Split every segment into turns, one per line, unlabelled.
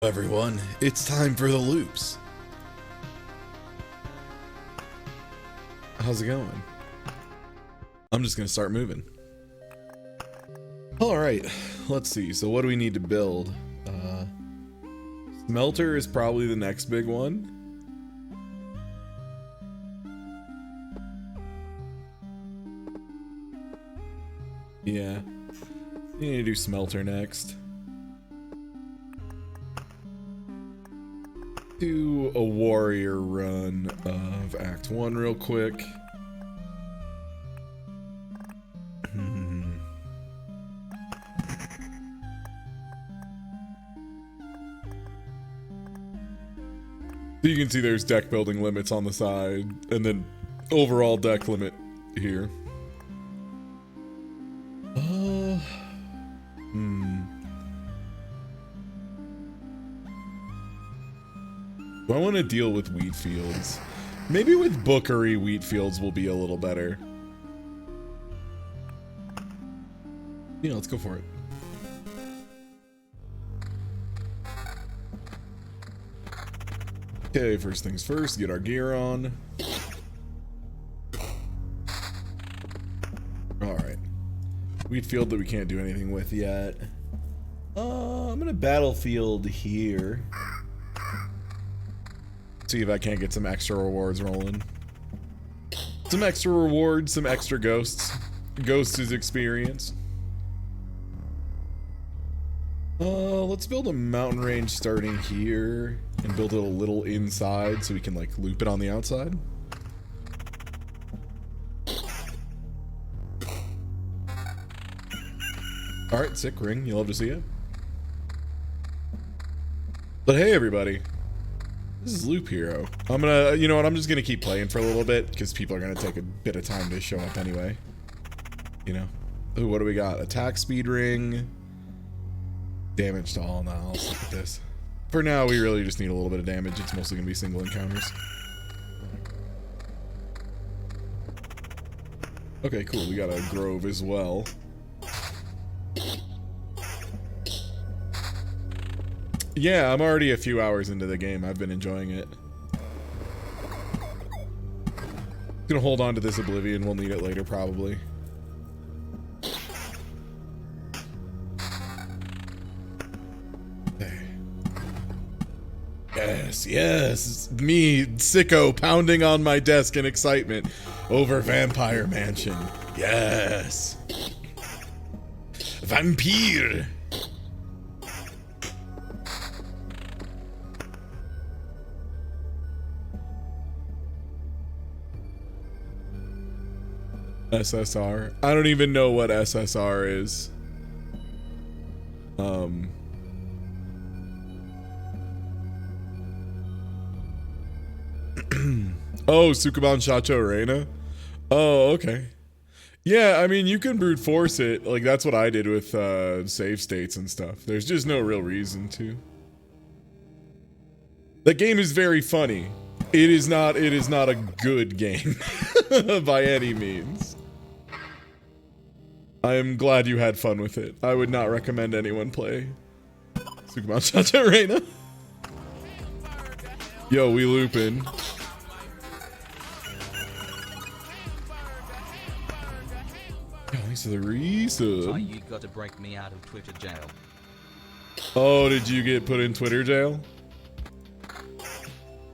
Everyone, it's time for the loops. How's it going? I'm just gonna start moving. All right, let's see. So what do we need to build? Smelter is probably the next big one. Yeah, you need to do smelter next. Do a warrior run of Act 1 real quick. So you can see there's deck building limits on the side, and then overall deck limit here. Do I want to deal with wheat fields? Maybe with Bookery, wheat fields will be a little better. Yeah, let's go for it. Okay, first things first, get our gear on. Alright. Wheat field that we can't do anything with yet. I'm gonna battlefield here. See if I can't get some extra rewards rolling. Some extra rewards, some extra ghosts. Ghosts is experience. Let's build a mountain range starting here and build it a little inside so we can like loop it on the outside. Alright, sick ring. You love to see it. But hey everybody. This is Loop Hero. I'm gonna, you know what, I'm just gonna keep playing for a little bit because people are gonna take a bit of time to show up anyway. You know? Ooh, what do we got? Attack speed ring. Damage to all. Now I'll stick with this. For now, we really just need a little bit of damage. It's mostly gonna be single encounters. Okay, cool. We got a grove as well. Yeah, I'm already a few hours into the game. I've been enjoying it. Gonna hold on to this Oblivion. We'll need it later, probably. Okay. Yes, yes. Me, sicko, pounding on my desk in excitement over Vampire Mansion. Yes. Vampire. SSR. I don't even know what SSR is. Oh, Sukuban Chacho Reina? Oh, okay. Yeah, I mean, you can brute force it. Like, that's what I did with save states and stuff. There's just no real reason to. The game is very funny. It is not a good game by any means. I am glad you had fun with it. I would not recommend anyone play Sukuban Chacha Reina. Yo, we looping. Thanks for the resub.
So you got to break me out of Twitter jail.
Oh, did you get put in Twitter jail?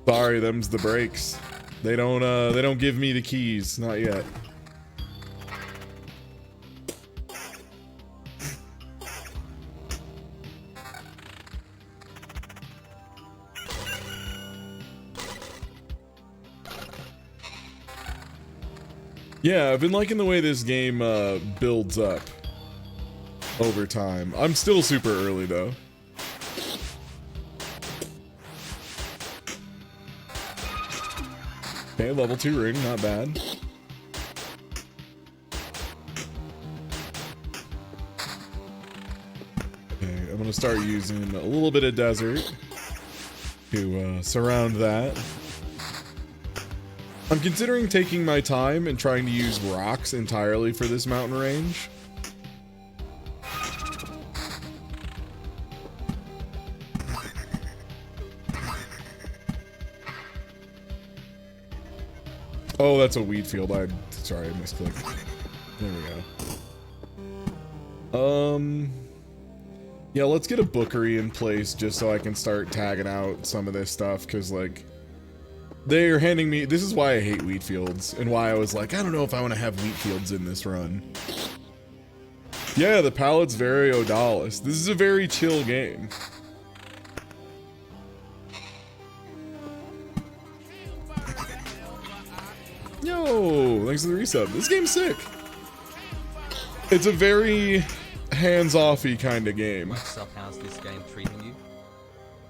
Sorry, them's the breaks. They don't give me the keys, not yet. Yeah, I've been liking the way this game builds up over time. I'm still super early though. Okay, level 2 ring, not bad. Okay, I'm gonna start using a little bit of desert to surround that. I'm considering taking my time and trying to use rocks entirely for this mountain range. Oh, that's a wheat field. Sorry, I misclicked. There we go. Yeah, let's get a bookery in place just so I can start tagging out some of this stuff, because, like, they're handing me... This is why I hate wheat fields, and why I was like, I don't know if I want to have wheat fields in this run. Yeah, the palette's very Odalis. This is a very chill game. Yo, thanks for the resub. This game's sick. It's a very hands-offy kind of game.
What's up? How's this game treating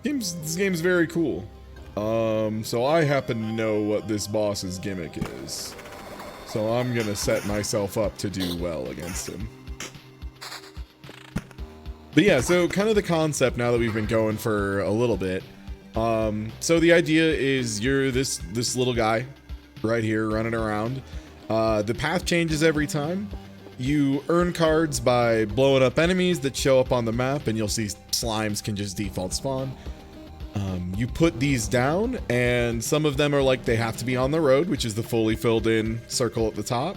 you?
This game's very cool. So I happen to know what this boss's gimmick is. So I'm gonna set myself up to do well against him. But yeah, so kind of the concept now that we've been going for a little bit. So the idea is you're this little guy right here running around. The path changes every time. You earn cards by blowing up enemies that show up on the map, and you'll see slimes can just default spawn. You put these down, and some of them are like they have to be on the road, which is the fully filled in circle at the top.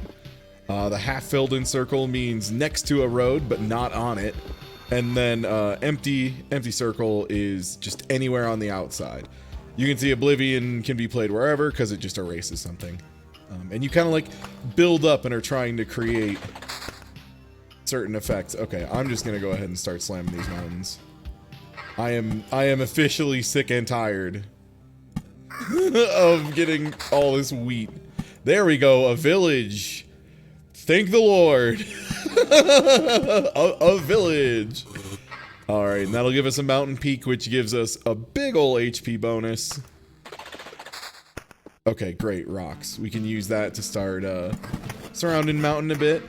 The half filled in circle means next to a road but not on it. And then empty circle is just anywhere on the outside. You can see Oblivion can be played wherever because it just erases something. And you kind of like build up and are trying to create certain effects. Okay, I'm just gonna go ahead and start slamming these mountains. I am officially sick and tired of getting all this wheat. There we go, a village. Thank the Lord. a village. All right, and that'll give us a mountain peak, which gives us a big ol' HP bonus. Okay, great, rocks. We can use that to start surrounding mountain a bit.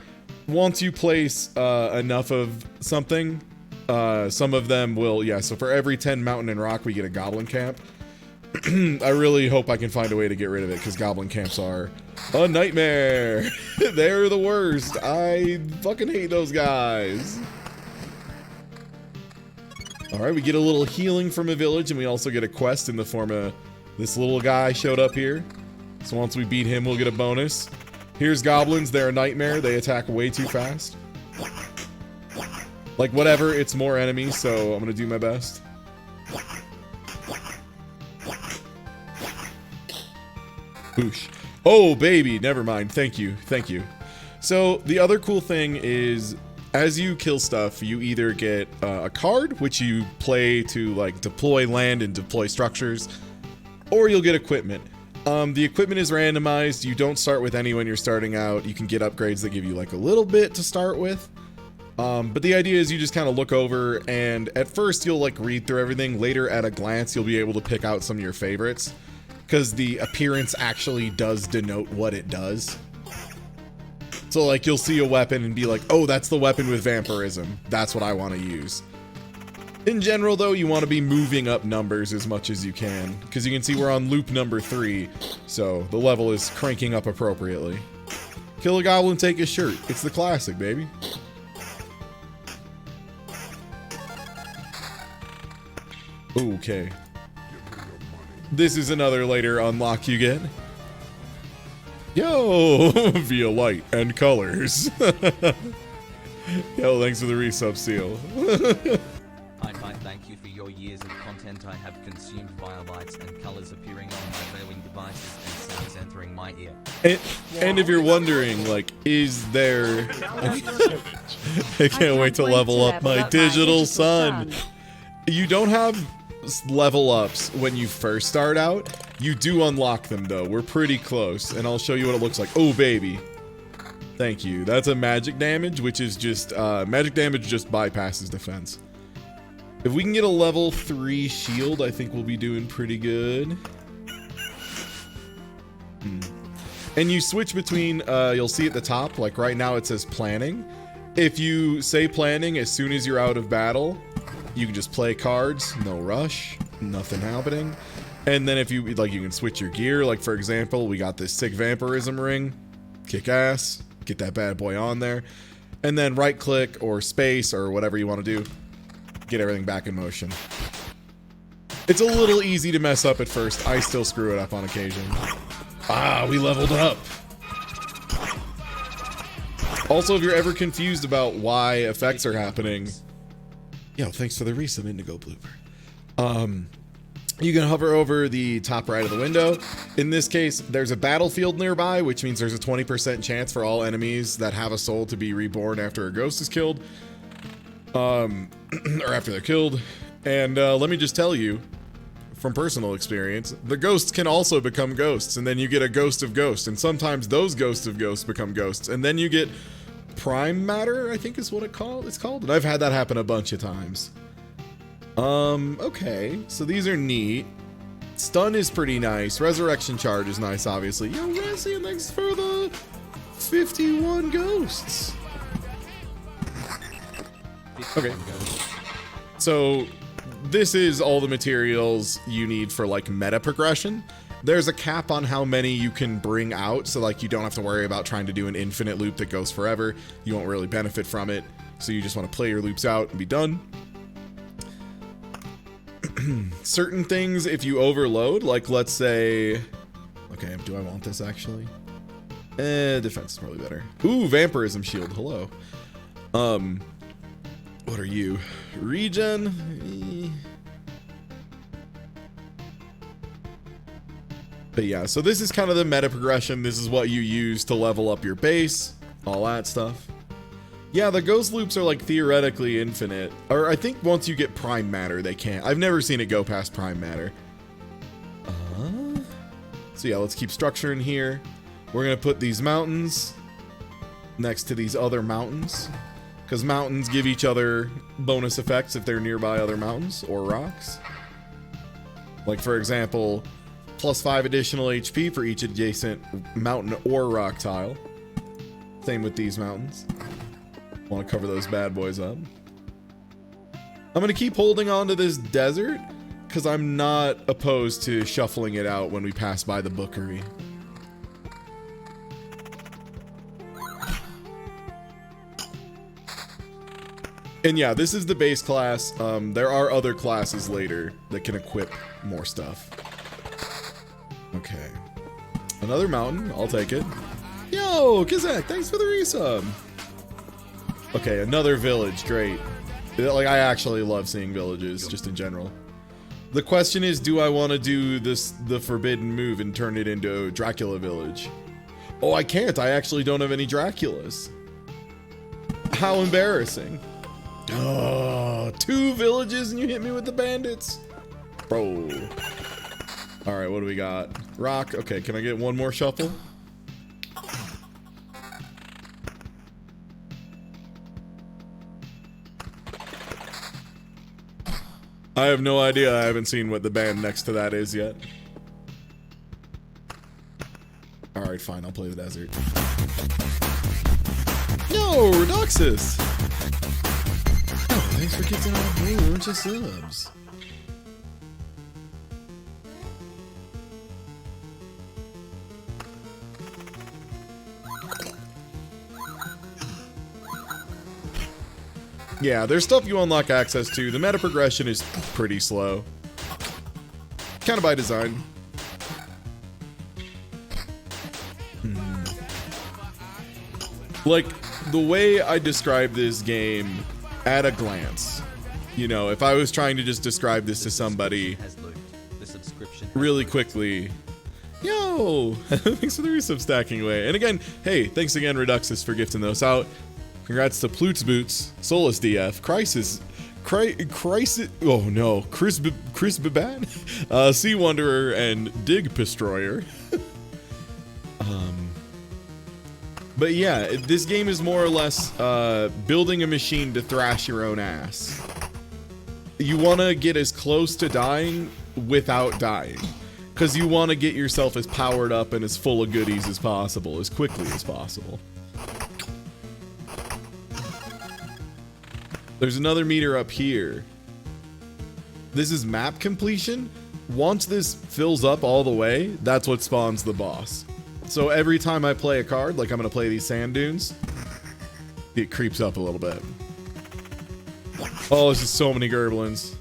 Once you place enough of something, some of them will, yeah, so for every 10 mountain and rock, we get a goblin camp. I really hope I can find a way to get rid of it, because goblin camps are a nightmare. They're the worst. I fucking hate those guys. All right, we get a little healing from a village, and we also get a quest in the form of this little guy showed up here. So once we beat him, we'll get a bonus. Here's goblins. They're a nightmare. They attack way too fast. Like, whatever, it's more enemies, so I'm gonna do my best. Boosh. Oh, baby, never mind. Thank you, thank you. So, the other cool thing is, as you kill stuff, you either get a card, which you play to, like, deploy land and deploy structures, or you'll get equipment. The equipment is randomized. You don't start with any when you're starting out. You can get upgrades that give you, like, a little bit to start with. But the idea is you just kind of look over, and at first you'll like read through everything. Later at a glance you'll be able to pick out some of your favorites, because the appearance actually does denote what it does. So like you'll see a weapon and be like, oh, that's the weapon with vampirism. That's what I want to use. In general though, you want to be moving up numbers as much as you can, because you can see we're on loop number 3, so the level is cranking up appropriately. Kill a goblin, take his shirt. It's the classic, baby. Okay. This is another later unlock you get. Yo, via light and colors. Yo, thanks for the resub, Seal.
I thank you for your years of content I have consumed via lights and colors appearing on my viewing devices and sounds entering my ear.
And if you're wondering, like, is there... I can't wait to level up my digital son. You don't have level ups when you first start out. You do unlock them though. We're pretty close, and I'll show you what it looks like. Oh baby, thank you. That's a magic damage, which is just magic damage just bypasses defense. If we can get a level 3 shield, I think we'll be doing pretty good. And you switch between, you'll see at the top, like right now it says planning. If you say planning as soon as you're out of battle, you can just play cards, no rush, nothing happening. And then if you like, you can switch your gear. Like for example, we got this sick vampirism ring, kick ass, get that bad boy on there, and then right click or space or whatever you want to do, get everything back in motion. It's a little easy to mess up at first. I still screw it up on occasion. Ah, we leveled up. Also, if you're ever confused about why effects are happening, yo, thanks for the resub, Indigo Blooper. You can hover over the top right of the window. In this case, there's a battlefield nearby, which means there's a 20% chance for all enemies that have a soul to be reborn after a ghost is killed. Or after they're killed. And let me just tell you, from personal experience, the ghosts can also become ghosts, and then you get a ghost of ghosts, and sometimes those ghosts of ghosts become ghosts, and then you get prime matter, I think is what it's called. And I've had that happen a bunch of times. Okay, so these are neat. Stun is pretty nice. Resurrection charge is nice, obviously. Yo, Resi, thanks for the 51 ghosts. Okay. So this is all the materials you need for like meta progression. There's a cap on how many you can bring out, so like you don't have to worry about trying to do an infinite loop that goes forever. You won't really benefit from it. So you just want to play your loops out and be done. Certain things, if you overload, like let's say, okay, do I want this actually? Defense is probably better. Ooh, vampirism shield, hello. What are you? Regen? But yeah, so this is kind of the meta progression. This is what you use to level up your base, all that stuff. Yeah, the ghost loops are like theoretically infinite. Or I think once you get prime matter, they can't. I've never seen it go past prime matter. So yeah, let's keep structure in here. We're gonna put these mountains next to these other mountains, because mountains give each other bonus effects if they're nearby other mountains or rocks. Like for example, +5 additional HP for each adjacent mountain or rock tile. Same with these mountains. Want to cover those bad boys up. I'm gonna keep holding on to this desert because I'm not opposed to shuffling it out when we pass by the bookery. And yeah, this is the base class. There are other classes later that can equip more stuff. Okay. Another mountain, I'll take it. Yo, Kizak, thanks for the resub. Okay, another village, great. Like, I actually love seeing villages, just in general. The question is, do I want to do the forbidden move and turn it into Dracula Village? Oh, I can't. I actually don't have any Draculas. How embarrassing. Oh, 2 villages and you hit me with the bandits? Bro. Alright, what do we got? Rock. Okay, can I get one more shuffle? I have no idea. I haven't seen what the band next to that is yet. Alright, fine. I'll play the desert. Yo, Reduxus! Oh, thanks for kicking off me. Bunch of subs. Yeah, there's stuff you unlock access to. The meta progression is pretty slow. Kind of by design. Like, the way I describe this game at a glance, you know, if I was trying to just describe this to somebody really quickly. Yo! Thanks for the resub stacking away. And again, hey, thanks again, Reduxus, for gifting those out. Congrats to Plutz Boots, Solus DF, Crisis, oh no, Chris Biban, Sea Wanderer, and Dig Destroyer. But yeah, this game is more or less building a machine to thrash your own ass. You want to get as close to dying without dying, because you want to get yourself as powered up and as full of goodies as possible, as quickly as possible. There's another meter up here. This is map completion. Once this fills up all the way, that's what spawns the boss. So every time I play a card, like I'm gonna play these sand dunes, it creeps up a little bit. Oh, there's just so many Gerblins.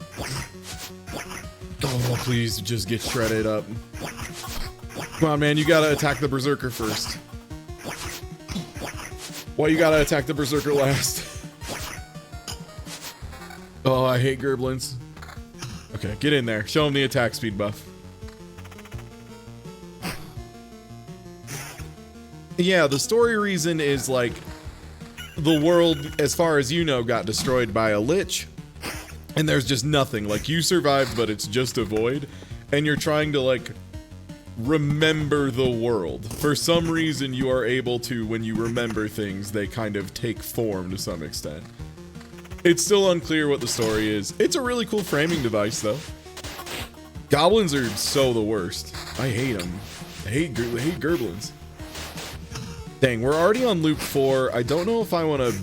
Oh, please just get shredded up. Come on, man, you gotta attack the Berserker first. Why you gotta attack the Berserker last? Oh, I hate Gerblins. Okay, get in there. Show him the attack speed buff. Yeah, the story reason is like the world, as far as you know, got destroyed by a lich, and there's just nothing. Like, you survived, but it's just a void, and you're trying to like remember the world. For some reason, you are able to, when you remember things, they kind of take form to some extent. It's still unclear what the story is. It's a really cool framing device, though. Goblins are so the worst. I hate them. I hate Gerblins. Dang, we're already on loop 4. I don't know if I want to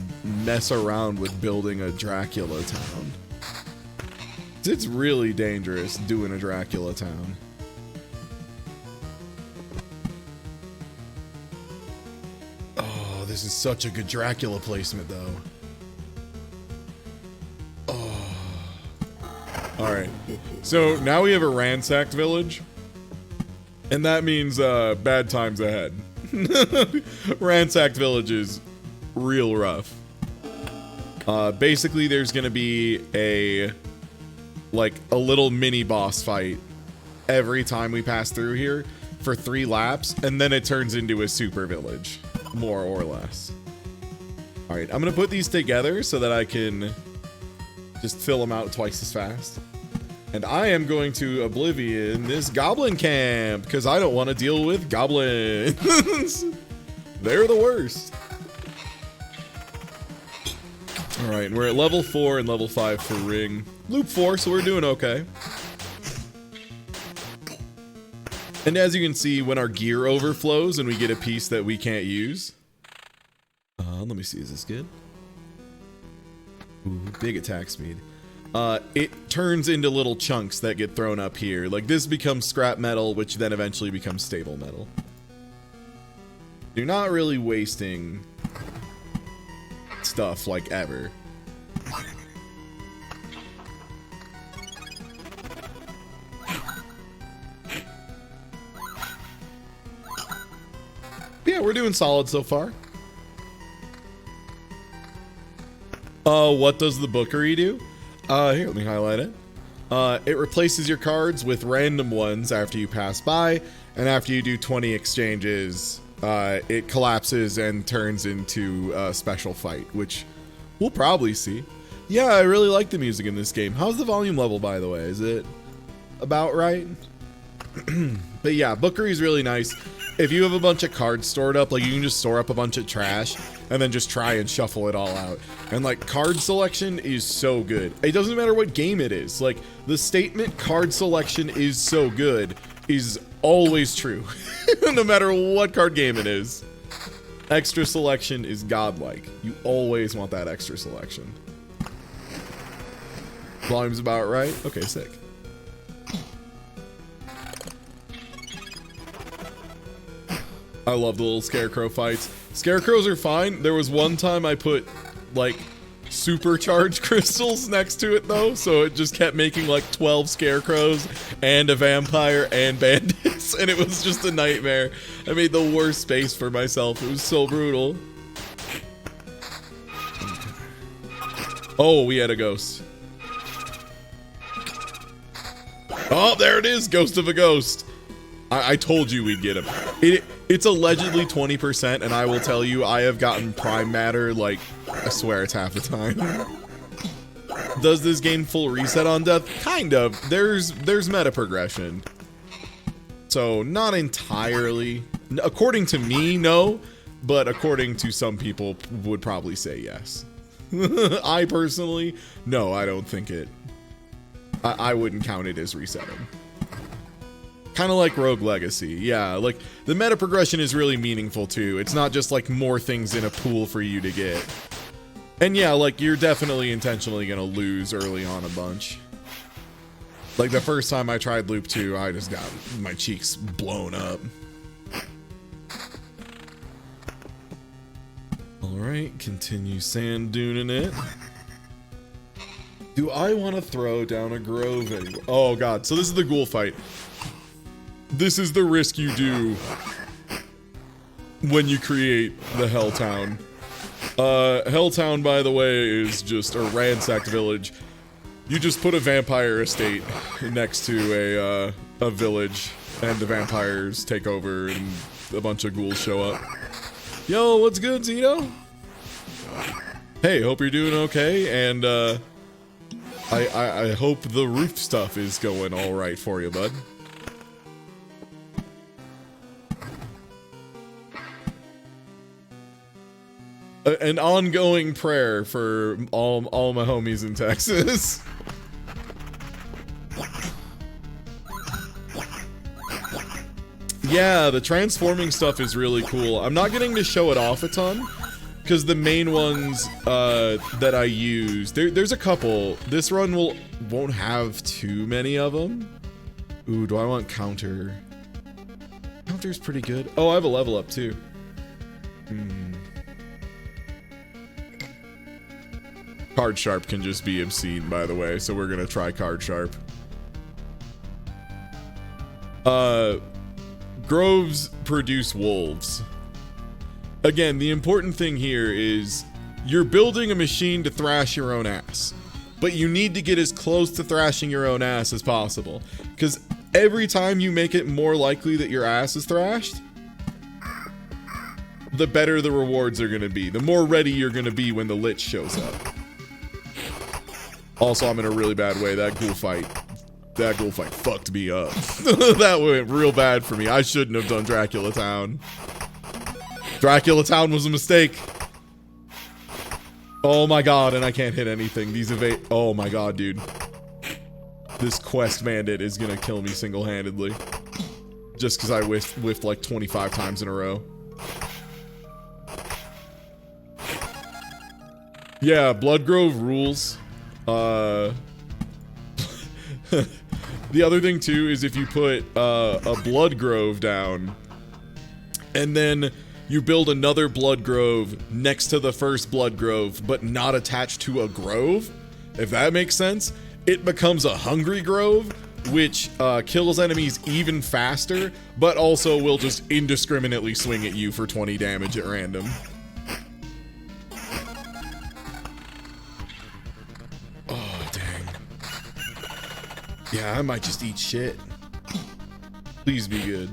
mess around with building a Dracula town. It's really dangerous doing a Dracula town. Oh, this is such a good Dracula placement, though. Oh. Alright. So, now we have a ransacked village. And that means bad times ahead. Ransacked village is real rough. Basically, there's gonna be a little mini boss fight every time we pass through here for 3 laps, and then it turns into a super village, more or less. All right, I'm gonna put these together so that I can just fill them out twice as fast. And I am going to Oblivion this goblin camp because I don't want to deal with goblins. They're the worst. All right, we're at level 4 and level 5 for Ring. Loop 4, so we're doing okay. And as you can see, when our gear overflows and we get a piece that we can't use. Let me see, is this good? Ooh, big attack speed. It turns into little chunks that get thrown up here. Like, this becomes scrap metal, which then eventually becomes stable metal. You're not really wasting stuff, like, ever. Yeah, we're doing solid so far. What does the Bookery do? Here, let me highlight it. It replaces your cards with random ones after you pass by, and after you do 20 exchanges, it collapses and turns into a special fight, which we'll probably see. Yeah, I really like the music in this game. How's the volume level, by the way? Is it about right? But yeah, Bookery is really nice. If you have a bunch of cards stored up, like, you can just store up a bunch of trash and then just try and shuffle it all out. And like, card selection is so good. It doesn't matter what game it is. Like, the statement card selection is so good is always true. No matter what card game it is. Extra selection is godlike. You always want that extra selection. Volume's about right? Okay, sick. I love the little scarecrow fights. Scarecrows are fine. There was one time I put, like, supercharged crystals next to it, though, so it just kept making, like, 12 scarecrows and a vampire and bandits, and it was just a nightmare. I made the worst space for myself. It was so brutal. Oh, we had a ghost. Oh, there it is! Ghost of a ghost. I told you we'd get him. It's allegedly 20%, and I will tell you, I have gotten prime matter, like, I swear it's half the time. Does this game full reset on death? Kind of. There's meta progression. So, not entirely. According to me, no. But according to some people, would probably say yes. I personally, no, I don't think it. I wouldn't count it as resetting. Kind of like Rogue Legacy, yeah, like, the meta progression is really meaningful too. It's not just like more things in a pool for you to get. And yeah, like, you're definitely intentionally gonna lose early on a bunch. Like, the first time I tried Loop 2, I just got my cheeks blown up. Alright, continue sand duning it. Do I want to throw down a grove anywhere? Oh god, so this is the ghoul fight. This is the risk you do when you create the Helltown. Helltown, by the way, is just a ransacked village. You just put a vampire estate next to a village, and the vampires take over, and a bunch of ghouls show up. Yo, what's good, Zito? Hey, hope you're doing okay, and I hope the roof stuff is going all right for you, bud. An ongoing prayer for all my homies in Texas. Yeah, the transforming stuff is really cool. I'm not getting to show it off a ton, because the main ones that I use, there's a couple. This run won't have too many of them. Ooh, do I want counter? Counter's pretty good. Oh, I have a level up too. Card Sharp can just be obscene, by the way, so we're gonna try Card Sharp. Groves produce wolves. Again, the important thing here is you're building a machine to thrash your own ass, but you need to get as close to thrashing your own ass as possible, because every time you make it more likely that your ass is thrashed, the better the rewards are gonna be, the more ready you're gonna be when the Lich shows up. Also, I'm in a really bad way. That ghoul fight fucked me up. That went real bad for me. I shouldn't have done Dracula Town. Dracula Town was a mistake. Oh my god, and I can't hit anything. These oh my god, dude. This quest bandit is gonna kill me single-handedly. Just because I whiffed like 25 times in a row. Yeah, Bloodgrove rules. The other thing too is if you put a Bloodgrove down and then you build another Bloodgrove next to the first Bloodgrove but not attached to a grove, if that makes sense, it becomes a Hungry Grove, which kills enemies even faster but also will just indiscriminately swing at you for 20 damage at random. Yeah, I might just eat shit. Please be good.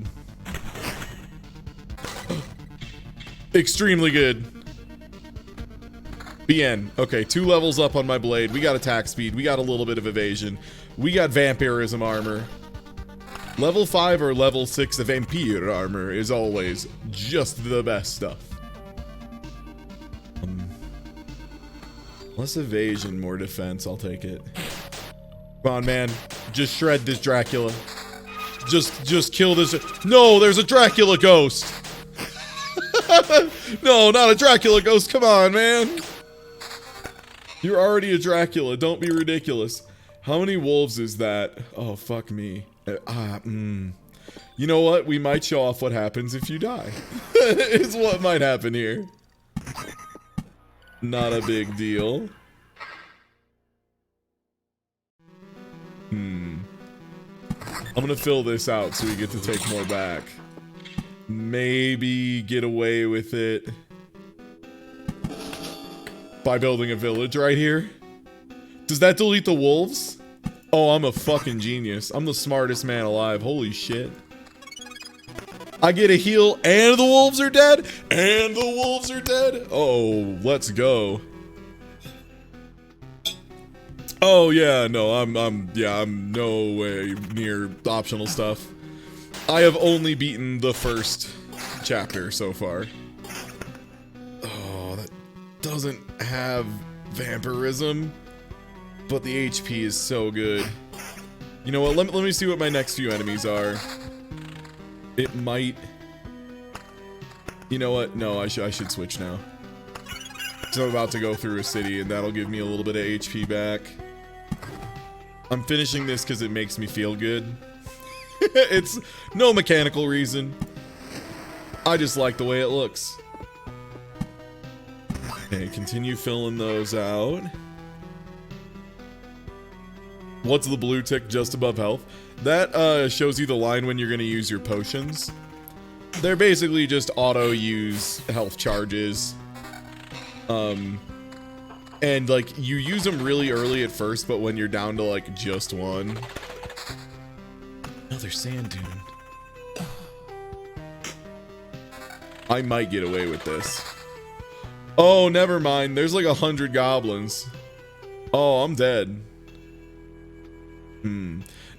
Extremely good. BN. Okay, 2 levels up on my blade. We got attack speed. We got a little bit of evasion. We got vampirism armor. Level 5 or level 6 of vampire armor is always just the best stuff. Less evasion, more defense. I'll take it. Come on, man. Just shred this Dracula. Just kill this. No, there's a Dracula ghost. No, not a Dracula ghost. Come on, man. You're already a Dracula. Don't be ridiculous. How many wolves is that? Oh, fuck me. You know what? We might show off what happens if you die. Is what might happen here. Not a big deal. I'm gonna fill this out so we get to take more back. Maybe get away with it by building a village right here. Does that delete the wolves? Oh, I'm a fucking genius. I'm the smartest man alive. Holy shit. I get a heal and the wolves are dead? And the wolves are dead? Oh, let's go. Oh yeah, no, I'm no way near optional stuff. I have only beaten the first chapter so far. Oh, that doesn't have vampirism, but the HP is so good. You know what, let me see what my next few enemies are. It might... You know what, no, I should switch now. So I'm about to go through a city and that'll give me a little bit of HP back. I'm finishing this because it makes me feel good. It's no mechanical reason. I just like the way it looks. Okay, continue filling those out. What's the blue tick just above health? That shows you the line when you're going to use your potions. They're basically just auto use health charges. And like you use them really early at first, but when you're down to like just one. Another sand dune. I might get away with this. Oh, never mind. There's like 100 goblins. Oh, I'm dead.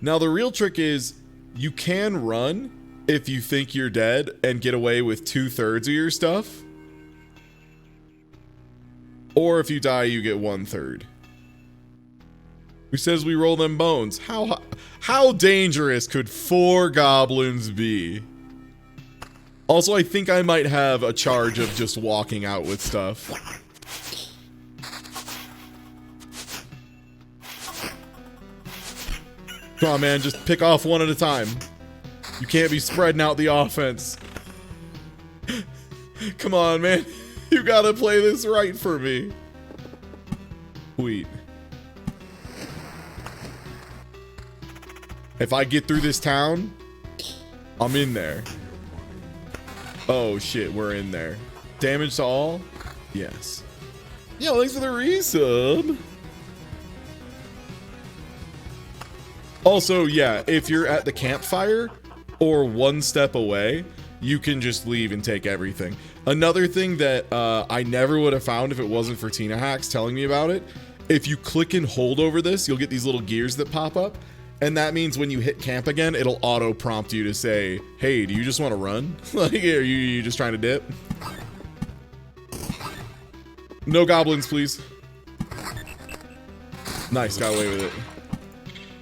Now the real trick is you can run if you think you're dead and get away with 2/3 of your stuff. Or if you die, you get 1/3. Who says we roll them bones? How dangerous could 4 goblins be? Also, I think I might have a charge of just walking out with stuff. Come on, man, just pick off one at a time. You can't be spreading out the offense. Come on, man. You gotta play this right for me. Wait. If I get through this town, I'm in there. Oh shit, we're in there. Damage to all? Yes. Yo, thanks for the resub. Also, yeah, if you're at the campfire or one step away, you can just leave and take everything. Another thing that I never would have found if it wasn't for Tina Hacks telling me about it, if you click and hold over this, you'll get these little gears that pop up. And that means when you hit camp again, it'll auto prompt you to say, hey, do you just want to run? Like, are you just trying to dip? No goblins, please. Nice, got away with it.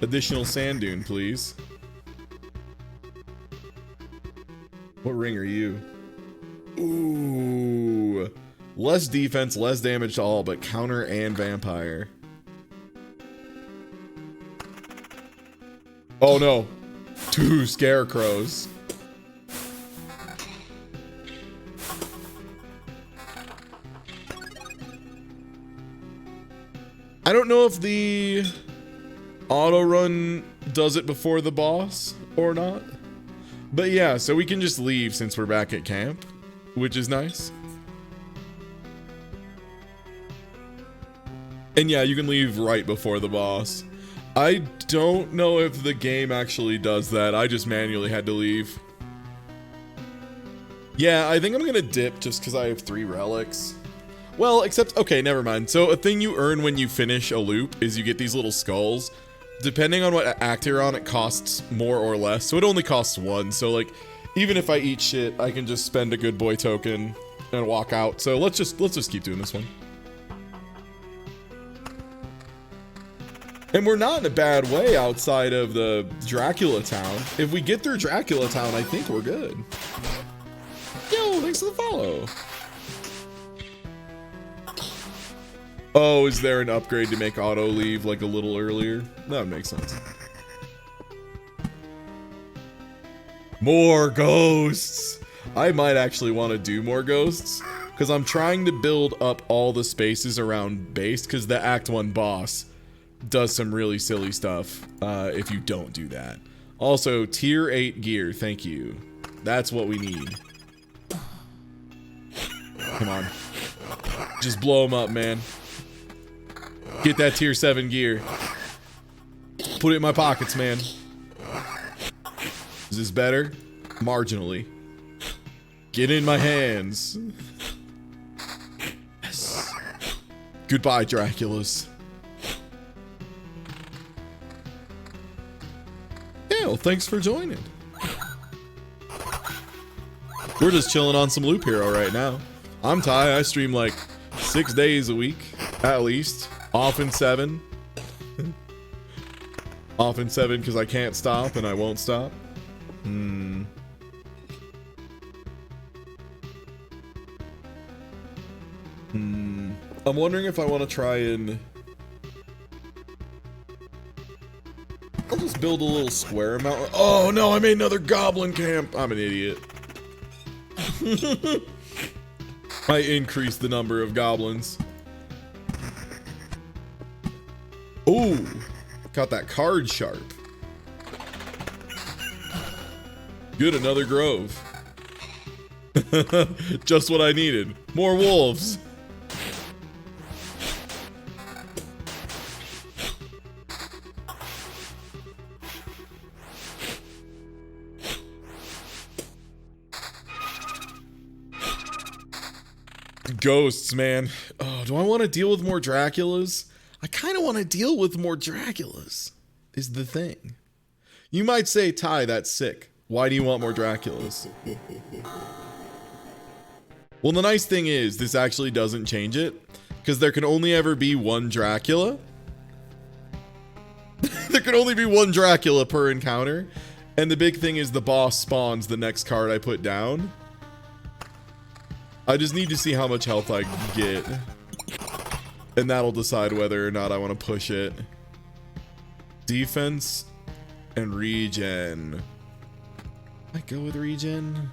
Additional sand dune, please. What ring are you? Ooh. Less defense, less damage to all, but counter and vampire. Oh no. 2 scarecrows. I don't know if the auto run does it before the boss or not. But yeah, so we can just leave since we're back at camp, which is nice. And yeah, you can leave right before the boss. I don't know if the game actually does that. I just manually had to leave. Yeah, I think I'm gonna dip just because I have 3 relics. Well, except, okay, never mind. So a thing you earn when you finish a loop is you get these little skulls. Depending on what act you're on, it costs more or less. So it only costs 1. So like, even if I eat shit, I can just spend a good boy token and walk out. So let's just keep doing this one. And we're not in a bad way outside of the Dracula town. If we get through Dracula town, I think we're good. Yo, thanks for the follow. Oh, is there an upgrade to make auto leave like a little earlier? That would make sense. More ghosts. I might actually want to do more ghosts because I'm trying to build up all the spaces around base because the Act 1 boss does some really silly stuff if you don't do that. Also, tier 8 gear, thank you. That's what we need. Come on. Just blow them up, man. Get that tier 7 gear. Put it in my pockets, man. Is this better? Marginally. Get in my hands. Yes. Goodbye, Draculas. Yeah, well, thanks for joining. We're just chilling on some Loop Hero right now. I'm Ty. I stream like 6 days a week, at least. Often 7. Often 7 because I can't stop and I won't stop. I'm wondering if I want to try and... I'll just build a little square amount. Oh no, I made another goblin camp. I'm an idiot. I increased the number of goblins. Ooh, got that card sharp. Good, another grove. Just what I needed. More wolves. Ghosts, man. Oh, do I want to deal with more Draculas? I kind of want to deal with more Draculas, is the thing. You might say, Ty, that's sick. Why do you want more Draculas? Well, the nice thing is, this actually doesn't change it, because there can only ever be one Dracula. There can only be one Dracula per encounter, and the big thing is the boss spawns the next card I put down. I just need to see how much health I get, and that'll decide whether or not I want to push it. Defense and regen. I go with regen.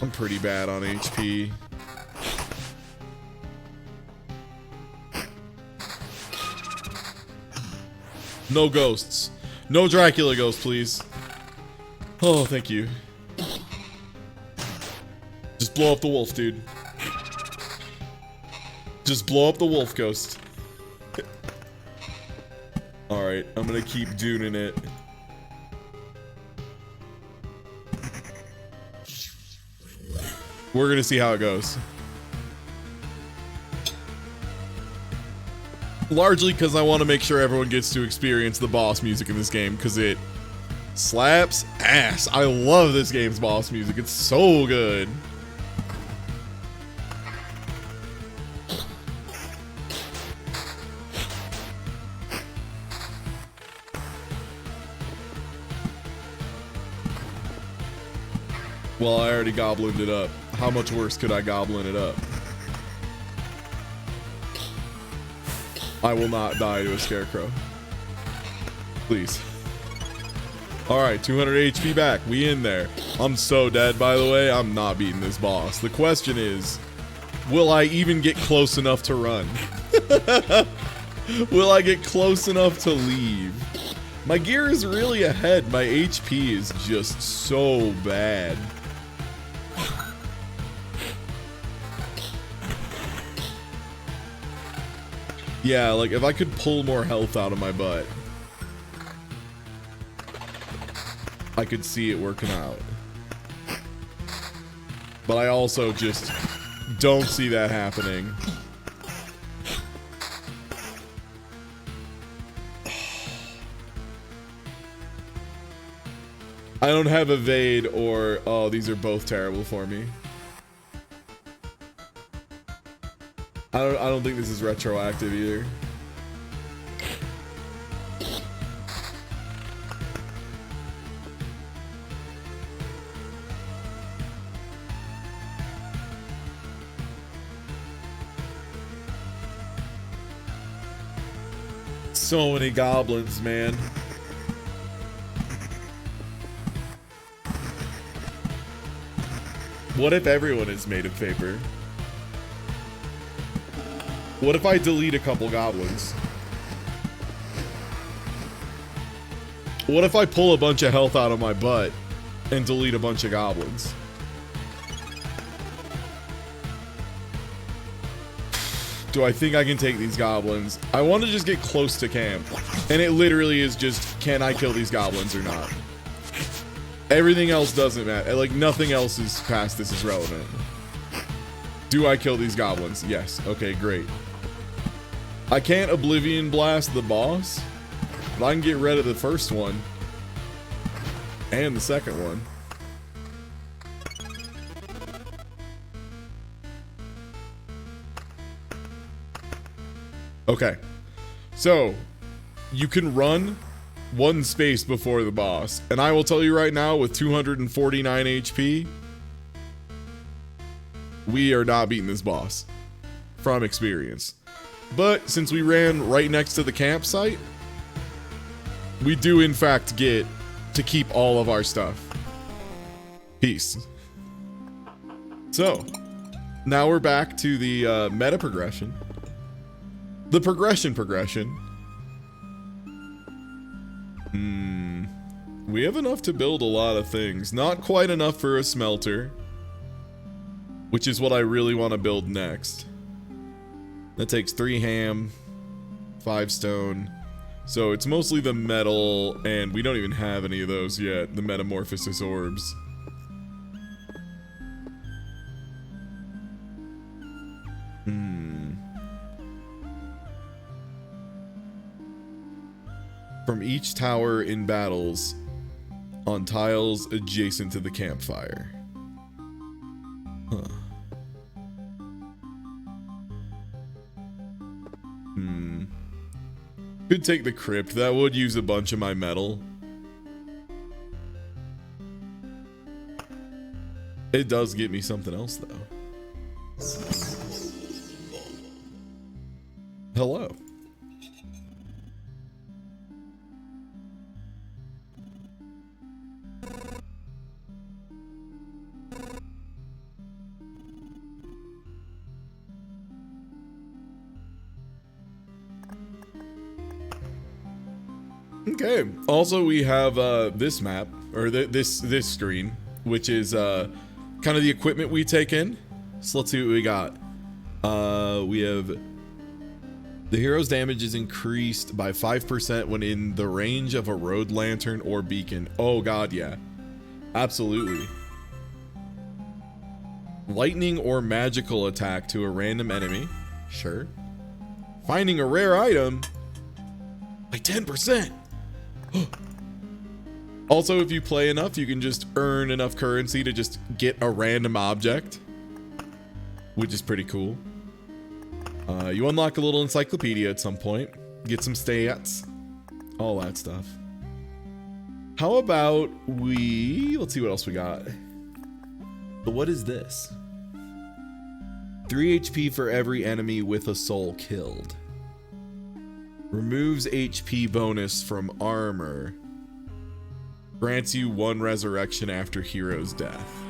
I'm pretty bad on HP. No ghosts. No Dracula ghosts, please. Oh, thank you. Just blow up the wolf, dude. Just blow up the wolf ghost. Alright, I'm gonna keep dooning it. We're gonna see how it goes. Largely because I want to make sure everyone gets to experience the boss music in this game, because it slaps ass. I love this game's boss music. It's so good. Well, I already goblined it up. How much worse could I goblin it up? I will not die to a scarecrow. Please. Alright, 200 HP back. We in there. I'm so dead, by the way. I'm not beating this boss. The question is, will I even get close enough to run? Will I get close enough to leave? My gear is really ahead. My HP is just so bad. Yeah, like if I could pull more health out of my butt, I could see it working out. But I also just don't see that happening. I don't have evade or... Oh, these are both terrible for me. I don't think this is retroactive either. So many goblins, man. What if everyone is made of paper? What if I delete a couple goblins? What if I pull a bunch of health out of my butt and delete a bunch of goblins? Do I think I can take these goblins? I want to just get close to camp. And it literally is just, can I kill these goblins or not? Everything else doesn't matter. Like, nothing else is past this is relevant. Do I kill these goblins? Yes. Okay, great. I can't Oblivion Blast the boss, but I can get rid of the first one. And the second one. Okay. So, you can run one space before the boss. And I will tell you right now, with 249 HP, we are not beating this boss. From experience. But since we ran right next to the campsite, we do in fact get to keep all of our stuff. Peace. So, now we're back to the meta progression. The progression. We have enough to build a lot of things. Not quite enough for a smelter, which is what I really want to build next. That takes 3 ham, 5 stone. So it's mostly the metal, and we don't even have any of those yet. The metamorphosis orbs. From each tower in battles on tiles adjacent to the campfire. Huh. Could take the crypt. That would use a bunch of my metal. It does get me something else, though. Hello. Okay. Also, we have this map, or this screen, which is kind of the equipment we take in. So let's see what we got. We have the hero's damage is increased by 5% when in the range of a road lantern or beacon. Oh god, yeah. Absolutely. Lightning or magical attack to a random enemy. Sure. Finding a rare item by 10%. Also, if you play enough, you can just earn enough currency to just get a random object, which is pretty cool. You unlock a little encyclopedia at some point, get some stats, all that stuff. How about let's see what else we got. But what is this? 3 HP for every enemy with a soul killed. Removes HP bonus from armor. Grants you 1 resurrection after hero's death.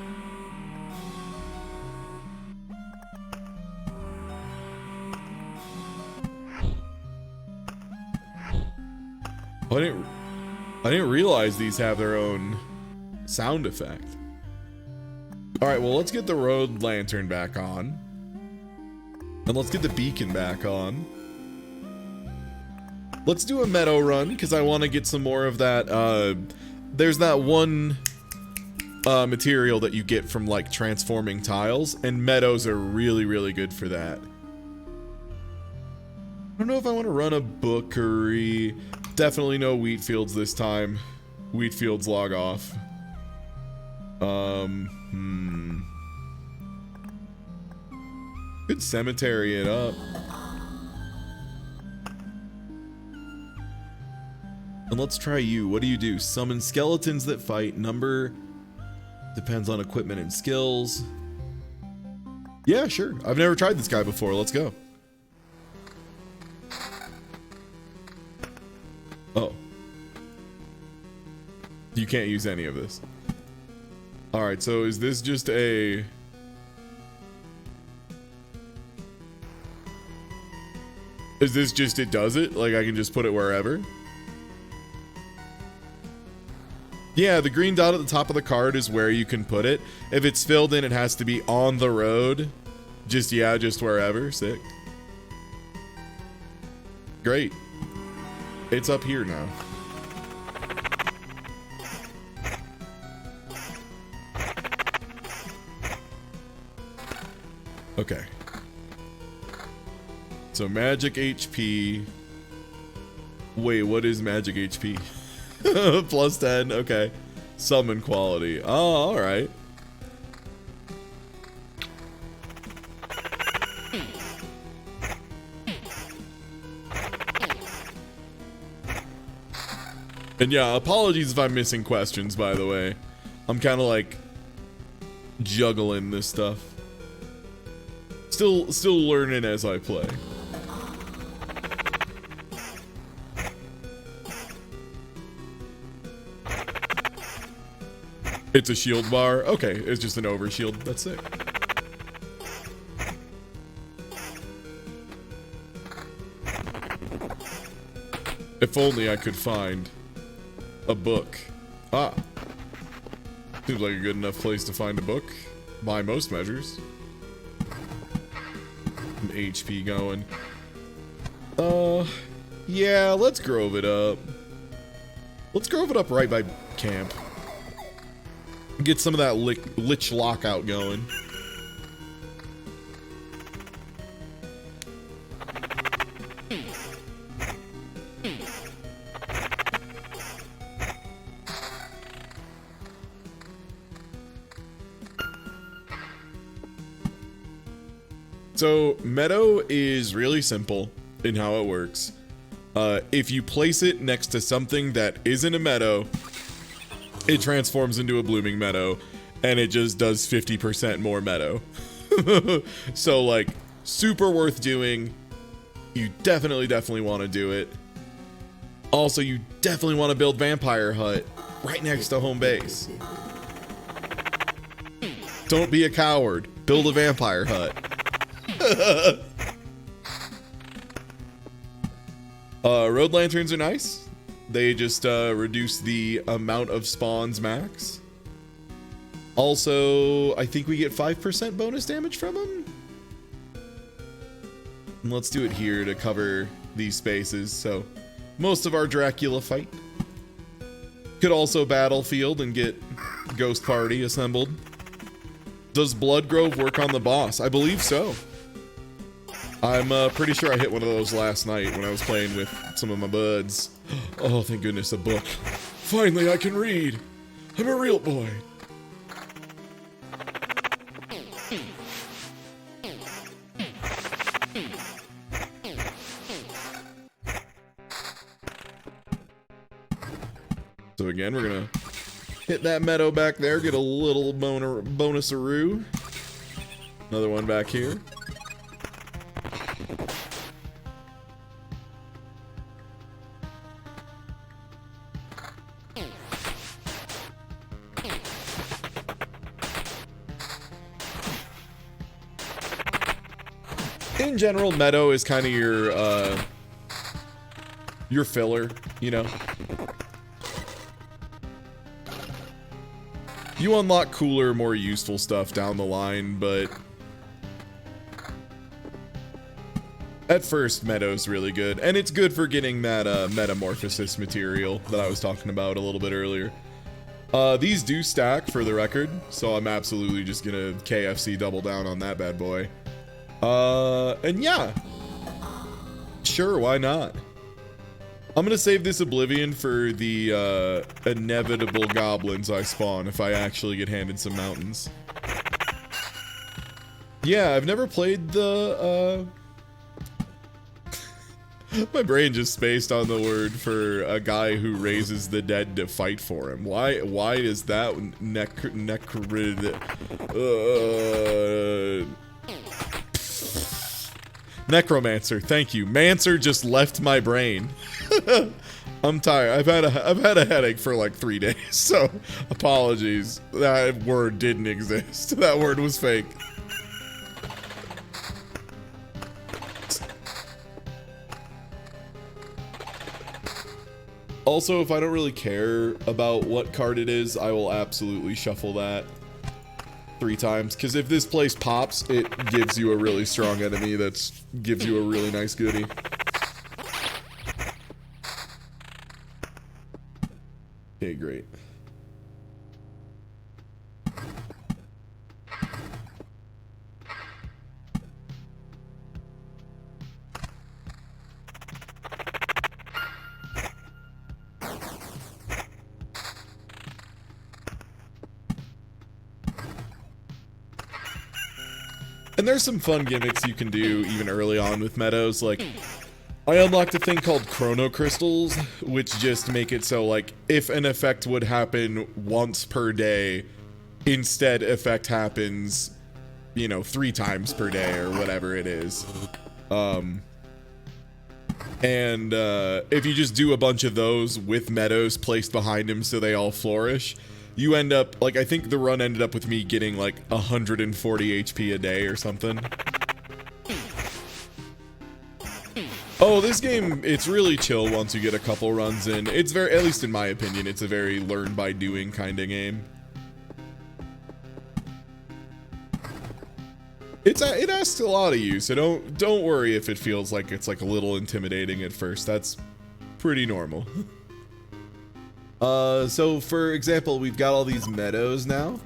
I didn't realize these have their own sound effect. Alright, well, let's get the road lantern back on. And let's get the beacon back on. Let's do a meadow run, because I want to get some more of that, there's that one material that you get from, like, transforming tiles, and meadows are really, really good for that. I don't know if I want to run a bookery. Definitely no wheat fields this time. Wheat fields log off. Good cemetery it up. And let's try you. What do you do? Summon skeletons that fight. Number depends on equipment and skills. Yeah, sure. I've never tried this guy before. Let's go. Oh. You can't use any of this. Alright, so is this just a... Is this just it does it? Like I can just put it wherever? Yeah, the green dot at the top of the card is where you can put it. If it's filled in, it has to be on the road. Just wherever. Sick. Great. It's up here now. Okay. So magic HP. Wait, what is magic HP? Plus 10, okay. Summon quality. Oh, alright. And yeah, apologies if I'm missing questions, by the way. I'm kind of like juggling this stuff. Still learning as I play. It's a shield bar. Okay, it's just an overshield. That's it. If only I could find a book Ah. Seems like a good enough place to find a book, by most measures. Some HP going. Yeah, let's grove it up. Let's grove it up right by camp. Get some of that lich lockout going. So, Meadow is really simple in how it works. If you place it next to something that isn't a meadow, it transforms into a blooming meadow, and it just does 50% more meadow. So, like, super worth doing. You definitely want to do it. Also, you definitely want to build Vampire Hut right next to home base. Don't be a coward. Build a Vampire Hut. Road lanterns are nice. They just reduce the amount of spawns max. Also, I think we get 5% bonus damage from them. And let's do it here to cover these spaces. So most of our Dracula fight. Could also battlefield and get Ghost Party assembled. Does Bloodgrove work on the boss? I believe so. I'm pretty sure I hit one of those last night when I was playing with some of my buds. Oh, thank goodness, a book. Finally, I can read. I'm a real boy. So again, we're gonna hit that meadow back there, get a little bonus-a-roo. Another one back here. In general, meadow is kind of your filler, you know. You unlock cooler, more useful stuff down the line, but at first, meadow's really good, and it's good for getting that metamorphosis material that I was talking about a little bit earlier. These do stack, for the record, so I'm absolutely just gonna KFC double down on that bad boy. And yeah. Sure, why not? I'm gonna save this Oblivion for the, inevitable goblins I spawn if I actually get handed some mountains. Yeah, I've never played the, my brain just spaced on the word for a guy who raises the dead to fight for him. Why is that Necromancer, thank you. Mancer just left my brain. I'm tired. I've had a headache for like 3 days, so apologies. That word didn't exist. That word was fake. Also, if I don't really care about what card it is, I will absolutely shuffle that 3 times, because if this place pops, it gives you a really strong enemy that gives you a really nice goodie. Okay, great. And there's some fun gimmicks you can do even early on with meadows. Like, I unlocked a thing called Chrono Crystals, which just make it so, like, if an effect would happen once per day, instead effect happens, you know, 3 times per day or whatever it is. If you just do a bunch of those with meadows placed behind him so they all flourish, you end up, like, I think the run ended up with me getting, like, 140 HP a day or something. Oh, this game, it's really chill once you get a couple runs in. It's very, at least in my opinion, it's a very learn by doing kind of game. It asks a lot of you, so don't worry if it feels like it's like a little intimidating at first. That's pretty normal. So for example, we've got all these meadows now.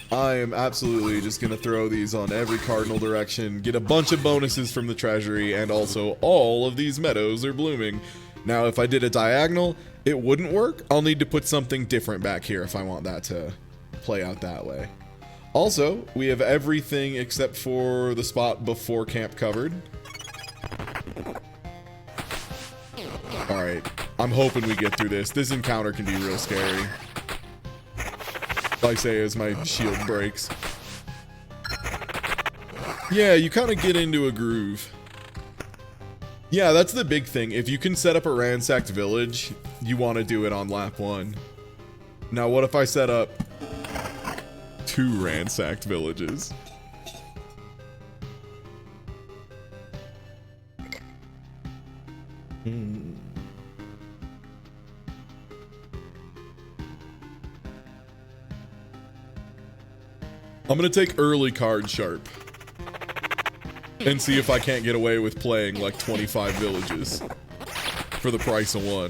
I am absolutely just gonna throw these on every cardinal direction, get a bunch of bonuses from the treasury, and also all of these meadows are blooming. Now, if I did a diagonal, it wouldn't work. I'll need to put something different back here if I want that to play out that way. Also, we have everything except for the spot before camp covered. Alright, I'm hoping we get through this. This encounter can be real scary. I say as my shield breaks. Yeah, you kind of get into a groove. Yeah, that's the big thing. If you can set up a ransacked village, you want to do it on lap 1. Now, what if I set up 2 ransacked villages? I'm gonna take early card sharp and see if I can't get away with playing like 25 villages for the price of 1.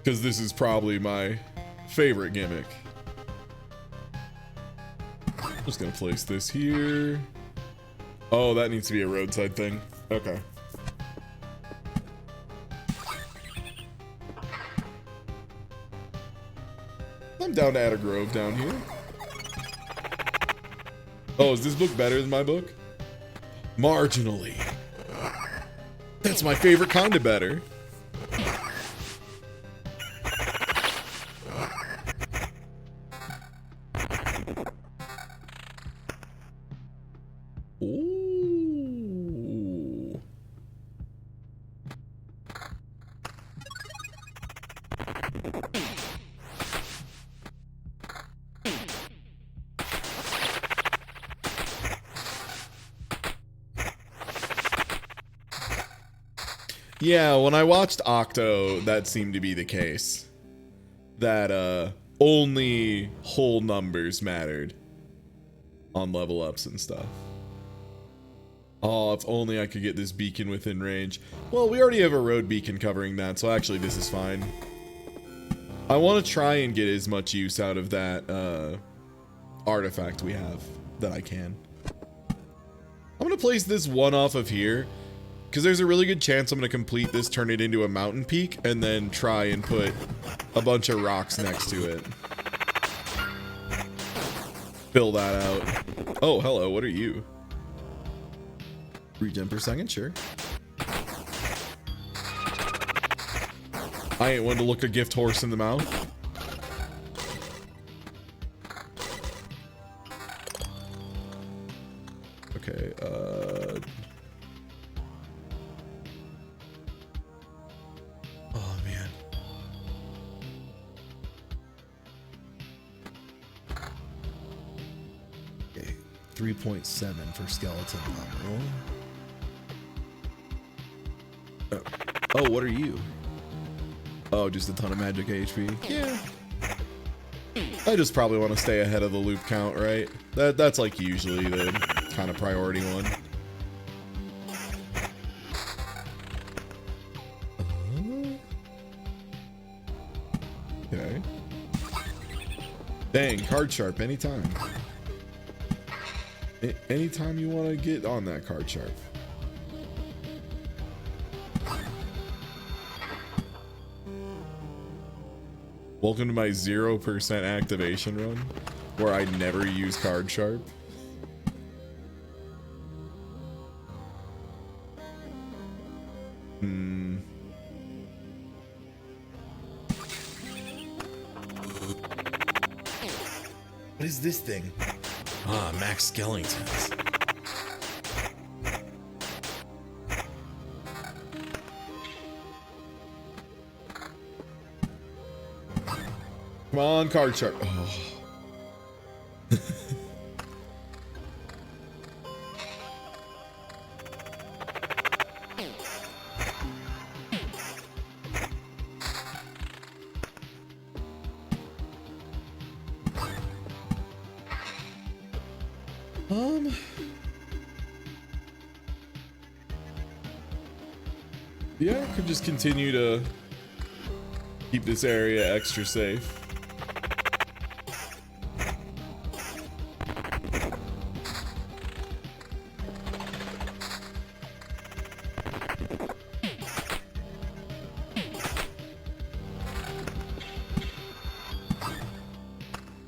Because this is probably my favorite gimmick. Just gonna place this here. Oh, that needs to be a roadside thing. Okay. I'm down to add a grove down here. Oh, is this book better than my book? Marginally. That's my favorite kind of better. Ooh. Yeah, when I watched Octo, that seemed to be the case. That only whole numbers mattered on level ups and stuff. Oh, if only I could get this beacon within range. Well, we already have a road beacon covering that, so actually this is fine. I want to try and get as much use out of that artifact we have that I can. I'm going to place this one off of here, because there's a really good chance I'm going to complete this, turn it into a mountain peak, and then try and put a bunch of rocks next to it. Fill that out. Oh, hello, what are you? Regen per second, sure. I ain't one to look a gift horse in the mouth. Okay, oh, man. Okay, 3.7 for skeleton level. Oh, what are you? Oh, just a ton of magic HP. Yeah. I just probably want to stay ahead of the loop count, right? That's like usually the kind of priority one. Okay. Dang, card sharp anytime. Anytime you want to get on that card sharp. Welcome to my 0% activation run, where I never use card sharp. What is this thing? Ah, Max Skellingtons. Come on, card sharp. Oh. Yeah, I could just continue to keep this area extra safe.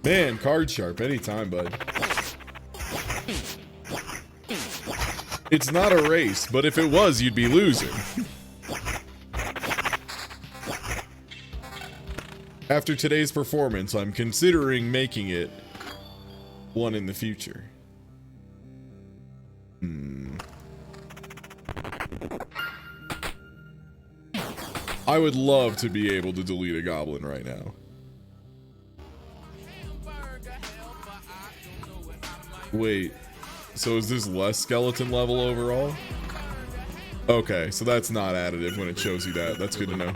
Man, card sharp anytime, bud. It's not a race, but if it was, you'd be losing. After today's performance, I'm considering making it one in the future. I would love to be able to delete a goblin right now. Wait, so is this less skeleton level overall? Okay, so that's not additive when it shows you that. That's good to know.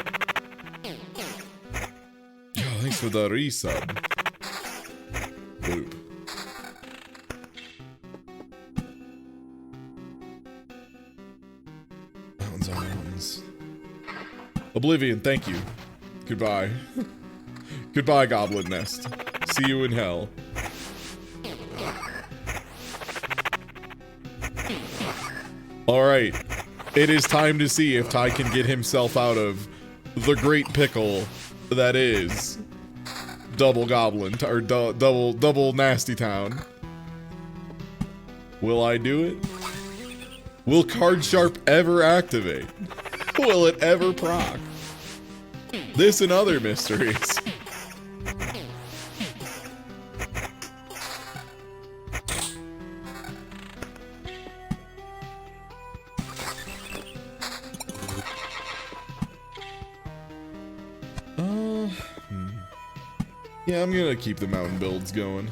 Oh, thanks for the resub. Boop. Mountains on mountains. Oblivion, thank you. Goodbye. Goodbye, Goblin Nest. See you in hell. Alright, it is time to see if Ty can get himself out of the great pickle that is Double Goblin, or double Nasty Town. Will I do it? Will Card Sharp ever activate? Will it ever proc? This and other mysteries. Yeah, I'm gonna keep the mountain builds going.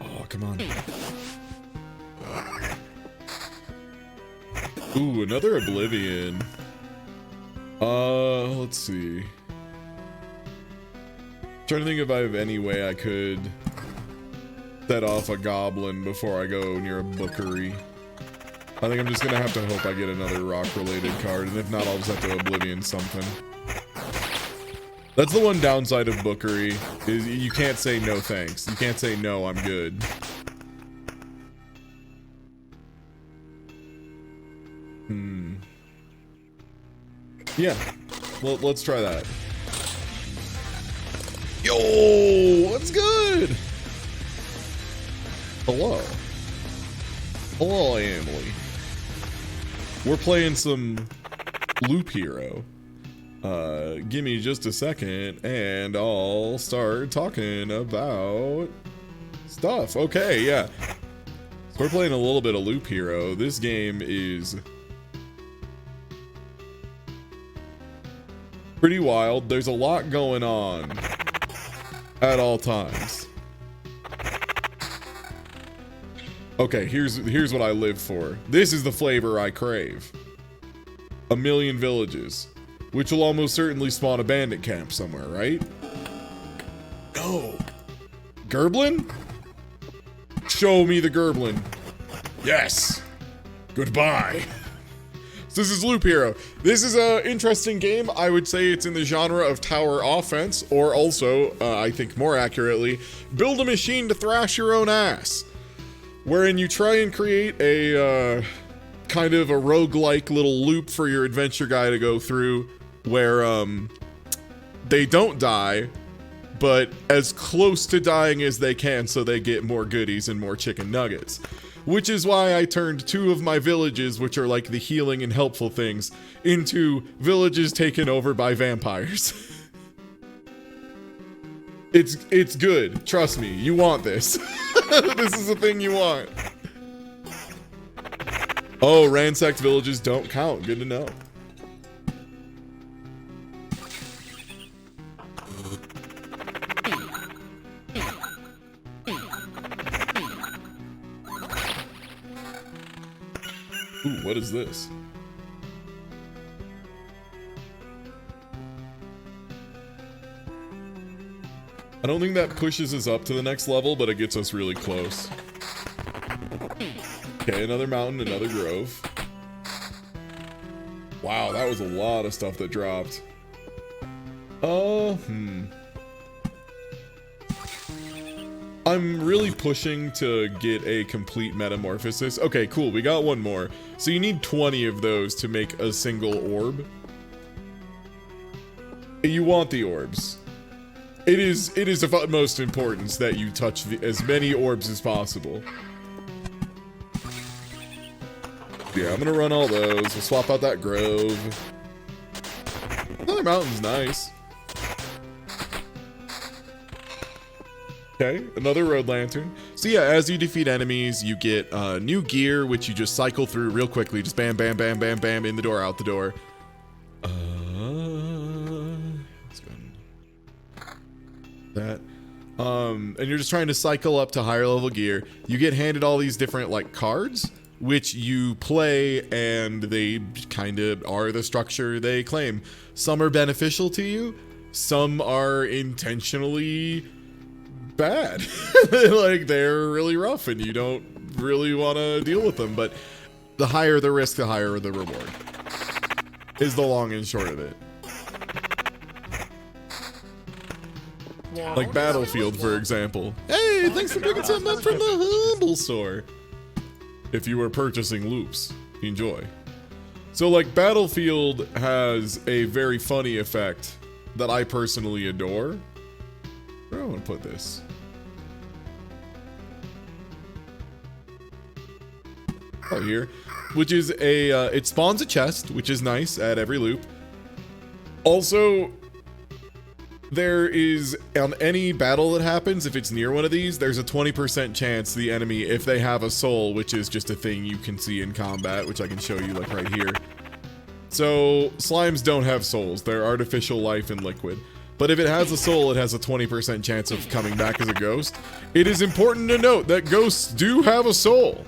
Oh, come on. Ooh, another Oblivion. Let's see. Trying to think if I have any way I could set off a goblin before I go near a bookery. I think I'm just gonna have to hope I get another rock-related card, and if not, I'll just have to Oblivion something. That's the one downside of bookery, is you can't say no thanks. You can't say no, I'm good. Yeah, well, let's try that. Yo, what's good? Hello. Hello, Emily. We're playing some Loop Hero. Give me just a second and I'll start talking about stuff. Okay, yeah. So we're playing a little bit of Loop Hero. This game is pretty wild. There's a lot going on at all times. Okay, here's what I live for. This is the flavor I crave. A million villages, which will almost certainly spawn a bandit camp somewhere, right? No. Gerblin? Show me the Gerblin. Yes. Goodbye. So this is Loop Hero. This is an interesting game. I would say it's in the genre of tower offense, or also, I think more accurately, build a machine to thrash your own ass. Wherein you try and create a kind of a roguelike little loop for your adventure guy to go through where they don't die, but as close to dying as they can so they get more goodies and more chicken nuggets. Which is why I turned 2 of my villages, which are like the healing and helpful things, into villages taken over by vampires. It's good. Trust me, you want this. This is the thing you want. Oh, ransacked villages don't count. Good to know. Ooh, what is this? I don't think that pushes us up to the next level, but it gets us really close. Okay, another mountain, another grove. Wow, that was a lot of stuff that dropped. I'm really pushing to get a complete metamorphosis. Okay, cool, we got one more. So you need 20 of those to make a single orb. You want the orbs. It is of utmost importance that you touch as many orbs as possible. Yeah, I'm gonna run all those. We'll swap out that grove. Another mountain's nice. Okay, another road lantern. So yeah, as you defeat enemies, you get new gear, which you just cycle through real quickly. Just bam, bam, bam, bam, bam, in the door, out the door. Let's go ahead and that. And you're just trying to cycle up to higher level gear. You get handed all these different like cards, which you play, and they kind of are the structure they claim. Some are beneficial to you, some are intentionally bad. Like, they're really rough and you don't really want to deal with them, but the higher the risk, the higher the reward, is the long and short of it. Like Battlefield, for example. Hey, thanks for picking something up from the Humble Store. If you were purchasing loops, enjoy. So like Battlefield has a very funny effect that I personally adore. Where do I want to put this? Oh, here. Which is it spawns a chest, which is nice at every loop. Also, there is, on any battle that happens, if it's near one of these, there's a 20% chance the enemy, if they have a soul, which is just a thing you can see in combat, which I can show you like right here. So slimes don't have souls. They're artificial life in liquid. But if it has a soul, it has a 20% chance of coming back as a ghost. It is important to note that ghosts do have a soul.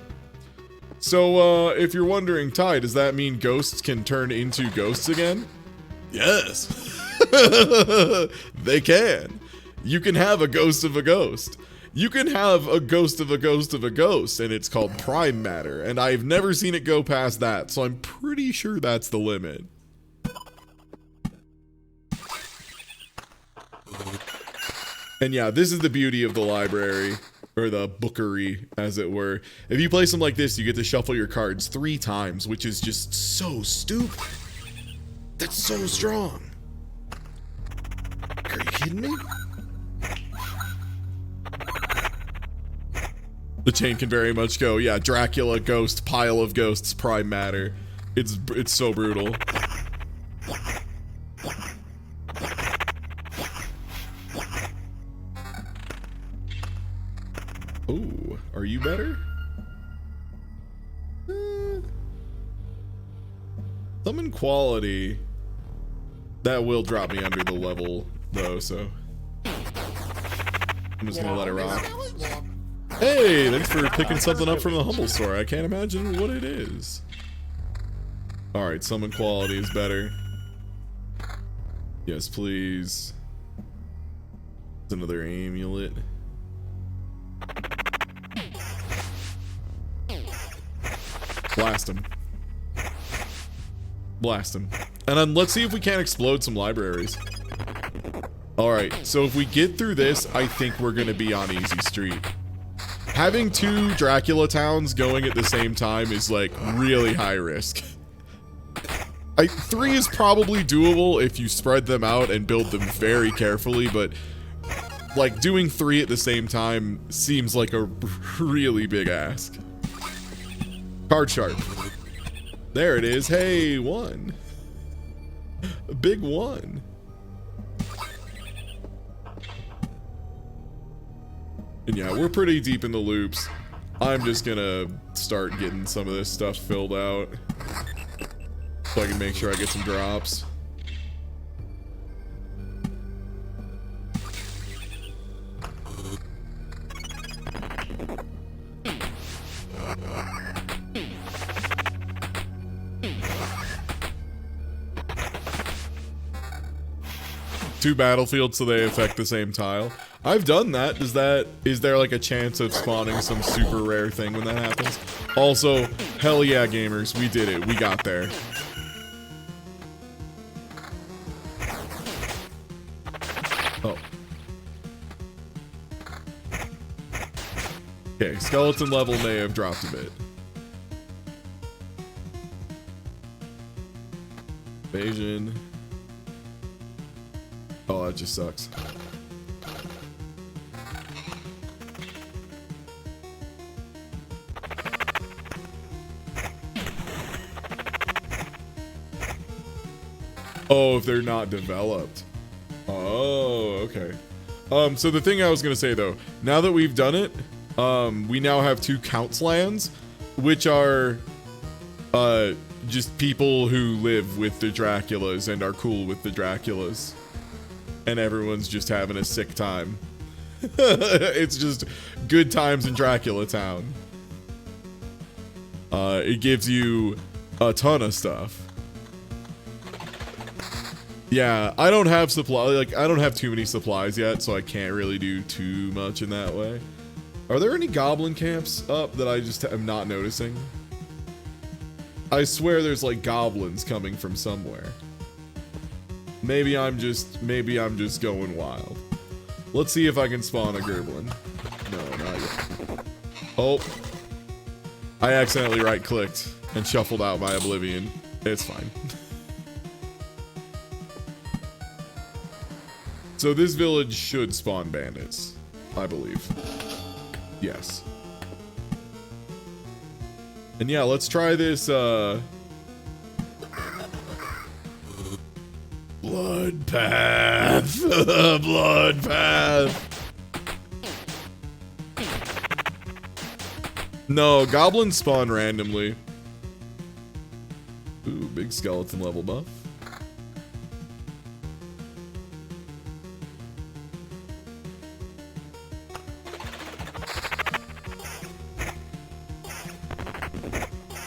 So if you're wondering, Ty, does that mean ghosts can turn into ghosts again? Yes. They can. You can have a ghost of a ghost. You can have a ghost of a ghost of a ghost, and it's called prime matter, and I've never seen it go past that, so I'm pretty sure that's the limit. And yeah, this is the beauty of the library, or the bookery, as it were. If you play something like this, you get to shuffle your cards 3 times, which is just so stupid. That's so strong. Are you kidding me? The chain can very much go, yeah, Dracula, ghost, pile of ghosts, prime matter. It's so brutal. Ooh, are you better? Summon quality. That will drop me under the level, though, so I'm just gonna let it rock. Hey, thanks for picking something up from the Humble Store. I can't imagine what it is. Alright, summon quality is better. Yes, please. It's another amulet. Blast him. Blast him. And then let's see if we can't explode some libraries. Alright, so if we get through this, I think we're gonna be on easy street. Having 2 Dracula towns going at the same time is like really high risk. 3 is probably doable if you spread them out and build them very carefully, but like doing 3 at the same time seems like a really big ask. Card sharp. There it is. Hey, 1. A big 1. And yeah, we're pretty deep in the loops. I'm just gonna start getting some of this stuff filled out so I can make sure I get some drops. Two battlefields, so they affect the same tile. I've done that. Is there like a chance of spawning some super rare thing when that happens? Also, hell yeah, gamers, we did it. We got there. Oh. Okay, skeleton level may have dropped a bit. Evasion. Oh, that just sucks. Oh, if they're not developed. Oh, okay. So the thing I was gonna say though, now that we've done it, we now have 2 counts lands, which are just people who live with the Draculas and are cool with the Draculas. And everyone's just having a sick time. It's just good times in Dracula Town. It gives you a ton of stuff. Yeah, I don't have I don't have too many supplies yet, so I can't really do too much in that way. Are there any goblin camps up that I just am not noticing? I swear there's like goblins coming from somewhere. Maybe I'm just going wild. Let's see if I can spawn a Gerblin. No, not yet. Oh. I accidentally right-clicked and shuffled out my Oblivion. It's fine. So this village should spawn bandits, I believe. Yes. And yeah, let's try this, Blood Path. Blood Path. No, goblins spawn randomly. Ooh, big skeleton level buff.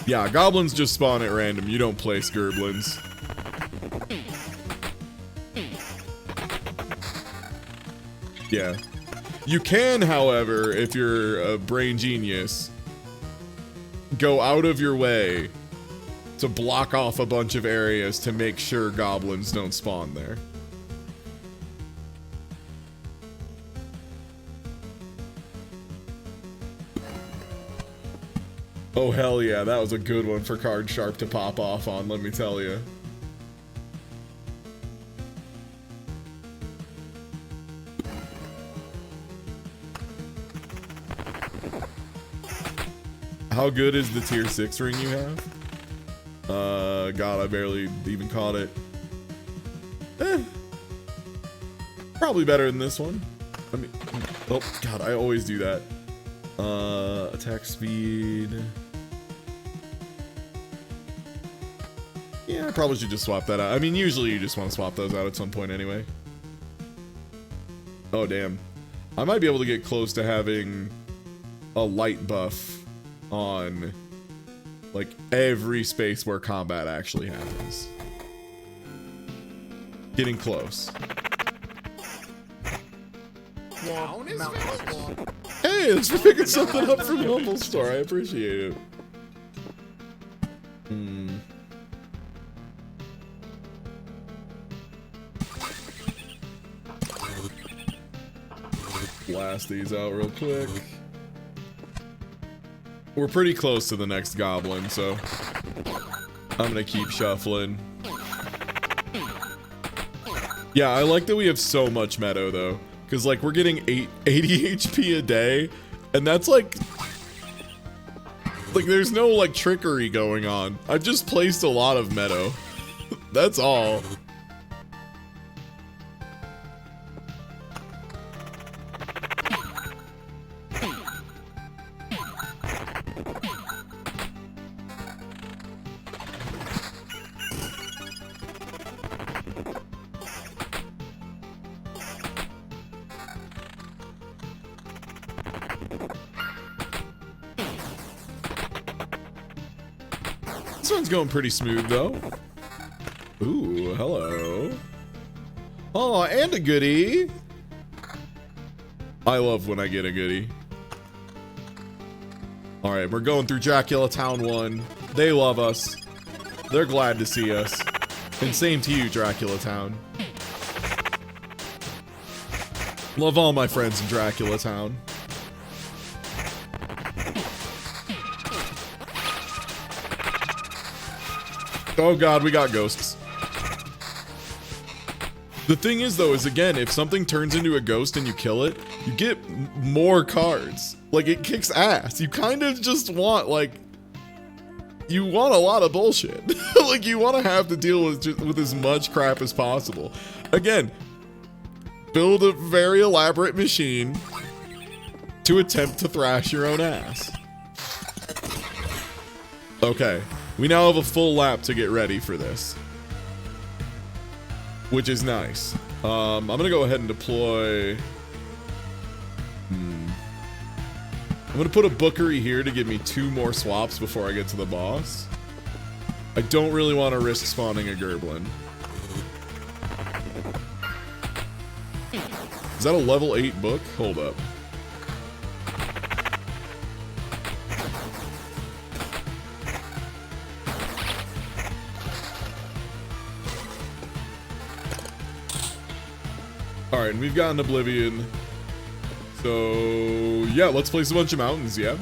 Yeah, goblins just spawn at random. You don't place gerblins. Yeah. You can, however, if you're a brain genius, go out of your way to block off a bunch of areas to make sure goblins don't spawn there. Oh, hell yeah, that was a good one for Card Sharp to pop off on, let me tell you. How good is the tier 6 ring you have? God, I barely even caught it. Probably better than this one. I mean, oh, God, I always do that. Attack speed. Yeah, I probably should just swap that out. I mean, usually you just want to swap those out at some point anyway. Oh, damn. I might be able to get close to having a light buff on like every space where combat actually happens. Getting close. Hey, thanks for picking something up from the Humble Store. I appreciate it. Blast these out real quick. We're pretty close to the next goblin, so I'm gonna keep shuffling. Yeah, I like that we have so much meadow though, because like we're getting 80 HP a day, and that's like there's no like trickery going on. I've just placed a lot of meadow. That's all. This one's going pretty smooth though. Ooh, hello. Oh, and a goodie. I love when I get a goodie. All right, we're going through Dracula Town 1. They love us. They're glad to see us. And same to you, Dracula Town. Love all my friends in Dracula Town. Oh god, we got ghosts. The thing is though, is again, if something turns into a ghost and you kill it, you get more cards. Like, it kicks ass. You kind of just want, like, you want a lot of bullshit. Like, you want to have to deal with as much crap as possible. Again, build a very elaborate machine to attempt to thrash your own ass. Okay, we now have a full lap to get ready for this, which is nice. I'm gonna go ahead and deploy. I'm gonna put a bookery here to give me 2 more swaps before I get to the boss. I don't really want to risk spawning a Gerblin. Is that a level 8 book? Hold up. Alright, and we've got an Oblivion. So, yeah, let's place a bunch of mountains, yeah?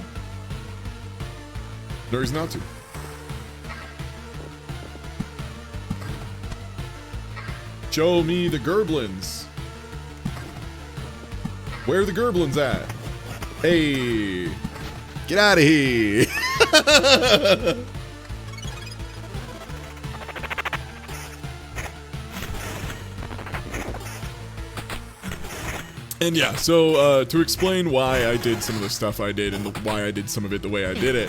No reason not to. Show me the Gerblins. Where are the Gerblins at? Hey, get out of here. And yeah, so to explain why I did some of the stuff I did and why I did some of it the way I did it.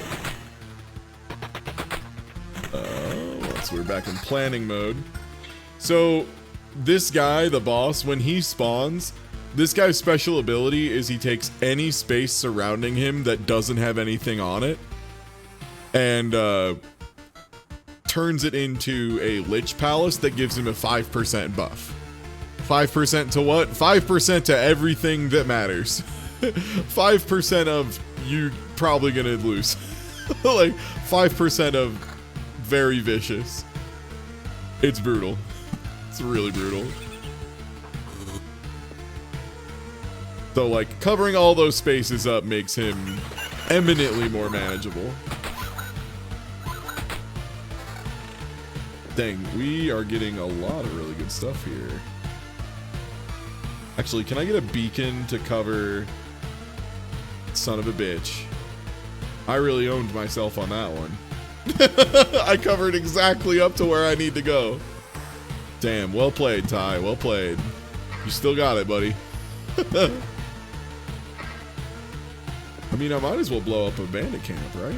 So we're back in planning mode. So this guy, the boss, when he spawns, this guy's special ability is he takes any space surrounding him that doesn't have anything on it and turns it into a Lich Palace that gives him a 5% buff. 5% to what? 5% to everything that matters. 5% of you probably gonna lose. Like 5% of very vicious. It's brutal. It's really brutal. So like covering all those spaces up makes him eminently more manageable. Dang, we are getting a lot of really good stuff here. Actually, can I get a beacon to cover? Son of a bitch. I really owned myself on that one. I covered exactly up to where I need to go. Damn, well played, Ty. Well played. You still got it, buddy. I mean, I might as well blow up a bandit camp, right?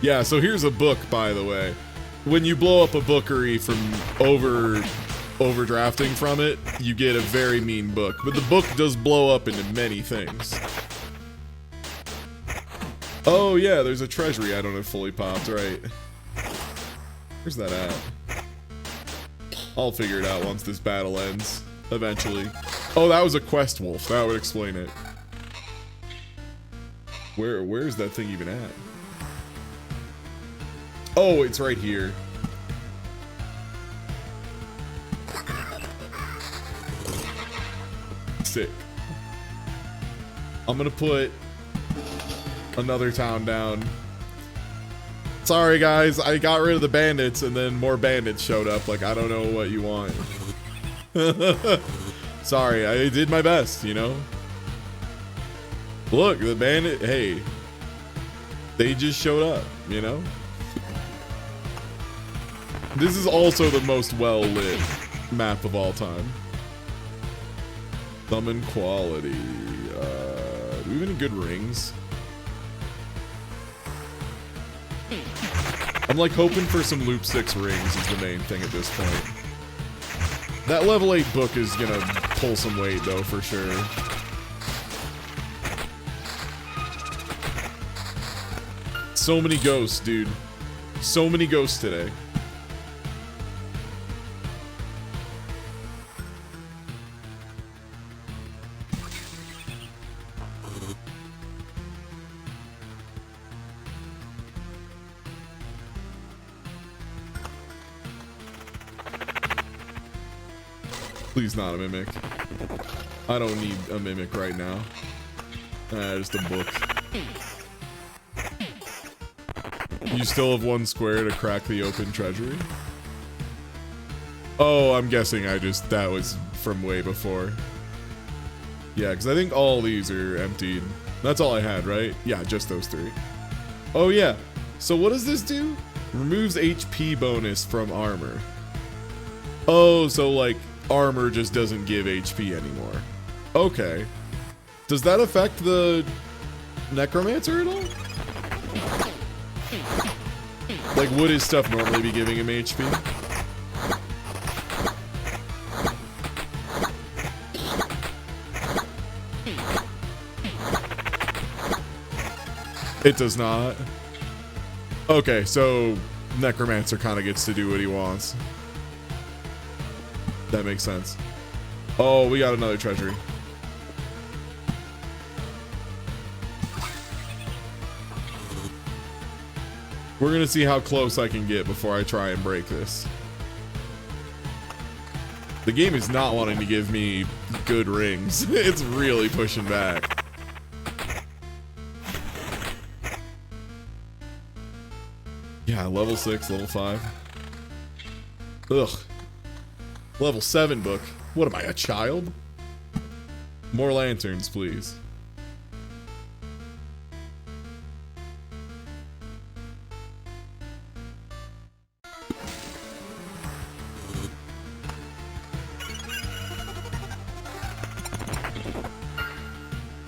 Yeah, so here's a book, by the way. When you blow up a bookery from overdrafting from it, you get a very mean book. But the book does blow up into many things. Oh yeah, there's a treasury I don't have fully popped, right? Where's that at? I'll figure it out once this battle ends, eventually. Oh, that was a quest wolf. That would explain it. Where's that thing even at? Oh, it's right here. Sick. I'm gonna put another town down. Sorry guys, I got rid of the bandits and then more bandits showed up. Like, I don't know what you want. Sorry, I did my best, you know? Look, the bandit, hey. They just showed up, you know? This is also the most well-lit map of all time. Summon quality. Do we have any good rings? I'm like hoping for some loop 6 rings is the main thing at this point. That level 8 book is gonna pull some weight though, for sure. So many ghosts, dude. So many ghosts today. Please not a mimic. I don't need a mimic right now. Just a book. You still have 1 square to crack the open treasury? Oh, I'm guessing that was from way before. Yeah, because I think all these are emptied. That's all I had, right? Yeah, just those 3. Oh yeah, so what does this do? Removes HP bonus from armor. Oh, so like armor just doesn't give HP anymore. Okay. Does that affect the necromancer at all? Like, would his stuff normally be giving him HP? It does not. Okay, so necromancer kind of gets to do what he wants. That makes sense. Oh, we got another treasury. We're gonna see how close I can get before I try and break this. The game is not wanting to give me good rings. It's really pushing back. Yeah, level 6, level 5. Ugh. Level 7 book. What am I, a child? More lanterns, please.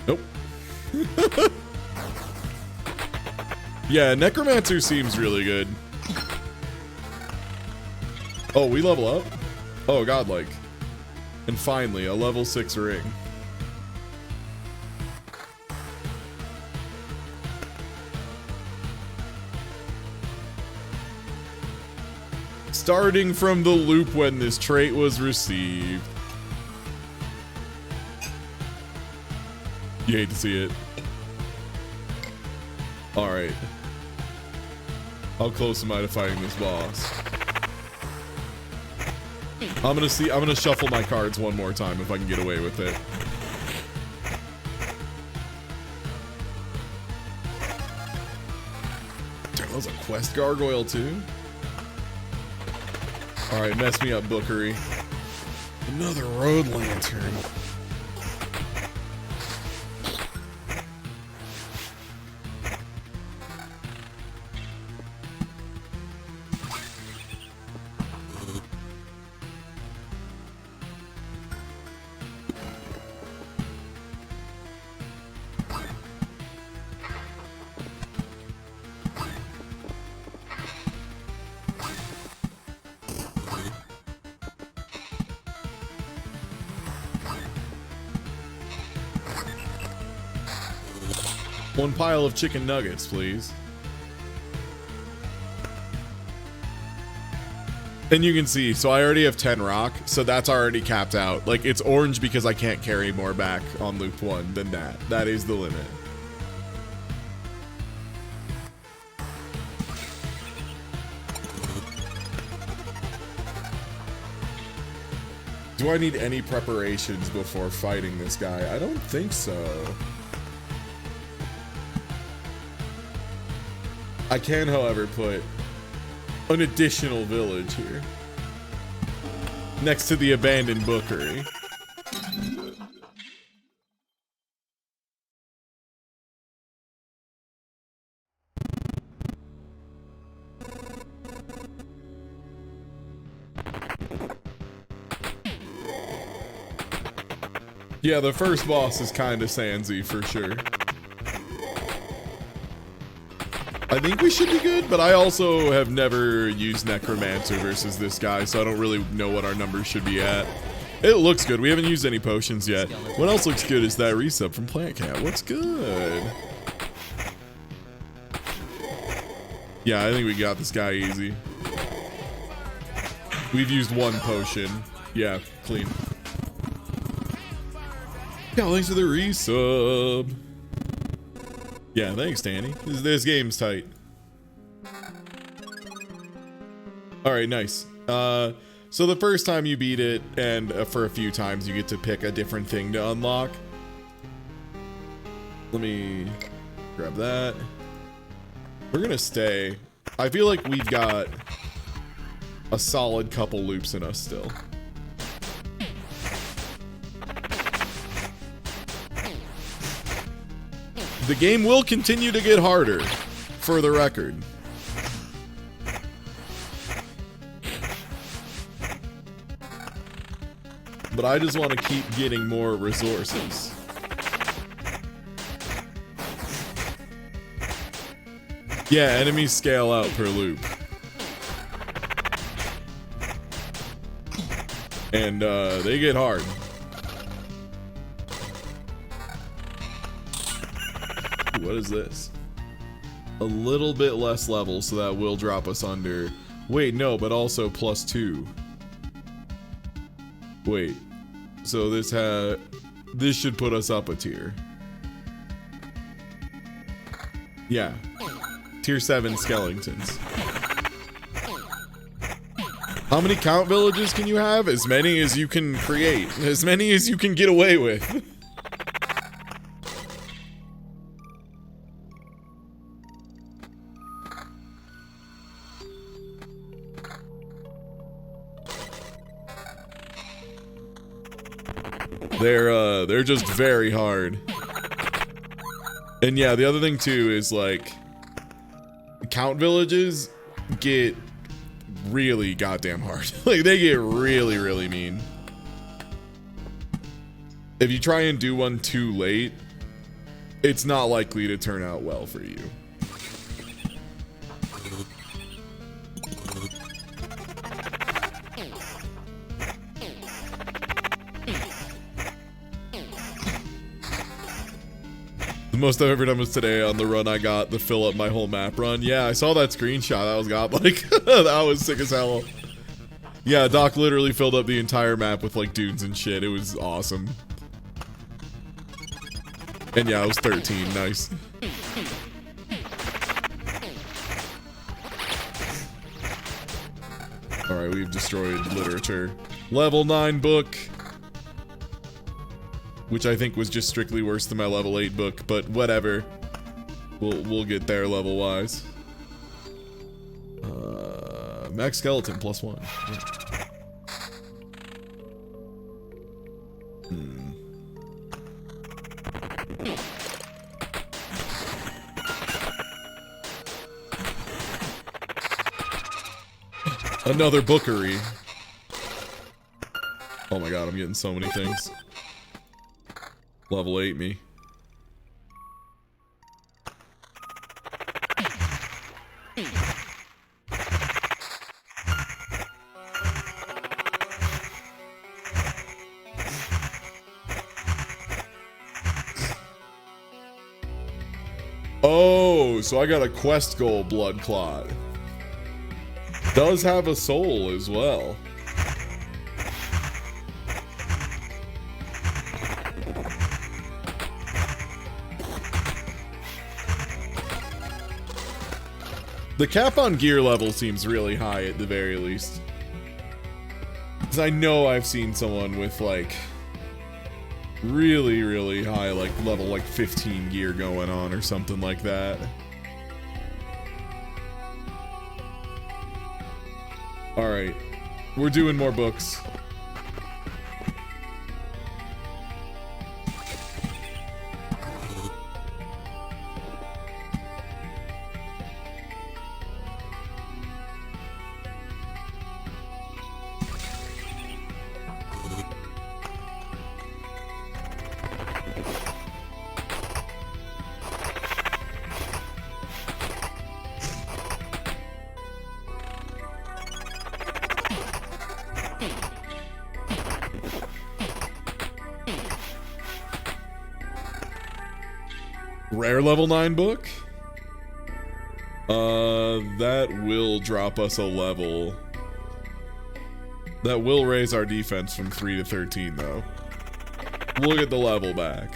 Nope. Yeah, necromancer seems really good. Oh, we level up? Oh, godlike. And finally, a level 6 ring. Starting from the loop when this trait was received. You hate to see it. Alright. How close am I to fighting this boss? I'm gonna shuffle my cards one more time if I can get away with it. Damn, that was a quest gargoyle too? Alright, mess me up, Bookery. Another road lantern. One pile of chicken nuggets, please. And you can see, so I already have 10 rock, so that's already capped out. Like, it's orange because I can't carry more back on loop 1 than that. That is the limit. Do I need any preparations before fighting this guy? I don't think so. I can, however, put an additional village here. Next to the abandoned bookery. Yeah, the first boss is kind of Sansy for sure. I think we should be good, but I also have never used Necromancer versus this guy, so I don't really know what our numbers should be at. It looks good. We haven't used any potions yet. What else looks good is that resub from Plant Cat. What's good? Yeah, I think we got this guy easy. We've used 1 potion. Yeah, clean. Yeah, thanks for the resub. Yeah, thanks, Danny. This game's tight. All right, nice. So So the first time you beat it, and for a few times, you get to pick a different thing to unlock. Let me grab that. We're gonna stay. I feel like we've got a solid couple loops in us still. The game will continue to get harder, for the record. But I just want to keep getting more resources. Yeah, enemies scale out per loop. And they get hard. Ooh, what is this? A little bit less level, so that will drop us under. Wait, no, but also +2. Wait. So this should put us up a tier. Yeah. Tier 7 skeletons. How many count villages can you have? As many as you can create. As many as you can get away with. They're just very hard. And yeah, the other thing too is like count villages get really goddamn hard. Like they get really, really mean. If you try and do one too late, it's not likely to turn out well for you. The most I've ever done was today on the run I got, the fill up my whole map run. Yeah, I saw that screenshot. That was godlike. That was sick as hell. Yeah, Doc literally filled up the entire map with like dudes and shit. It was awesome. And yeah, I was 13. Nice. Alright, we've destroyed literature. Level 9 book. Which I think was just strictly worse than my level 8 book, but whatever. We'll get there level wise. Max skeleton +1. Another bookery. Oh my god, I'm getting so many things. Level 8 me. Oh, so I got a quest goal, Blood Clot. Does have a soul as well. The cap on gear level seems really high at the very least. Because I know I've seen someone with like really, really high like level like 15 gear going on or something like that. Alright. We're doing more books. Rare level 9 book? That will drop us a level. That will raise our defense from 3 to 13 though. We'll get the level back.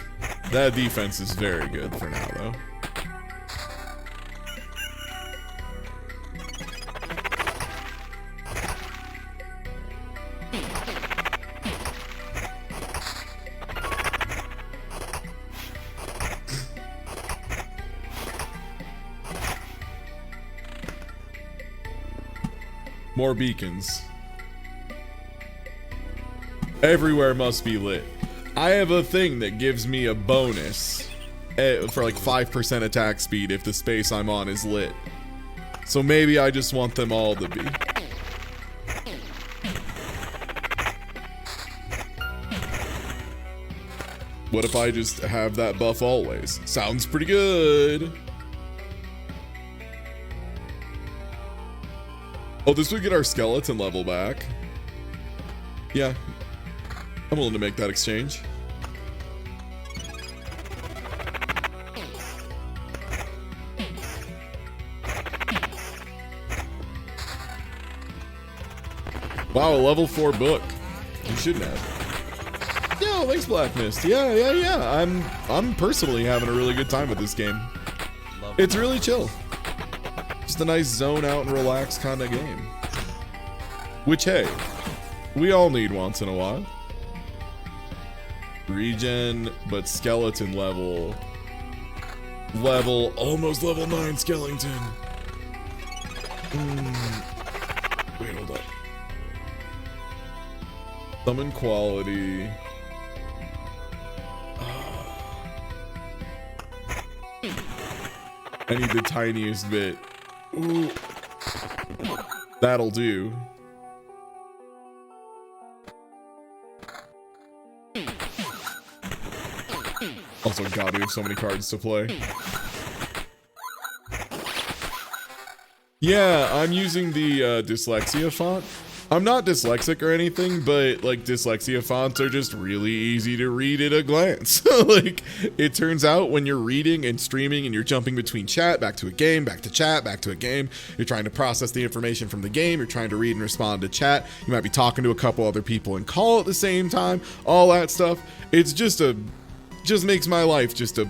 That defense is very good for now though. More beacons. Everywhere must be lit. I have a thing that gives me a bonus for like 5% attack speed if the space I'm on is lit. So maybe I just want them all to be. What if I just have that buff always? Sounds pretty good. Oh, this would get our skeleton level back. Yeah. I'm willing to make that exchange. Wow, a level 4 book. You shouldn't have. Yeah, thanks, Black Mist. Yeah. I'm personally having a really good time with this game. It's really chill. Just a nice zone out and relax kind of game. Which, hey, we all need once in a while. Regen, but skeleton level. Almost level 9 skeleton. Wait, hold up. Summon quality. I need the tiniest bit. Ooh. That'll do. Also, God, we have so many cards to play. Yeah, I'm using the dyslexia font. I'm not dyslexic or anything, but like dyslexia fonts are just really easy to read at a glance. Like, it turns out when you're reading and streaming and you're jumping between chat, back to a game, back to chat, back to a game, you're trying to process the information from the game, you're trying to read and respond to chat, you might be talking to a couple other people and call at the same time, all that stuff. It's just makes my life just a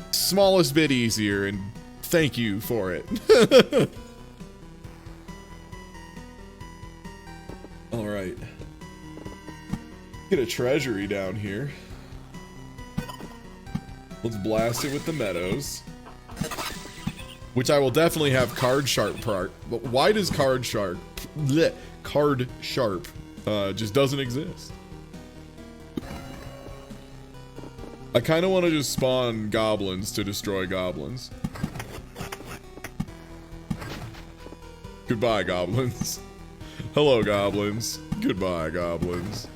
smallest bit easier, and thank you for it. All right. Get a treasury down here. Let's blast it with the meadows. Which I will definitely have card sharp part. But why does card sharp just doesn't exist? I kind of want to just spawn goblins to destroy goblins. Goodbye, goblins. Hello, goblins. Goodbye, goblins.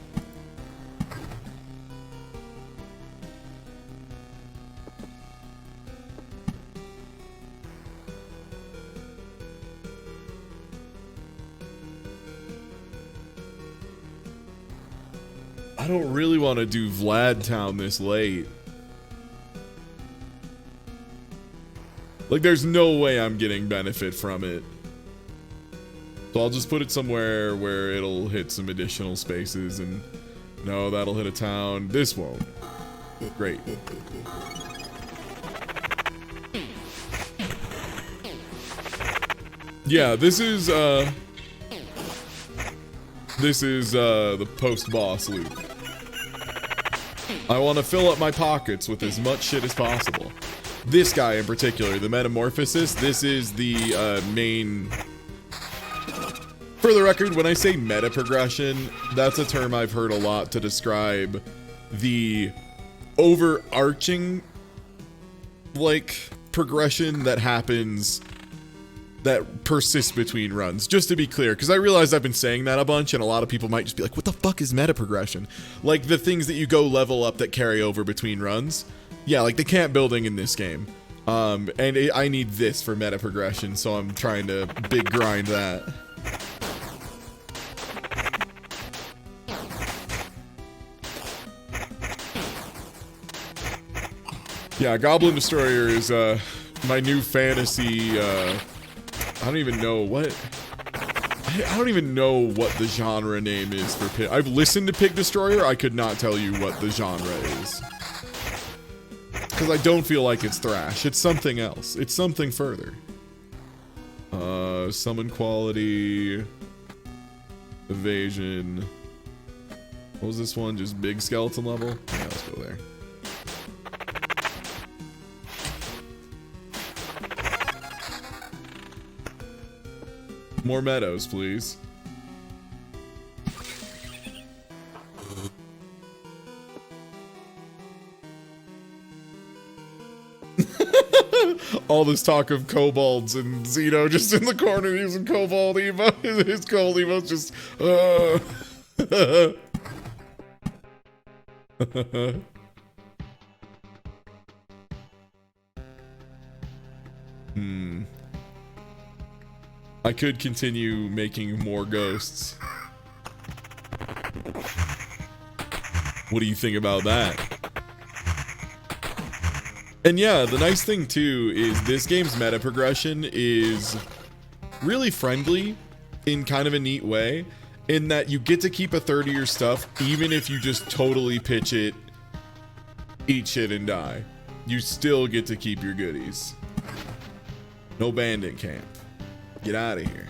I don't really want to do Vlad Town this late. Like, there's no way I'm getting benefit from it. So I'll just put it somewhere where it'll hit some additional spaces, and no, that'll hit a town. This won't. Great. Yeah, this is the post-boss loop. I want to fill up my pockets with as much shit as possible. This guy in particular, the Metamorphosis, this is the main... For the record, when I say meta progression, that's a term I've heard a lot to describe the overarching, like, progression that happens, that persists between runs. Just to be clear, because I realize I've been saying that a bunch, and a lot of people might just be like, what the fuck is meta progression? Like, the things that you go level up that carry over between runs. Yeah, like the camp building in this game. I need this for meta progression, so I'm trying to big grind that. Yeah, Goblin Destroyer is my new fantasy. I don't even know what. I don't even know what the genre name is for Pig. I've listened to Pig Destroyer. I could not tell you what the genre is, because I don't feel like it's thrash. It's something else. It's something further. Summon quality, evasion. What was this one? Just big skeleton level? Yeah, let's go there. More meadows, please. All this talk of kobolds and Xeno just in the corner using kobold emo. His kobold emo's just. I could continue making more ghosts. What do you think about that? And yeah, the nice thing too is this game's meta progression is really friendly in kind of a neat way, in that you get to keep a third of your stuff even if you just totally pitch it, eat shit and die. You still get to keep your goodies. No bandit camp. Get out of here.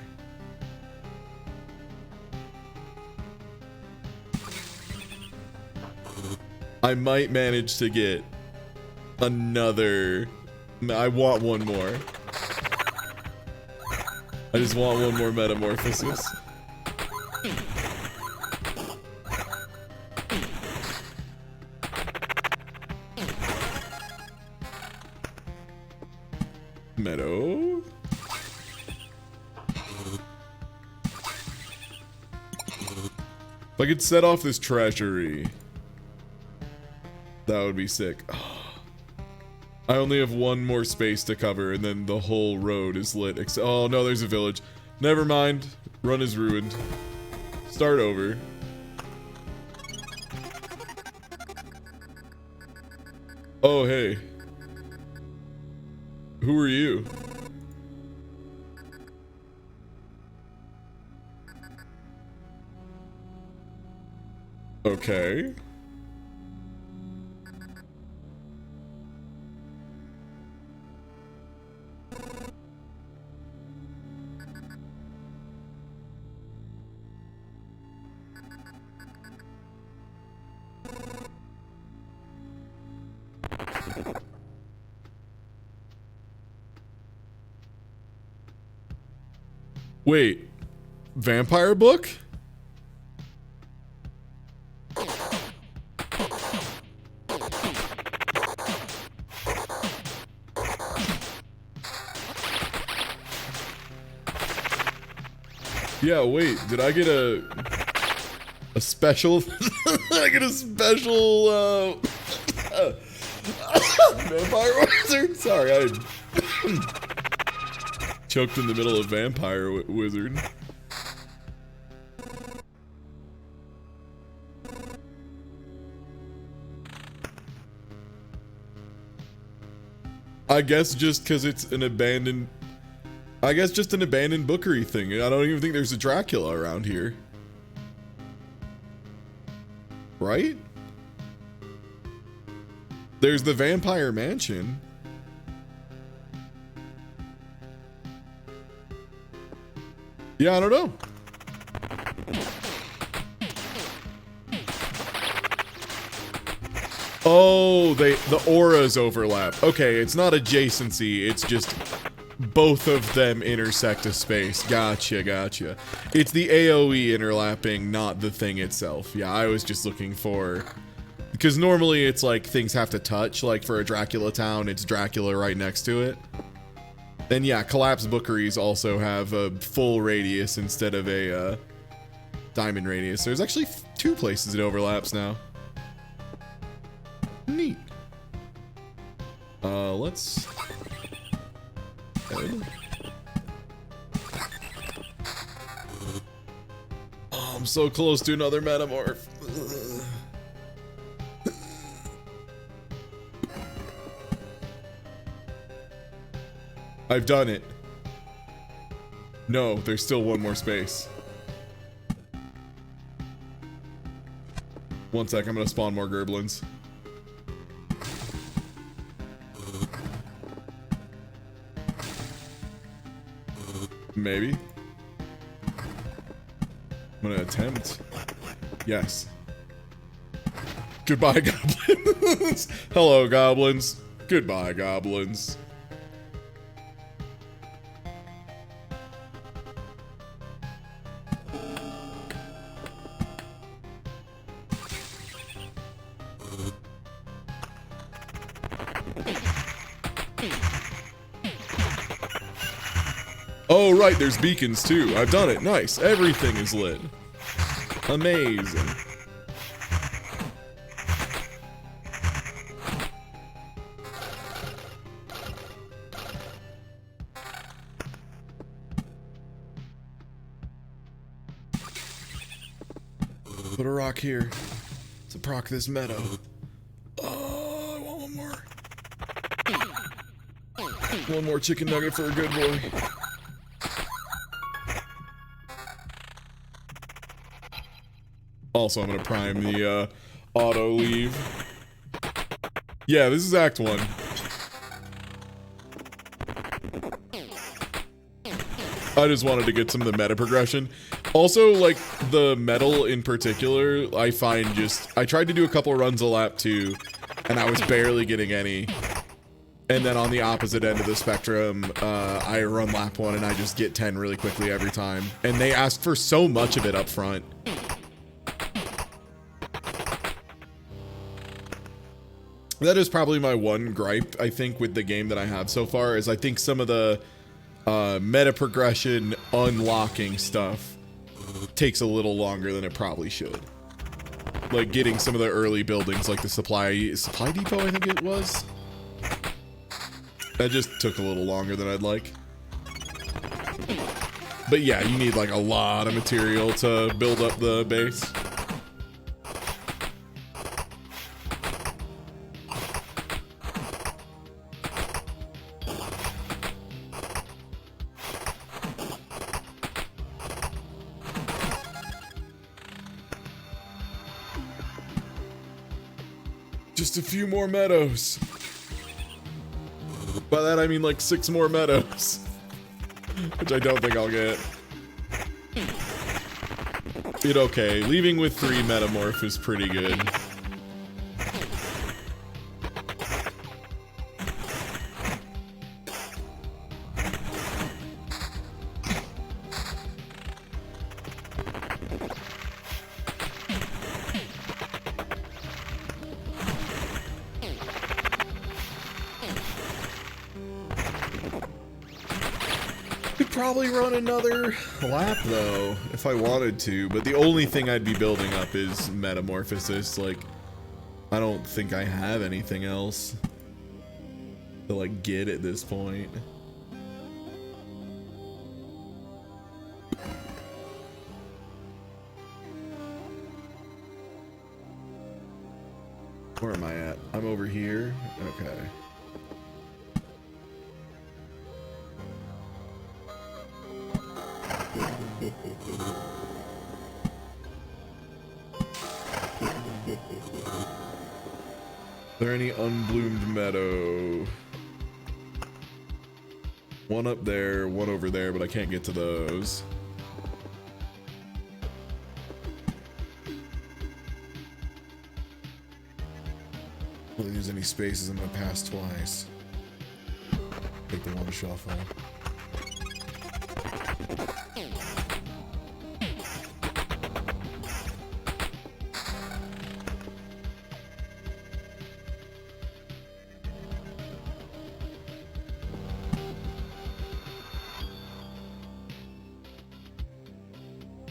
I might manage to get another. I want one more. I just want one more metamorphosis. Meadow. If I could set off this treasury, that would be sick. I only have one more space to cover, and then the whole road is lit. Oh no, there's a village. Never mind. Run is ruined. Start over. Oh hey. Who are you? Okay. Wait, vampire book? Yeah, wait, did I get a special? Did I get a special vampire wizard? Sorry, I choked in the middle of vampire wizard. I guess just because it's an abandoned. I guess just an abandoned bookery thing. I don't even think there's a Dracula around here. Right? There's the Vampire Mansion. Yeah, I don't know. Oh, the auras overlap. Okay, it's not adjacency, it's just both of them intersect a space. Gotcha, gotcha. It's the AoE interlapping, not the thing itself. Yeah, I was just looking for... Because normally it's like things have to touch, like for a Dracula town, it's Dracula right next to it. And yeah, collapsed bookeries also have a full radius instead of a diamond radius. There's actually 2 places it overlaps now. Neat. Let's... Good. Oh, I'm so close to another metamorph. I've done it. No, there's still one more space. One sec, I'm gonna spawn more Gerblins. Maybe. I'm gonna attempt. Yes. Goodbye, goblins. Hello, goblins. Goodbye, goblins. Oh, right, there's beacons too. I've done it. Nice. Everything is lit. Amazing. Put a rock here to proc this meadow. Oh, I want one more. One more chicken nugget for a good boy. Also, I'm gonna prime the auto leave. Yeah, this is Act 1. I just wanted to get some of the meta progression. Also, like, the metal in particular, I find I tried to do a couple runs a lap too, and I was barely getting any. And then on the opposite end of the spectrum, I run lap 1 and I just get 10 really quickly every time. And they ask for so much of it up front. That is probably my one gripe, I think, with the game that I have so far, is I think some of the meta progression unlocking stuff takes a little longer than it probably should. Like getting some of the early buildings, like the supply depot, I think it was. That just took a little longer than I'd like. But yeah, you need like a lot of material to build up the base. Just a few more meadows. By that I mean like 6 more meadows. Which I don't think I'll get. It okay. Leaving with 3 metamorph is pretty good. Probably run another lap though if I wanted to, but the only thing I'd be building up is metamorphosis. Like, I don't think I have anything else to like get at this point. Where am I at? I'm over here. Okay. Is there any unbloomed meadow? One up there, one over there, but I can't get to those. I don't think there's any spaces I'm gonna pass twice. Take the one shuffle.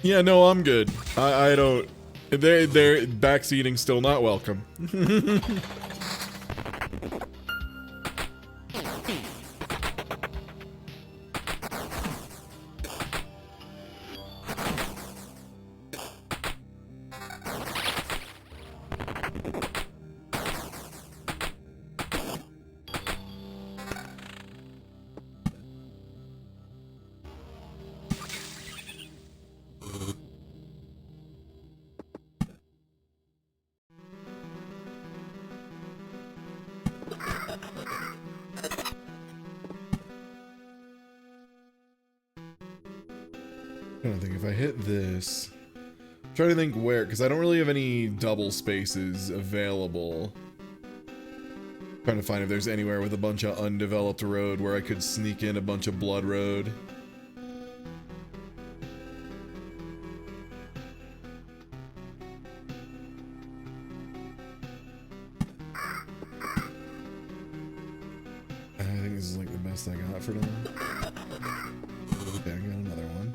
Yeah, no, I'm good. I don't. They're backseating still not welcome. I don't think if I hit this, I'm trying to think where, because I don't really have any double spaces available. Trying to find if there's anywhere with a bunch of undeveloped road where I could sneak in a bunch of blood road. I think else I got for now? Okay, I got another one.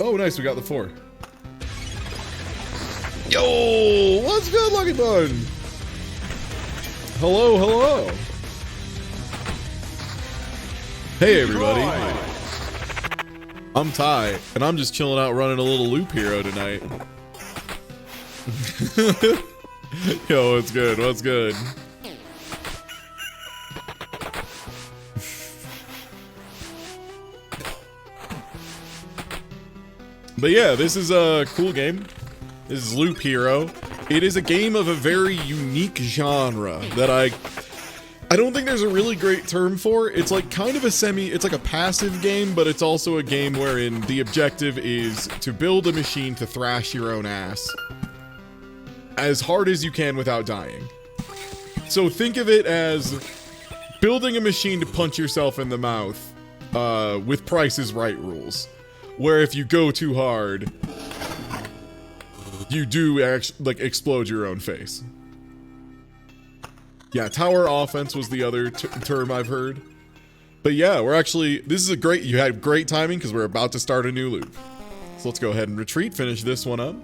Oh, nice, we got the 4. Yo, what's good, Lucky Bun? Hello, hello. Hey, everybody. I'm Ty, and I'm just chilling out running a little loop hero tonight. Yo, what's good? What's good? But yeah, this is a cool game. This is Loop Hero. It is a game of a very unique genre that I don't think there's a really great term for. It's like kind of it's like a passive game, but it's also a game wherein the objective is to build a machine to thrash your own ass as hard as you can without dying. So think of it as building a machine to punch yourself in the mouth with Price is Right rules, where if you go too hard, you do actually like explode your own face. Yeah, tower offense was the other term I've heard. But yeah, you had great timing because we're about to start a new loop. So let's go ahead and retreat, finish this one up.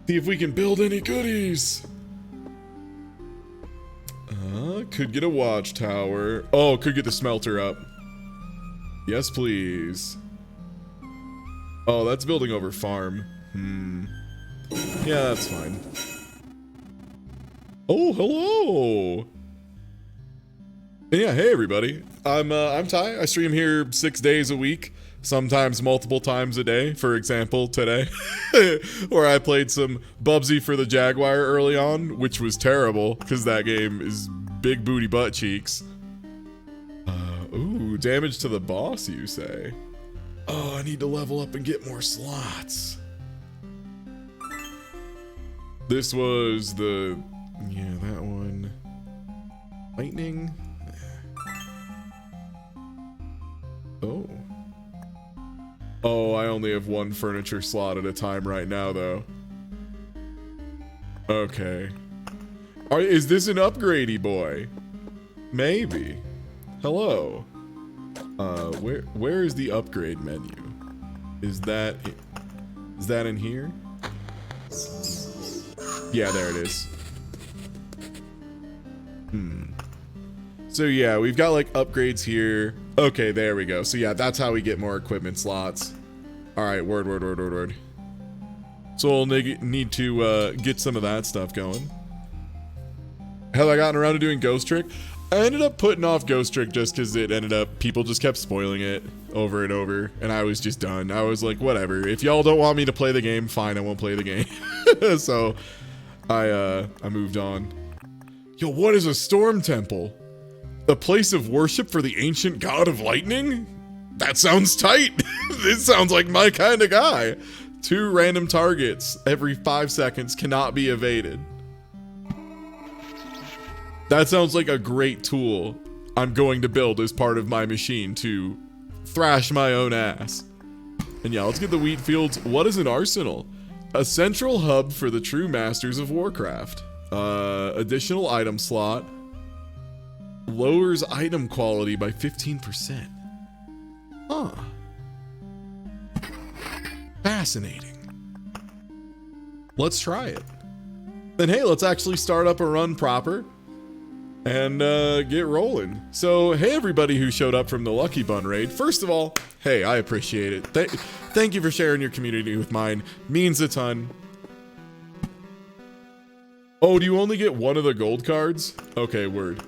See if we can build any goodies. Could get a watchtower. Oh, could get the smelter up. Yes, please. Oh, that's building over farm. Yeah, that's fine. Oh, hello. Yeah, hey everybody. I'm Ty. I stream here 6 days a week, sometimes multiple times a day. For example, today, where I played some Bubsy for the Jaguar early on, which was terrible because that game is big booty butt cheeks. Ooh, damage to the boss, you say? Oh, I need to level up and get more slots. This was yeah, that one. Lightning. Oh. Oh, I only have one furniture slot at a time right now, though. Okay. Is this an upgradey boy? Maybe. Hello. Where is the upgrade menu? Is that in here? Yeah, there it is. So yeah, we've got like upgrades here. Okay, there we go. So yeah, that's how we get more equipment slots. All right, word. So we'll need to get some of that stuff going. Have I gotten around to doing Ghost Trick? I ended up putting off Ghost Trick just because people just kept spoiling it over and over, and I was just done. I was like, whatever. If y'all don't want me to play the game, fine, I won't play the game. So I moved on. Yo, what is a storm temple? A place of worship for the ancient god of lightning? That sounds tight. This sounds like my kind of guy. 2 random targets every 5 seconds cannot be evaded. That sounds like a great tool I'm going to build as part of my machine to thrash my own ass. And yeah, let's get the wheat fields. What is an arsenal? A central hub for the true masters of Warcraft. Additional item slot. Lowers item quality by 15%. Huh. Fascinating. Let's try it. Then hey, let's actually start up a run proper and get rolling. So hey everybody who showed up from the Lucky Bun raid. First of all, hey, I appreciate it. Thank you for sharing your community with mine. Means a ton. Oh, do you only get one of the gold cards? Okay, word.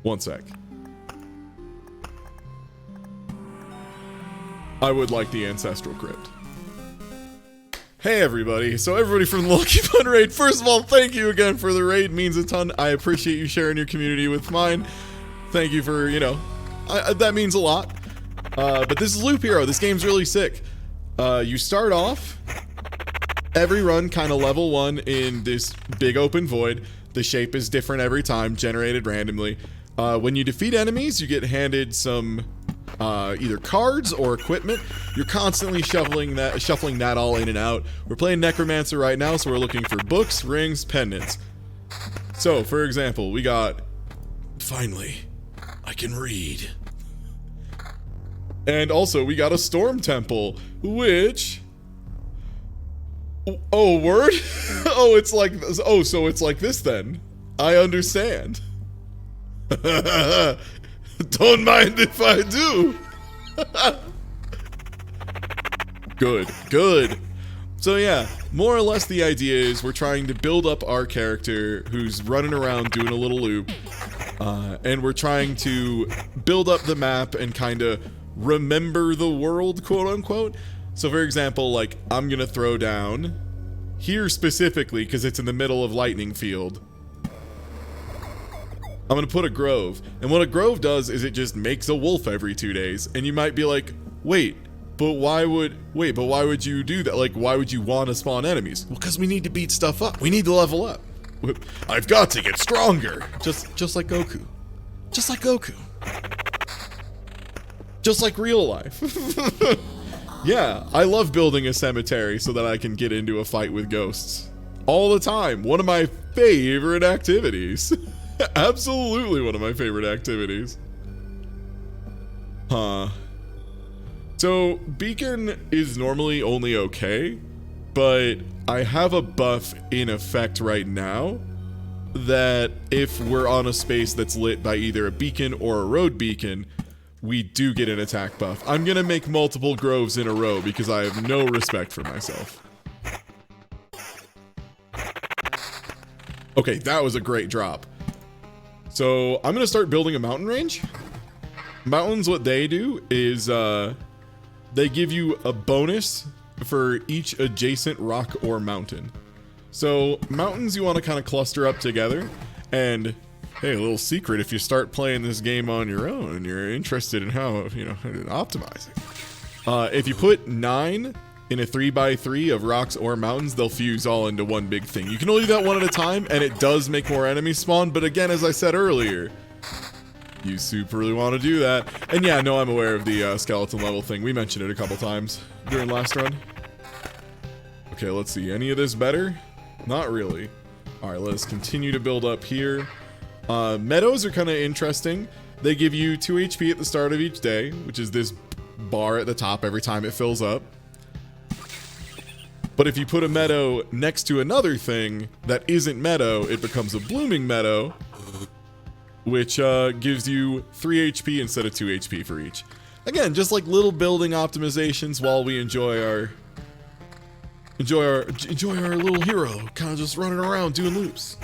One sec. I would like the Ancestral Crypt. Hey everybody, so everybody from the Lucky Bun raid, first of all, thank you again for the raid, means a ton. I appreciate you sharing your community with mine. Thank you for, that means a lot. But this is Loop Hero, this game's really sick. You start off, every run kind of level 1 in this big open void. The shape is different every time, generated randomly. When you defeat enemies, you get handed some either cards or equipment. You're constantly shuffling that all in and out. We're playing Necromancer right now, so we're looking for books, rings, pendants. So, for example, we got, finally, I can read. And also, we got a Storm Temple, which... Oh, word? Oh, it's like... Oh, so it's like this then. I understand. Don't mind if I do. Good, good. So yeah, more or less the idea is we're trying to build up our character who's running around doing a little loop. And we're trying to build up the map and kind of remember the world, quote unquote. So for example, like, I'm gonna throw down here specifically because it's in the middle of Lightning Field. I'm gonna put a grove, and what a grove does is it just makes a wolf every 2 days. And you might be like, but why would you do that? Like, why would you want to spawn enemies? Well, because we need to beat stuff up. We need to level up. I've got to get stronger. Just like Goku. Just like Goku. Just like real life. Yeah, I love building a cemetery so that I can get into a fight with ghosts. All the time. One of my favorite activities. Absolutely one of my favorite activities. Huh. So, Beacon is normally only okay, but I have a buff in effect right now that if we're on a space that's lit by either a beacon or a road beacon, we do get an attack buff. I'm gonna make multiple groves in a row because I have no respect for myself. Okay, that was a great drop. So I'm gonna start building a mountain range. Mountains, what they do is they give you a bonus for each adjacent rock or mountain. So mountains you want to kind of cluster up together, and hey, a little secret, if you start playing this game on your own and you're interested in how, optimizing. If you put 9 in a 3x3 of rocks or mountains, they'll fuse all into one big thing. You can only do that one at a time, and it does make more enemies spawn, but again, as I said earlier, you super really want to do that. And yeah, no, I'm aware of the skeleton level thing. We mentioned it a couple times during last run. Okay, let's see. Any of this better? Not really. Alright, let's continue to build up here. Meadows are kind of interesting. They give you 2 HP at the start of each day, which is this bar at the top every time it fills up. But if you put a meadow next to another thing that isn't meadow, it becomes a blooming meadow, which gives you 3 HP instead of 2 HP for each. Again, just like little building optimizations while we enjoy our little hero, kind of just running around doing loops.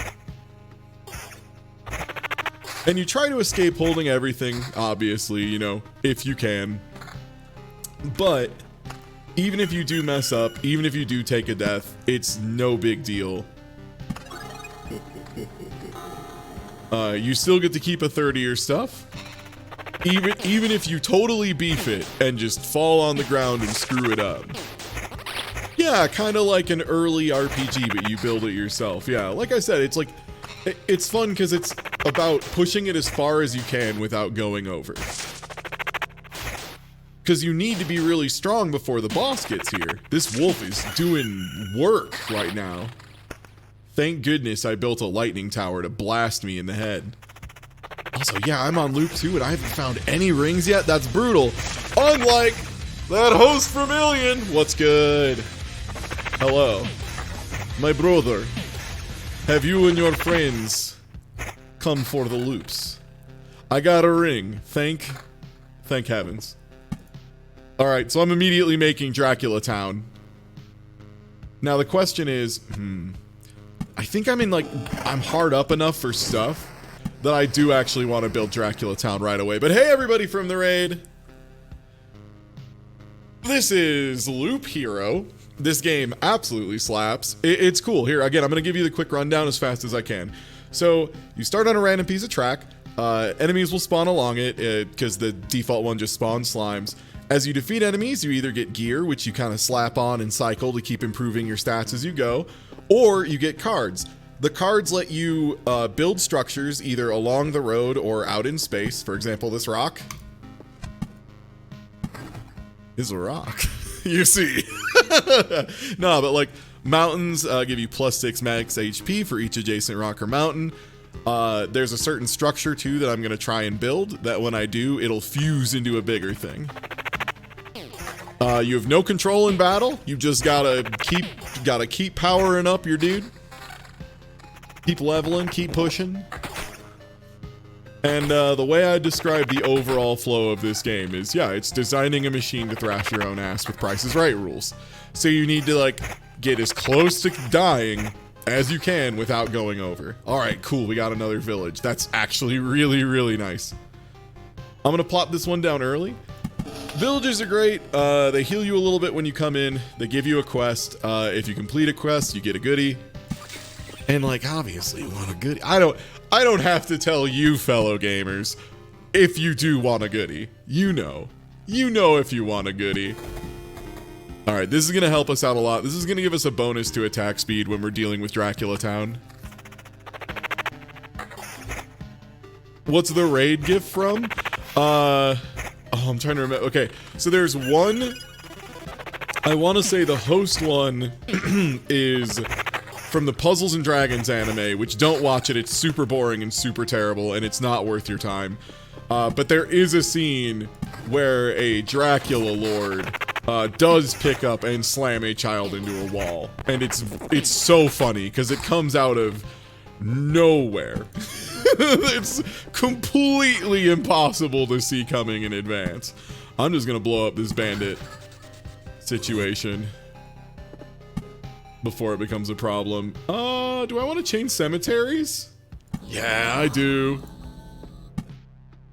And you try to escape holding everything, obviously, if you can. But even if you do mess up, even if you do take a death, it's no big deal. You still get to keep a third of your stuff. Even if you totally beef it and just fall on the ground and screw it up. Yeah, kind of like an early RPG, but you build it yourself. Yeah, like I said, it's like, it's fun because it's about pushing it as far as you can without going over. Because you need to be really strong before the boss gets here. This wolf is doing work right now. Thank goodness I built a lightning tower to blast me in the head. Also, yeah, I'm on loop 2 and I haven't found any rings yet. That's brutal. Unlike that host from Alien. What's good? Hello. My brother. Have you and your friends come for the loops? I got a ring. Thank heavens. Alright, so I'm immediately making Dracula Town. Now the question is, I think I'm hard up enough for stuff that I do actually want to build Dracula Town right away. But hey everybody from the raid! This is Loop Hero. This game absolutely slaps. It's cool. Here, again, I'm going to give you the quick rundown as fast as I can. So, you start on a random piece of track. Enemies will spawn along it, because the default one just spawns slimes. As you defeat enemies, you either get gear, which you kind of slap on and cycle to keep improving your stats as you go, or you get cards. The cards let you build structures either along the road or out in space. For example, this rock. is a rock. You see. No, but like mountains give you +6 max HP for each adjacent rock or mountain. There's a certain structure too that I'm gonna try and build that when I do, it'll fuse into a bigger thing. You have no control in battle. You just gotta keep powering up your dude. Keep leveling, keep pushing. And the way I describe the overall flow of this game is, yeah, it's designing a machine to thrash your own ass with Price is Right rules. So you need to like get as close to dying as you can without going over. All right, cool. We got another village. That's actually really, really nice. I'm gonna plop this one down early. Villages are great. They heal you a little bit when you come in. They give you a quest. If you complete a quest, you get a goodie. And like, obviously, you want a goodie. I don't have to tell you, fellow gamers, if you do want a goodie. You know if you want a goodie. All right, this is gonna help us out a lot. This is gonna give us a bonus to attack speed when we're dealing with Dracula Town. What's the raid gift from? Oh, I'm trying to remember. Okay, so there's one. I want to say the host one is from the Puzzles and Dragons anime, which don't watch it. It's super boring and super terrible, and it's not worth your time. But there is a scene where a Dracula lord does pick up and slam a child into a wall, and it's so funny because it comes out of nowhere. It's completely impossible to see coming in advance. I'm just gonna blow up this bandit situation before it becomes a problem. Do I want to change cemeteries? Yeah, I do.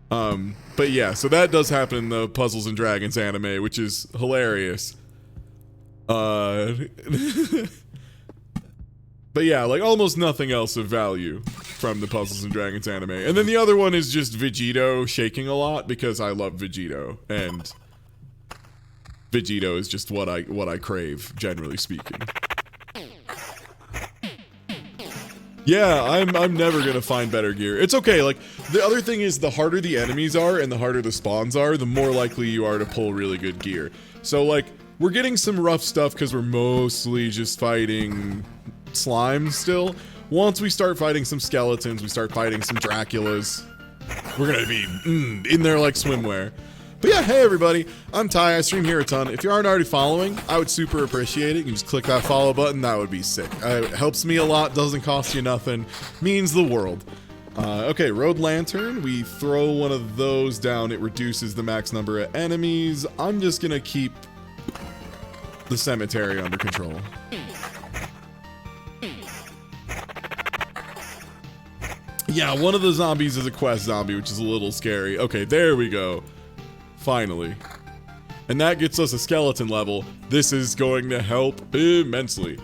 But yeah, so that does happen in the Puzzles and Dragons anime, which is hilarious. But yeah, like almost nothing else of value from the Puzzles and Dragons anime. And then the other one is just Vegito shaking a lot because I love Vegito, and Vegito is just what I crave, generally speaking. Yeah, I'm never gonna find better gear. It's okay, like, the other thing is the harder the enemies are and the harder the spawns are, the more likely you are to pull really good gear. So, like, we're getting some rough stuff because we're mostly just fighting slime still. Once we start fighting some skeletons, we start fighting some Draculas, we're gonna be in there like swimwear. But yeah, hey everybody, I'm Ty, I stream here a ton. If you aren't already following, I would super appreciate it. You can just click that follow button, that would be sick. It helps me a lot, doesn't cost you nothing, means the world. Okay, Road Lantern, we throw one of those down, it reduces the max number of enemies. I'm just gonna keep the cemetery under control. Yeah, one of the zombies is a quest zombie, which is a little scary. Okay, there we go. Finally. And that gets us a skeleton level. This is going to help immensely.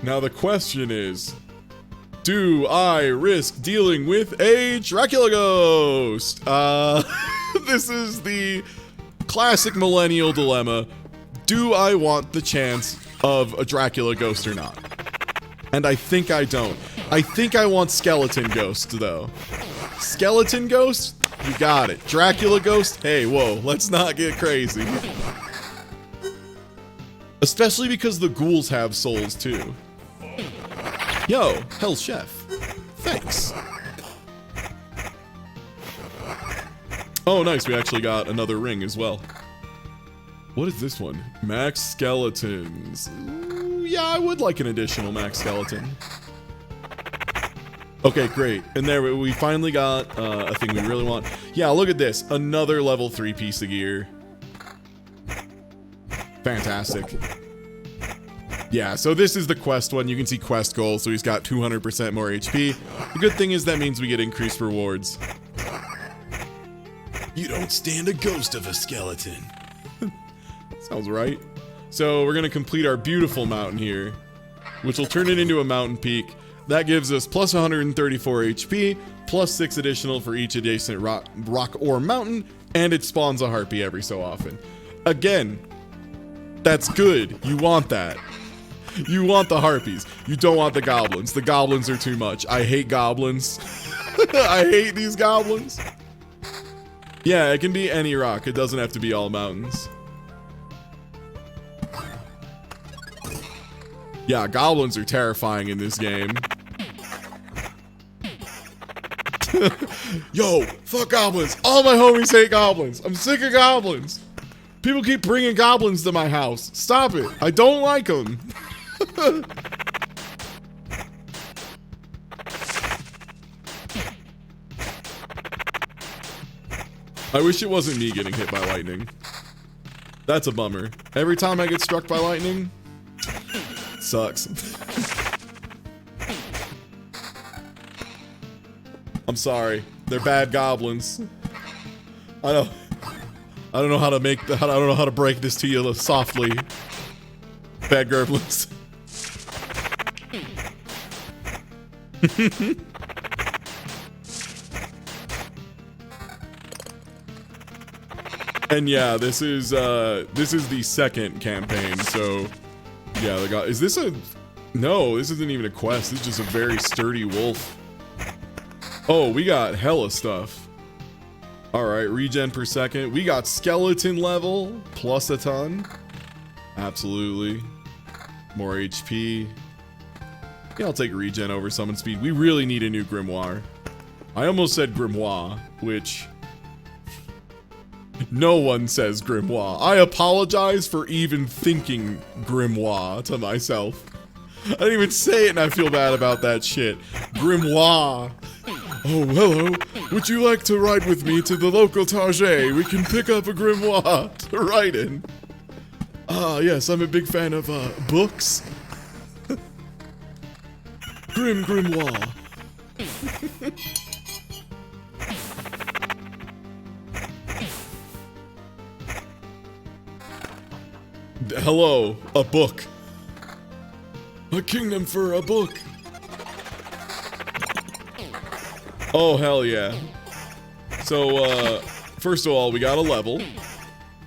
Now the question is, do I risk dealing with a Dracula ghost? This is the classic millennial dilemma. Do I want the chance of a Dracula ghost or not? And I think I don't. I think I want skeleton ghost though. Skeleton ghost? You got it. Dracula ghost? Hey, whoa, let's not get crazy. Especially because the ghouls have souls too. Yo, Hell's Chef. Thanks. Oh, nice, we actually got another ring as well. What is this one? Max skeletons. Ooh, yeah, I would like an additional max skeleton. Okay, great. And there we finally got a thing we really want. Yeah, look at this. Another level 3 piece of gear. Fantastic. Yeah, so this is the quest one. You can see quest goal, so he's got 200% more HP. The good thing is that means we get increased rewards. You don't stand a ghost of a skeleton. Sounds right. So we're gonna complete our beautiful mountain here, which will turn it into a mountain peak. That gives us plus 134 HP, plus 6 additional for each adjacent rock or mountain, and it spawns a harpy every so often. Again, that's good. You want that. You want the harpies. You don't want the goblins. The goblins are too much. I hate goblins. I hate these goblins. Yeah, it can be any rock. It doesn't have to be all mountains. Yeah, goblins are terrifying in this game. Yo, fuck goblins. All my homies hate goblins. I'm sick of goblins. People keep bringing goblins to my house. Stop it. I don't like them. I wish it wasn't me getting hit by lightning. That's a bummer. Every time I get struck by lightning, it sucks. I'm sorry. They're bad goblins. I don't know how to I don't know how to break this to you softly. Bad goblins. And yeah, this is the second campaign, so yeah, is this a no, this isn't even a quest, this is just a very sturdy wolf. Oh, we got hella stuff. Alright, regen per second. We got skeleton level, plus a ton. Absolutely. More HP. Yeah, I'll take regen over summon speed. We really need a new grimoire. I almost said grimoire, which no one says grimoire. I apologize for even thinking grimoire to myself. I didn't even say it and I feel bad about that shit. Grimoire. Oh, hello. Would you like to ride with me to the local Target? We can pick up a grimoire to ride in. Ah, yes, I'm a big fan of books. Grimoire. Hello, a book. A kingdom for a book. Oh, hell yeah. So, first of all, we got a level.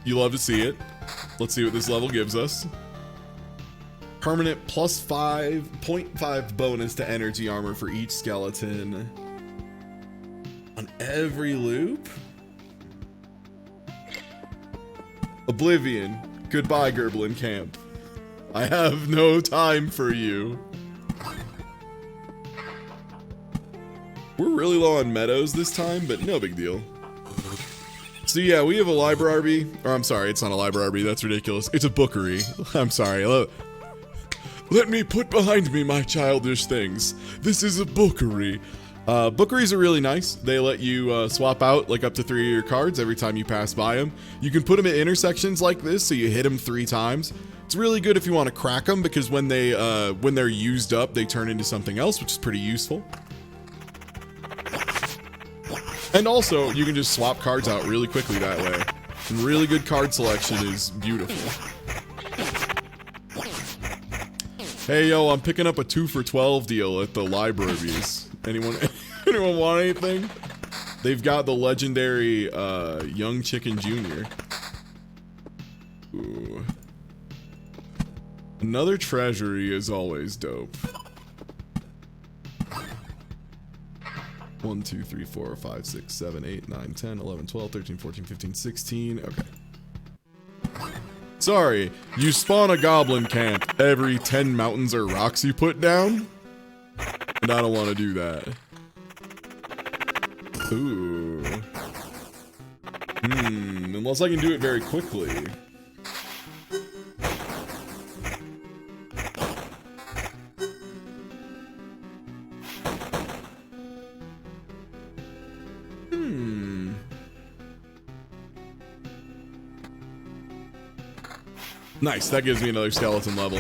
You love to see it. Let's see what this level gives us. Permanent plus 5.5 bonus to energy armor for each skeleton. On every loop? Oblivion. Goodbye, Gerblin Camp. I have no time for you. We're really low on meadows this time, but no big deal. So yeah, we have a library, or I'm sorry, it's not a library, that's ridiculous. It's a bookery. I'm sorry. Let me put behind me my childish things. This is a bookery. Bookeries are really nice. They let you swap out like up to 3 of your cards every time you pass by them. You can put them at intersections like this, so you hit them 3 times. It's really good if you want to crack them, because when they're used up, they turn into something else, which is pretty useful. And also, you can just swap cards out really quickly that way. And really good card selection is beautiful. Hey yo, I'm picking up a 2 for 12 deal at the libraries. Anyone want anything? They've got the legendary Young Chicken Jr. Ooh. Another treasury is always dope. 1, 2, 3, 4, 5, 6, 7, 8, 9, 10, 11, 12, 13, 14, 15, 16. Okay. Sorry, you spawn a goblin camp every 10 mountains or rocks you put down? And I don't want to do that. Ooh. Unless I can do it very quickly. Nice, that gives me another skeleton level.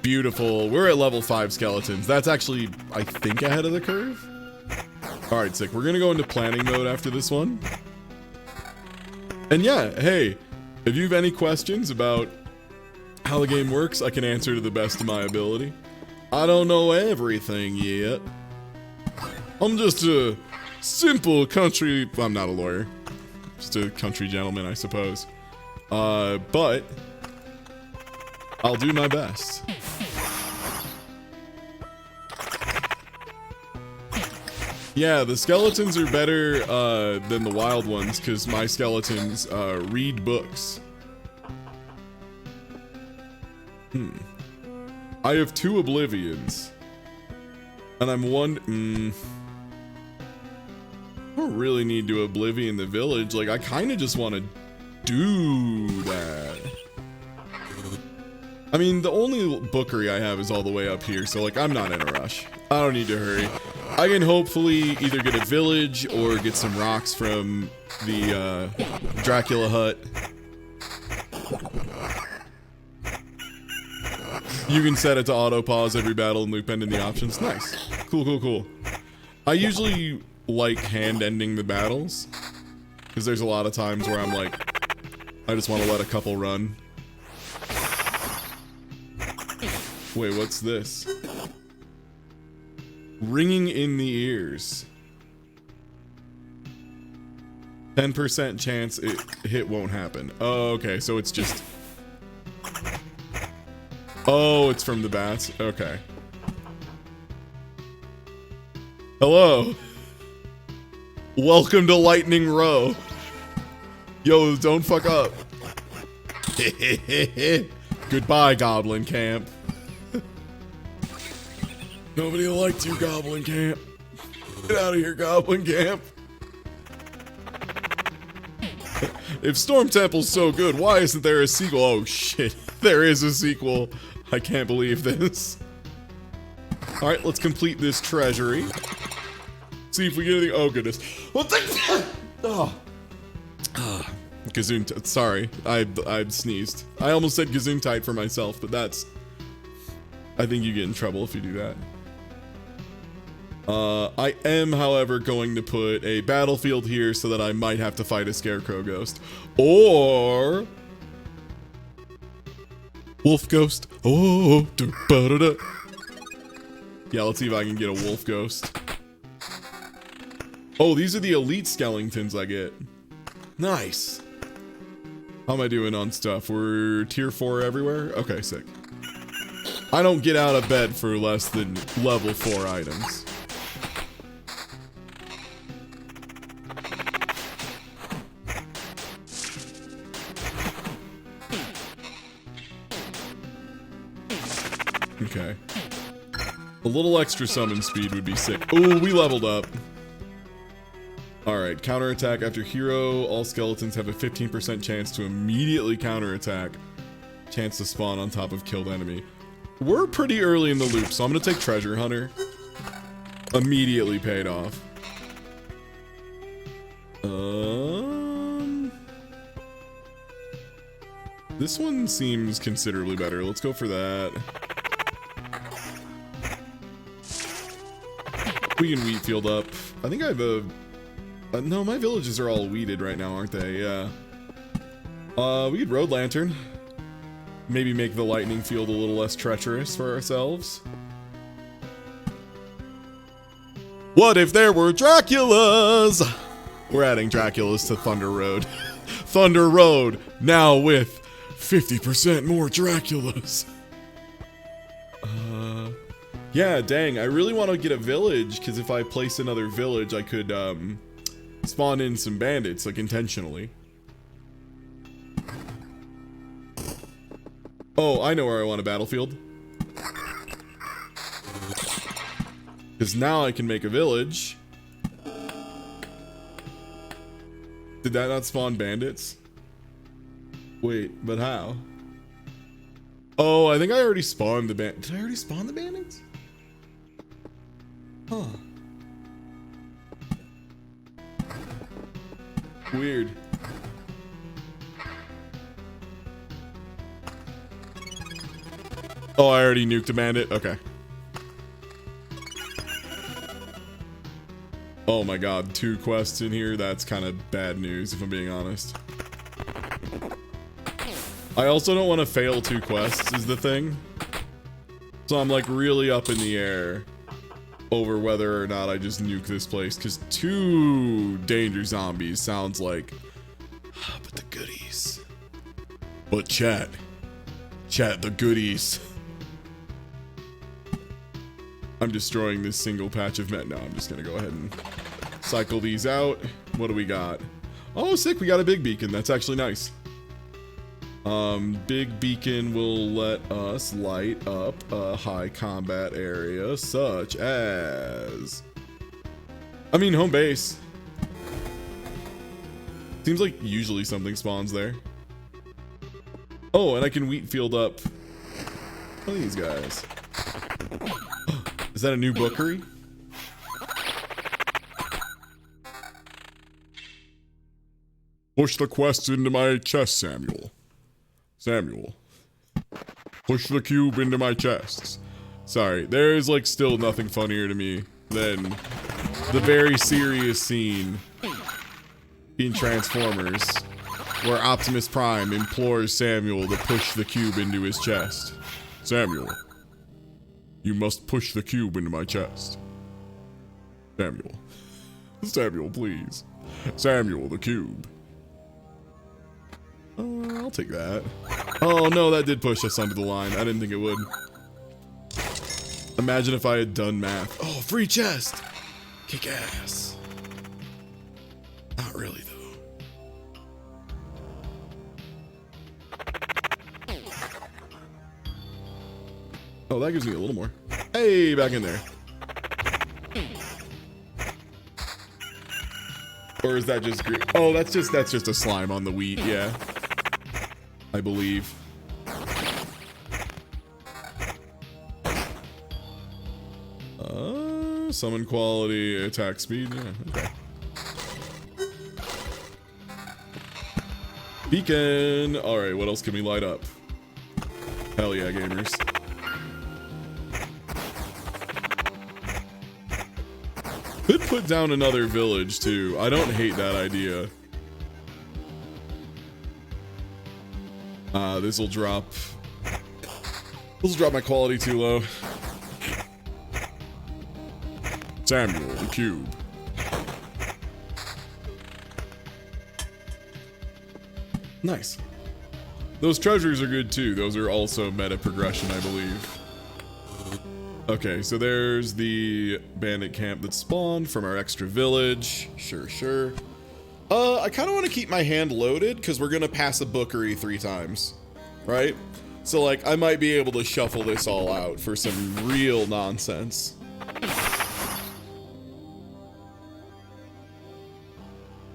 Beautiful. We're at level 5 skeletons. That's actually, I think, ahead of the curve. Alright, sick. We're gonna go into planning mode after this one. And yeah, hey, if you have any questions about how the game works, I can answer to the best of my ability. I don't know everything yet. I'm just a simple country... I'm not a lawyer. Just a country gentleman, I suppose. But I'll do my best. Yeah, the skeletons are better than the wild ones because my skeletons read books. I have 2 Oblivions. And I'm one... I don't really need to Oblivion the village. Like, I kind of just want to do that. I mean, the only bookery I have is all the way up here, so, like, I'm not in a rush. I don't need to hurry. I can hopefully either get a village or get some rocks from the, Dracula hut. You can set it to auto-pause every battle and loop ending the options. Nice. Cool, cool, cool. I usually like hand-ending the battles, because there's a lot of times where I'm like, I just want to let a couple run. Wait, what's this? Ringing in the ears. 10% chance hit won't happen. Oh, okay, so it's just... Oh, it's from the bats? Okay. Hello. Welcome to Lightning Row. Yo, don't fuck up. Goodbye, Goblin Camp. Nobody likes you, Goblin Camp. Get out of here, Goblin Camp. If Storm Temple's so good, why isn't there a sequel? Oh shit, there is a sequel. I can't believe this. Alright, let's complete this treasury. See if we get anything. Oh goodness. What the? Oh. Gazoon. Sorry, I sneezed. I almost said Gazoon-tite for myself, but that's... I think you get in trouble if you do that. I am, however, going to put a battlefield here so that I might have to fight a Scarecrow Ghost. Or... Wolf Ghost. Oh, da-ba-da-da. Yeah, let's see if I can get a Wolf Ghost. Oh, these are the elite skeletons I get. Nice. How am I doing on stuff? We're tier 4 everywhere? Okay, sick. I don't get out of bed for less than level 4 items. Okay. A little extra summon speed would be sick. Ooh, we leveled up. Alright, counterattack after hero. All skeletons have a 15% chance to immediately counterattack. Chance to spawn on top of killed enemy. We're pretty early in the loop, so I'm gonna take Treasure Hunter. Immediately paid off. This one seems considerably better. Let's go for that. We can wheat field up. I think I have a... no, my villages are all weeded right now, aren't they? Yeah. We could Road Lantern. Maybe make the lightning field a little less treacherous for ourselves. What if there were Draculas? We're adding Draculas to Thunder Road. Thunder Road, now with 50% more Draculas. Yeah, dang, I really want to get a village, because if I place another village, I could, spawn in some bandits, like, intentionally. Oh, I know where I want a battlefield. Because now I can make a village. Did that not spawn bandits? Wait, but how? Oh, I think I already spawned the Did I already spawn the bandits? Huh. Weird. Oh, I already nuked a bandit? Okay. Oh my god, 2 quests in here? That's kind of bad news, if I'm being honest. I also don't want to fail 2 quests, is the thing. So I'm like really up in the air over whether or not I just nuke this place, because 2 danger zombies sounds like... but the goodies. But chat, the goodies. I'm destroying this single patch of met. No, I'm just gonna go ahead and cycle these out. What do we got? Oh, sick, we got a big beacon. That's actually nice. Big beacon will let us light up a high combat area such as, I mean, home base. Seems like usually something spawns there. Oh, and I can wheat field up one of these guys. Is that a new bookery? Push the quest into my chest, Samuel. Samuel. Push the cube into my chest. Sorry, there is like still nothing funnier to me than the very serious scene in Transformers where Optimus Prime implores Samuel to push the cube into his chest. Samuel, you must push the cube into my chest. Samuel. Samuel, please. Samuel, the cube. I'll take that. Oh no, that did push us under the line. I didn't think it would. Imagine if I had done math. Oh, free chest! Kick ass. Not really though. Oh, that gives me a little more. Hey, back in there. Or is that just green? Oh, that's just a slime on the wheat, yeah. I believe. Summon quality, attack speed, yeah, okay. Beacon! Alright, what else can we light up? Hell yeah, gamers. Could put down another village too. I don't hate that idea. This'll drop my quality too low. Samuel, the cube. Nice. Those treasures are good too. Those are also meta progression, I believe. Okay, so there's the bandit camp that spawned from our extra village. Sure, sure. I kind of want to keep my hand loaded because we're going to pass a bookery 3 times, right? So, like, I might be able to shuffle this all out for some real nonsense.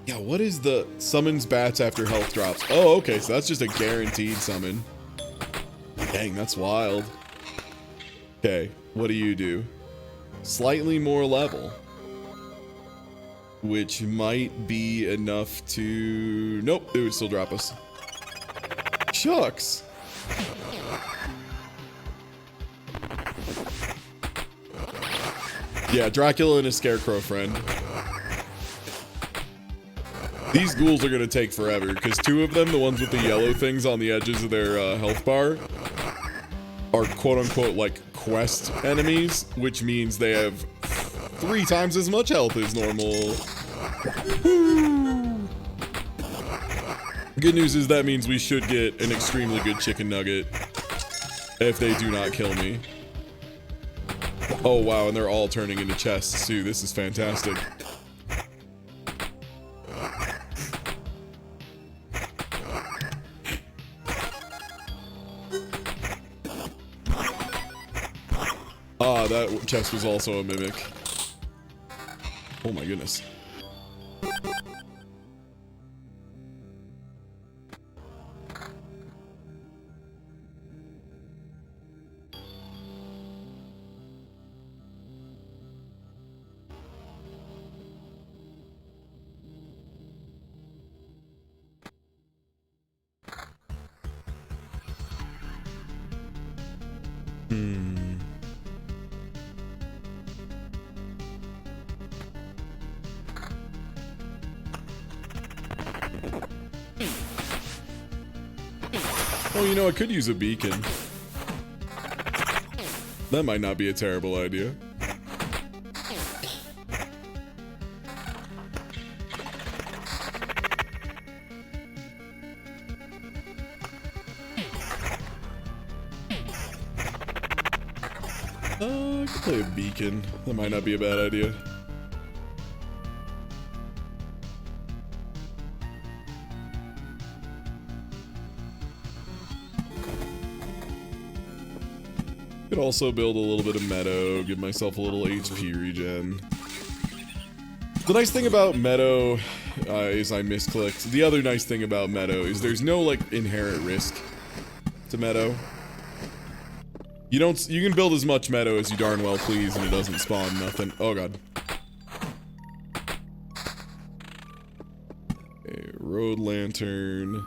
Yeah, what is the summons bats after health drops? Oh, okay, so that's just a guaranteed summon. Dang, that's wild. Okay, what do you do? Slightly more level. Which might be enough to... Nope, it would still drop us. Shucks. Yeah, Dracula and his scarecrow friend. These ghouls are gonna take forever, because 2 of them, the ones with the yellow things on the edges of their health bar, are quote-unquote, like, quest enemies, which means they have 3 times as much health as normal. Woo. Good news is that means we should get an extremely good chicken nugget if they do not kill me. Oh wow, and they're all turning into chests too. This is fantastic. Ah, that chest was also a mimic. Oh my goodness. Oh, you know, I could use a beacon. That might not be a terrible idea. I could play a beacon. That might not be a bad idea. Could also build a little bit of meadow, give myself a little HP regen. The nice thing about meadow is I misclicked. The other nice thing about meadow is there's no like inherent risk to meadow. You can build as much meadow as you darn well please and it doesn't spawn nothing. Oh god. A road lantern.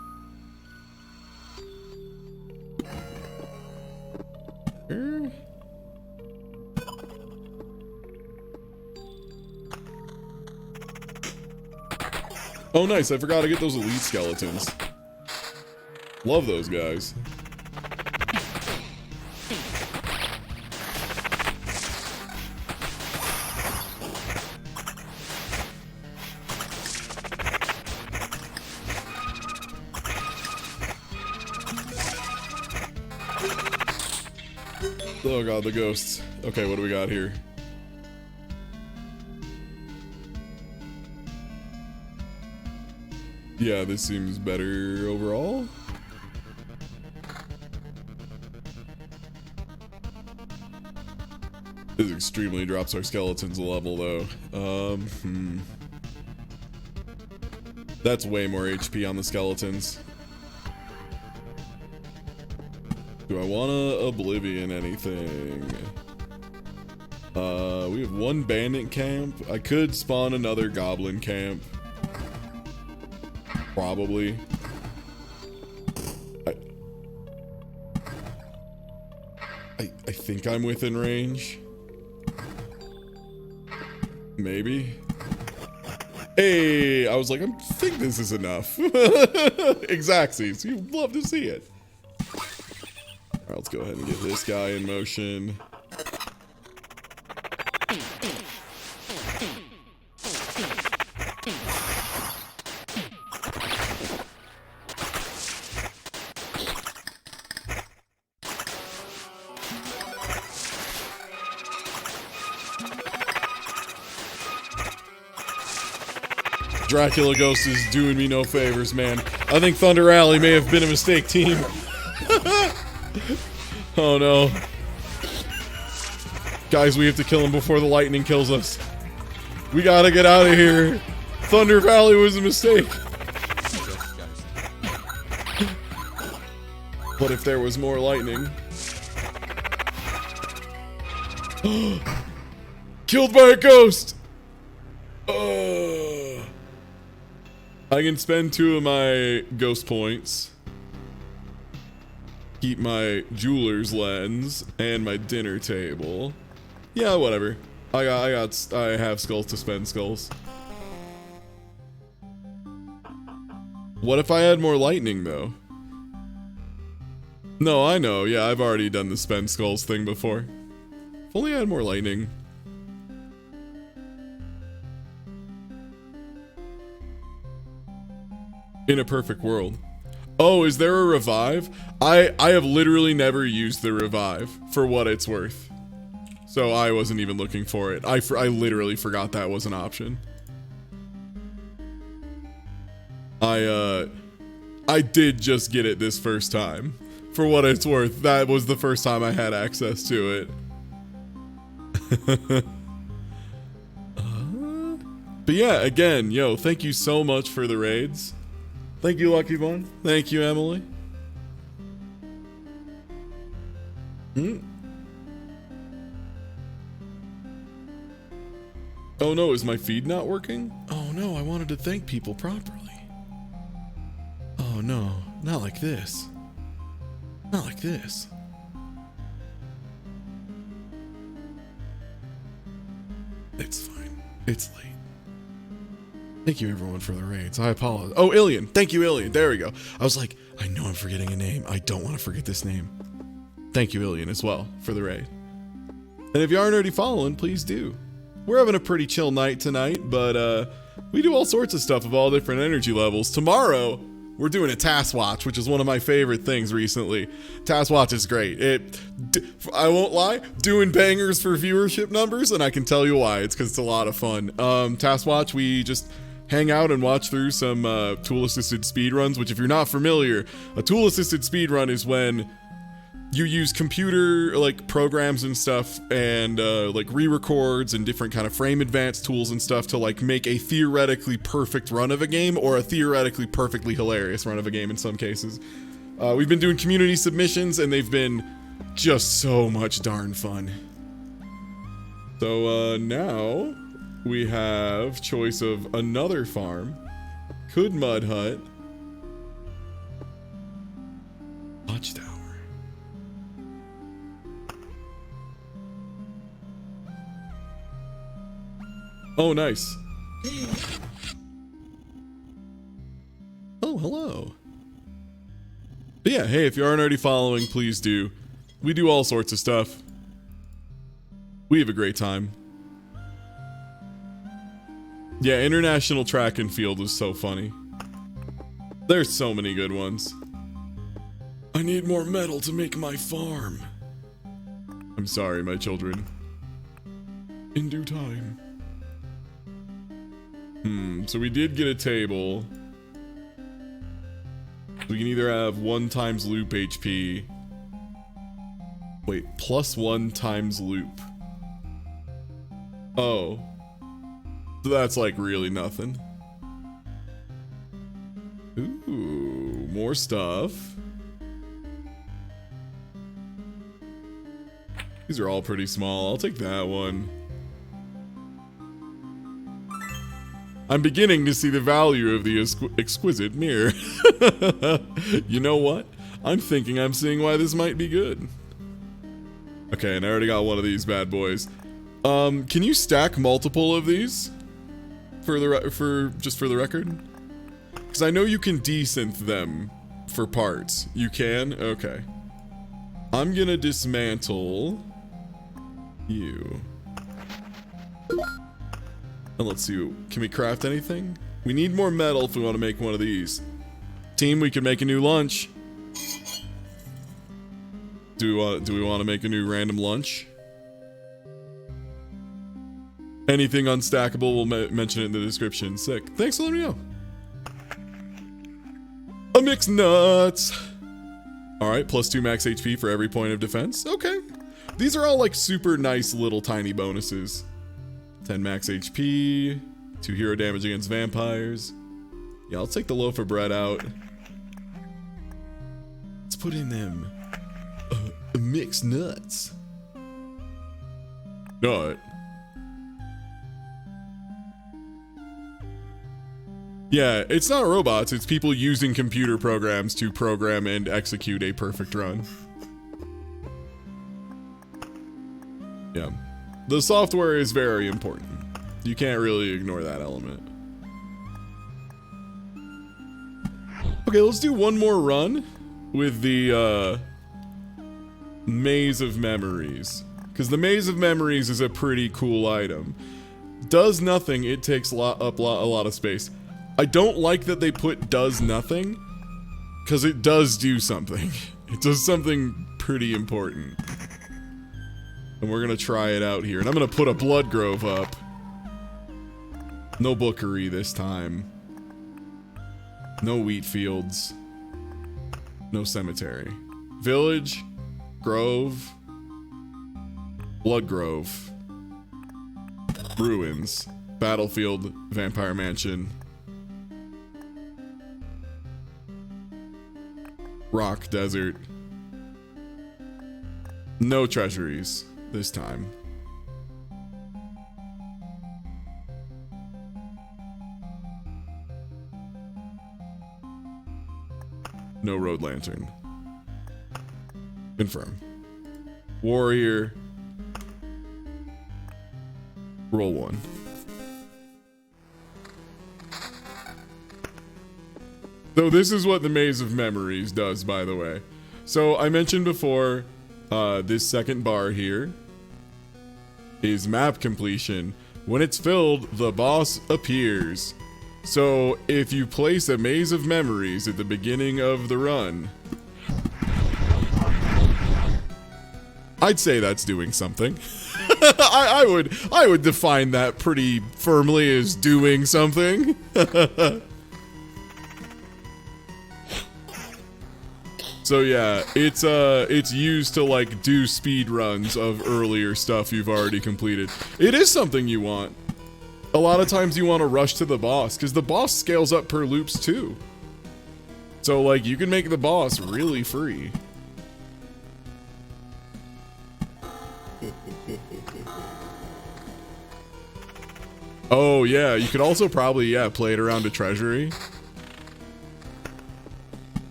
Oh nice, I forgot to get those elite skeletons. Love those guys. Oh god, the ghosts. Okay, what do we got here? Yeah, this seems better overall. This extremely drops our skeletons a level though. That's way more HP on the skeletons. Do I wanna Oblivion anything? We have one bandit camp. I could spawn another goblin camp. Probably. I think I'm within range. Maybe. Hey, I was like, I think this is enough. Exactsies, you'd love to see it. Alright, let's go ahead and get this guy in motion. Dracula Ghost is doing me no favors, man. I think Thunder Alley may have been a mistake, team. Oh no. Guys, we have to kill him before the lightning kills us. We gotta get out of here. Thunder Valley was a mistake. What if there was more lightning? Killed by a ghost! I can spend 2 of my ghost points. Keep my jeweler's lens and my dinner table. Yeah, whatever. I have skulls to spend skulls. What if I had more lightning though? No, I know. Yeah, I've already done the spend skulls thing before. If only I had more lightning. In a perfect world. Oh, is there a revive? I have literally never used the revive for what it's worth. So I wasn't even looking for it. I literally forgot that was an option. I did just get it this first time. For what it's worth, that was the first time I had access to it. But yeah, again, yo, thank you so much for the raids. Thank you, Lucky Bun. Thank you, Emily. Oh no, is my feed not working? Oh no, I wanted to thank people properly. Oh no, not like this. Not like this. It's fine. It's late. Thank you everyone for the raids. I apologize. Oh, Ilian. Thank you, Ilian. There we go. I was like, I know I'm forgetting a name. I don't want to forget this name. Thank you, Ilian, as well, for the raid. And if you aren't already following, please do. We're having a pretty chill night tonight, but we do all sorts of stuff of all different energy levels. Tomorrow, we're doing a task watch, which is one of my favorite things recently. Task watch is great. I won't lie, doing bangers for viewership numbers, and I can tell you why. It's because it's a lot of fun. Task watch, we just hang out and watch through some tool-assisted speedruns, which if you're not familiar, a tool-assisted speedrun is when you use computer like programs and stuff and like re-records and different kind of frame advance tools and stuff to like make a theoretically perfect run of a game or a theoretically perfectly hilarious run of a game in some cases. We've been doing community submissions and they've been just so much darn fun. So now we have choice of another farm, Could Mud Hut, Watchtower. Oh, nice. Oh, hello. But yeah, hey, if you aren't already following, please do. We do all sorts of stuff. We have a great time. Yeah, international track and field is so funny. There's so many good ones. I need more metal to make my farm. I'm sorry, my children. In due time. So we did get a table. We can either have 1 times loop HP. Wait, +1 times loop. Oh. So that's like really nothing. Ooh, more stuff. These are all pretty small. I'll take that one. I'm beginning to see the value of the exquisite mirror. You know what? I'm thinking I'm seeing why this might be good. Okay, and I already got one of these bad boys. Can you stack multiple of these? Just for the record? Because I know you can desynth them for parts. You can? Okay. I'm gonna dismantle you. And let's see, can we craft anything? We need more metal if we want to make one of these. Team, we can make a new lunch. Do we want to make a new random lunch? Anything unstackable, we'll mention it in the description. Sick. Thanks for letting me know. A mixed nuts. Alright, +2 max HP for every point of defense. Okay. These are all like super nice little tiny bonuses. 10 max HP, 2 hero damage against vampires. Yeah, I'll take the loaf of bread out. Let's put in them mixed nuts. Nut. Yeah, it's not robots, it's people using computer programs to program and execute a perfect run. Yeah. The software is very important. You can't really ignore that element. Okay, let's do one more run with the Maze of Memories. Because the Maze of Memories is a pretty cool item. Does nothing, it takes a lot of space. I don't like that they put does nothing, because it does do something. It does something pretty important. And we're gonna try it out here. And I'm gonna put a blood grove up. No bookery this time. No wheat fields. No cemetery. Village. Grove. Blood grove. Ruins. Battlefield. Vampire mansion. Rock desert. No treasuries this time. No road lantern. Confirm. Warrior. Roll 1. So this is what the Maze of Memories does, by the way. So I mentioned before, this second bar here is map completion. When it's filled, the boss appears. So if you place a Maze of Memories at the beginning of the run, I'd say that's doing something. I would define that pretty firmly as doing something. So yeah, it's used to like do speed runs of earlier stuff you've already completed. It is something you want. A lot of times you want to rush to the boss because the boss scales up per loops too. So like you can make the boss really free. Oh yeah, you could also probably play it around a treasury.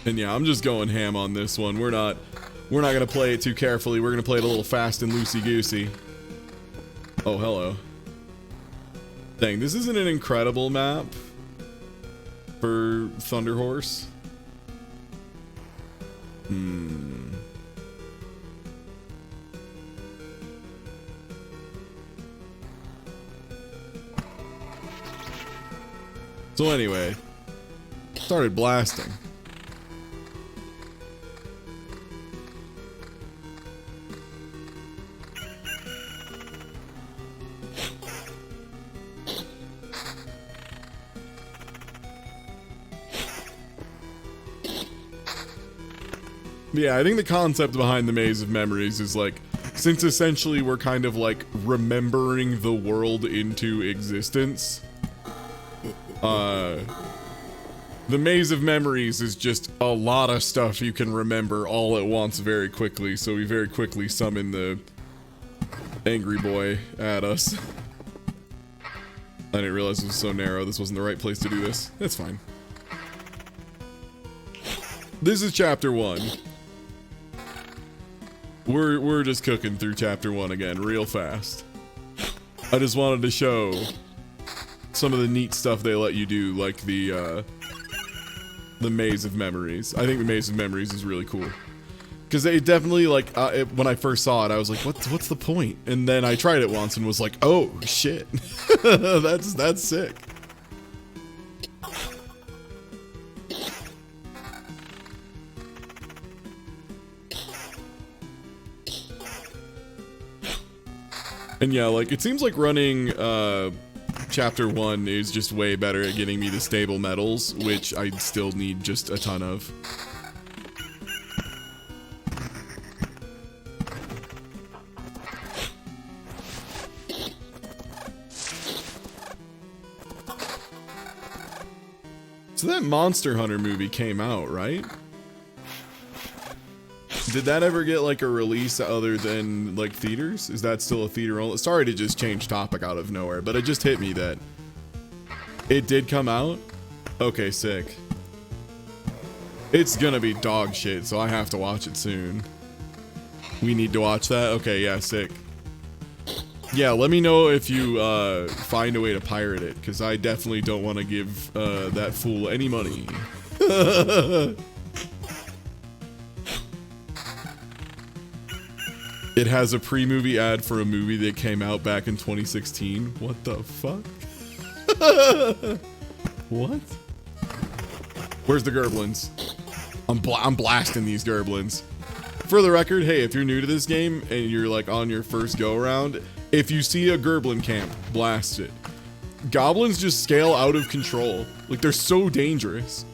And yeah, I'm just going ham on this one. We're not gonna play it too carefully. We're gonna play it a little fast and loosey-goosey. Oh, hello. Dang, this isn't an incredible map for Thunder Horse. So anyway, started blasting. Yeah, I think the concept behind the Maze of Memories is like, since essentially we're kind of like remembering the world into existence, the Maze of Memories is just a lot of stuff you can remember all at once very quickly, so we very quickly summon the angry boy at us. I didn't realize it was so narrow. This wasn't the right place to do this. It's fine. This is chapter 1. We're just cooking through chapter 1 again real fast. I just wanted to show some of the neat stuff they let you do, like the Maze of Memories. I think the Maze of Memories is really cool. Because it definitely, like, when I first saw it, I was like, what's the point? And then I tried it once and was like, oh, shit. That's sick. And yeah, like, it seems like running chapter 1 is just way better at getting me the stable metals, which I still need just a ton of. So that Monster Hunter movie came out, right? Did that ever get like a release other than like theaters? Is that still a theater only? Sorry to just change topic out of nowhere, but it just hit me that it did come out. Okay, sick. It's gonna be dog shit, so I have to watch it soon. We need to watch that? Okay, yeah, sick. Yeah, let me know if you find a way to pirate it, because I definitely don't want to give that fool any money. It has a pre-movie ad for a movie that came out back in 2016. What the fuck? What? Where's the Gerblins? I'm blasting these Gerblins. For the record, hey, if you're new to this game and you're like on your first go around, if you see a Gerblin camp, blast it. Goblins just scale out of control. Like, they're so dangerous.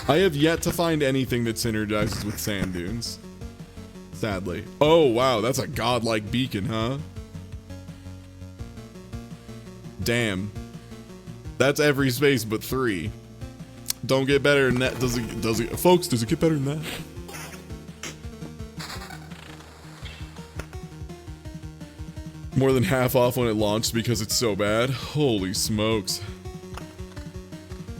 I have yet to find anything that synergizes with sand dunes. Sadly. Oh, wow, that's a godlike beacon, huh? Damn. That's every space but 3. Don't get better than that. Does it, folks, does it get better than that? More than half off when it launched because it's so bad. Holy smokes.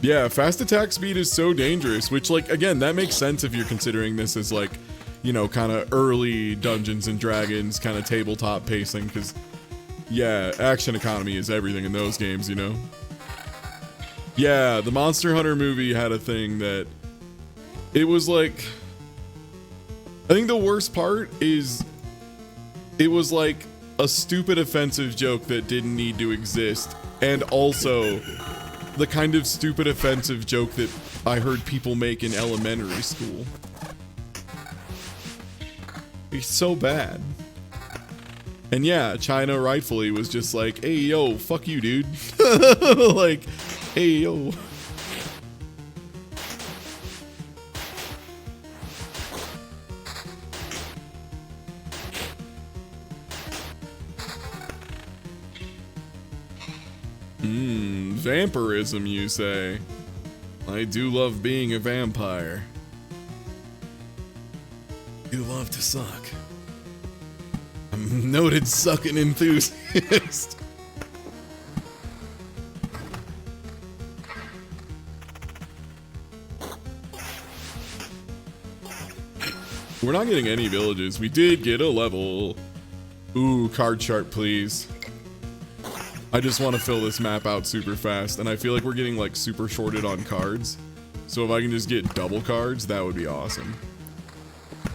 Yeah, fast attack speed is so dangerous, which, like, again, that makes sense if you're considering this as, like, you know, kind of early Dungeons and Dragons kind of tabletop pacing, because, yeah, action economy is everything in those games, you know? Yeah, the Monster Hunter movie had a thing that it was like, I think the worst part is it was like a stupid offensive joke that didn't need to exist, and also the kind of stupid offensive joke that I heard people make in elementary school. It's so bad. And yeah, China rightfully was just like, hey, yo, fuck you, dude. Like, hey, yo. Vampirism, you say? I do love being a vampire. You love to suck. I'm a noted sucking enthusiast. We're not getting any villages. We did get a level. Ooh, card chart, please. I just want to fill this map out super fast, and I feel like we're getting like super shorted on cards. So if I can just get double cards, that would be awesome.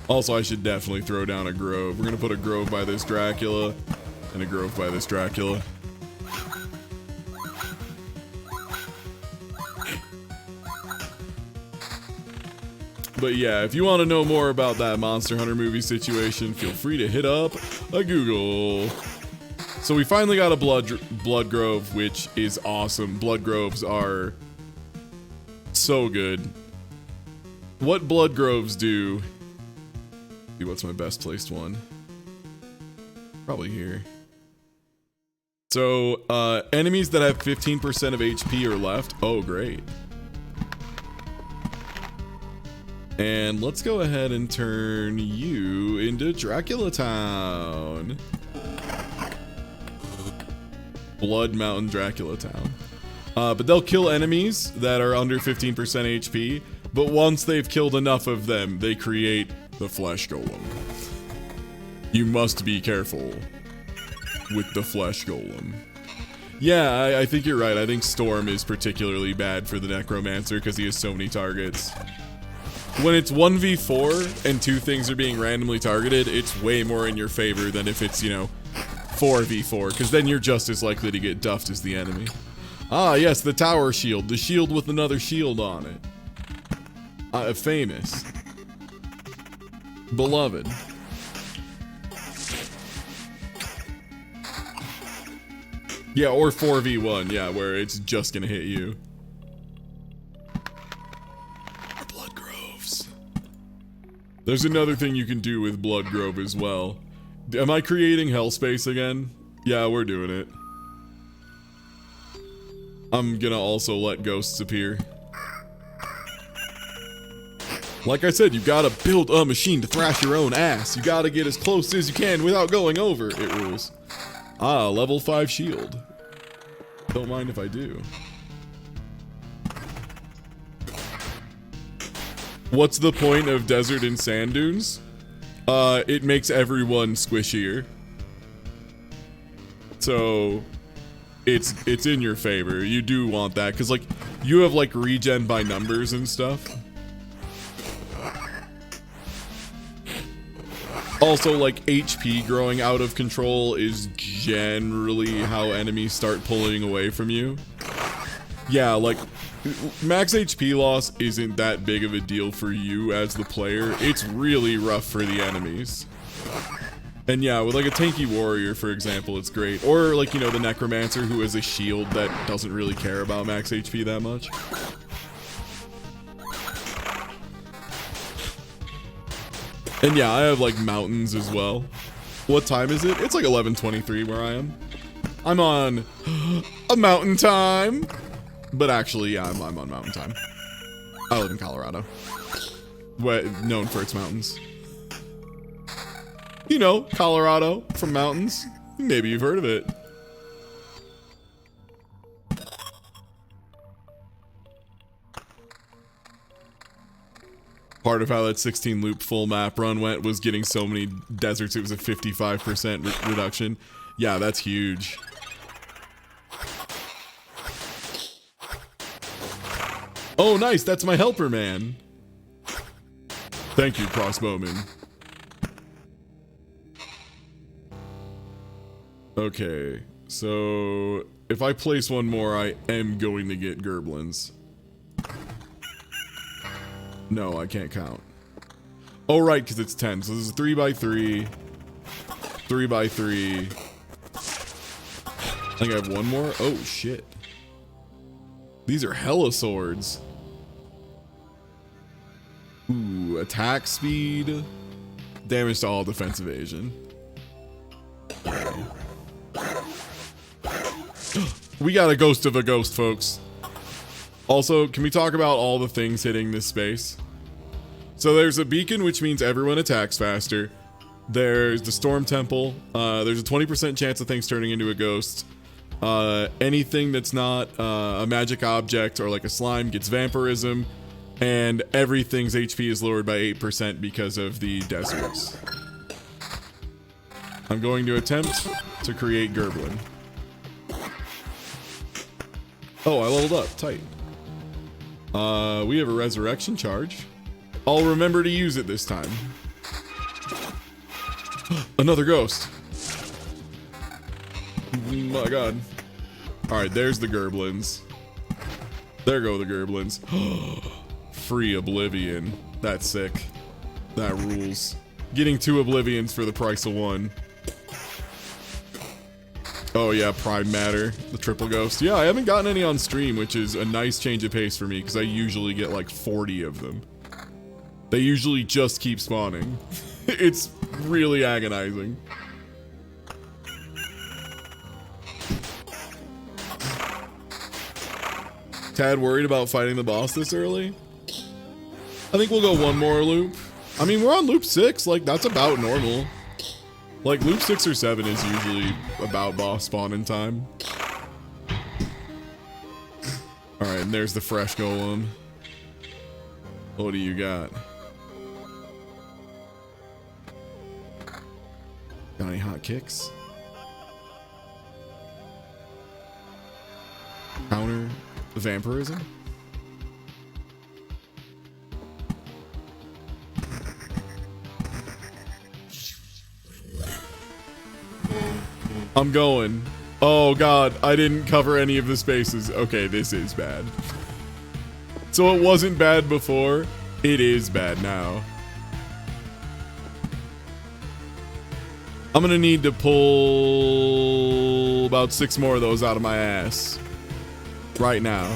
Also, I should definitely throw down a grove. We're gonna put a grove by this Dracula, and a grove by this Dracula. But yeah, if you want to know more about that Monster Hunter movie situation, feel free to hit up a Google. So we finally got a blood grove, which is awesome. Blood groves are so good. What blood groves do? See, what's my best placed one? Probably here. So enemies that have 15% of HP or left. Oh, great. And let's go ahead and turn you into Dracula Town. Blood Mountain Dracula Town. But they'll kill enemies that are under 15% HP, but once they've killed enough of them, they create the Flesh Golem. You must be careful with the Flesh Golem. Yeah, I think you're right. I think Storm is particularly bad for the Necromancer because he has so many targets. When it's 1v4 and two things are being randomly targeted, it's way more in your favor than if it's, you know, 4v4, because then you're just as likely to get duffed as the enemy. Ah, yes, the tower shield. The shield with another shield on it. Famous. Beloved. Yeah, or 4v1, yeah, where it's just gonna hit you. Blood groves. There's another thing you can do with Blood Grove as well. Am I creating hell space again? Yeah, we're doing it. I'm gonna also let ghosts appear. Like I said, you gotta build a machine to thrash your own ass. You gotta get as close as you can without going over. It rules. Ah, level 5 shield. Don't mind if I do. What's the point of desert and sand dunes? It makes everyone squishier. So it's in your favor. You do want that because like you have like regen by numbers and stuff. Also, like HP growing out of control is generally how enemies start pulling away from you. Yeah, like max HP loss isn't that big of a deal for you as the player. It's really rough for the enemies. And yeah, with like a tanky warrior, for example, it's great. Or like, you know, the necromancer who has a shield that doesn't really care about max HP that much. And yeah, I have like mountains as well. What time is it? It's like 11:23 where I am. I'm on a mountain time. But actually, yeah, I'm on mountain time. I live in Colorado. Known for its mountains. You know, Colorado from mountains. Maybe you've heard of it. Part of how that 16 loop full map run went was getting so many deserts. It was a 55% reduction. Yeah, that's huge. Oh, nice. That's my helper man. Thank you, crossbowman. Okay, so if I place one more, I am going to get Gerblins. No, I can't count. Oh, right, because it's 10. So this is 3x3. 3x3. I think I have one more. Oh, shit. These are hella swords. Ooh, attack speed. Damage to all defense evasion. We got a ghost of a ghost, folks. Also, can we talk about all the things hitting this space? So there's a beacon, which means everyone attacks faster. There's the Storm Temple. There's a 20% chance of things turning into a ghost. Anything that's not a magic object or like a slime gets vampirism. And everything's HP is lowered by 8% because of the deserts. I'm going to attempt to create Gerblin. Oh, I leveled up. Tight. We have a resurrection charge. I'll remember to use it this time. Another ghost. My god. Alright, there's the Gerblins. There go the Gerblins. Free Oblivion. That's sick. That rules. Getting 2 Oblivions for the price of 1. Oh yeah, Prime Matter. The triple ghost. Yeah, I haven't gotten any on stream, which is a nice change of pace for me, because I usually get like 40 of them. They usually just keep spawning. It's really agonizing. Tad worried about fighting the boss this early? I think we'll go one more loop. I mean, we're on loop 6, like that's about normal. Like loop 6 or 7 is usually about boss spawning time. Alright, and there's the fresh golem. What do you got? Got any hot kicks? Counter the vampirism? I'm going. Oh god, I didn't cover any of the spaces. Okay, this is bad. So it wasn't bad before, it is bad now. I'm gonna need to pull about 6 more of those out of my ass. Right now.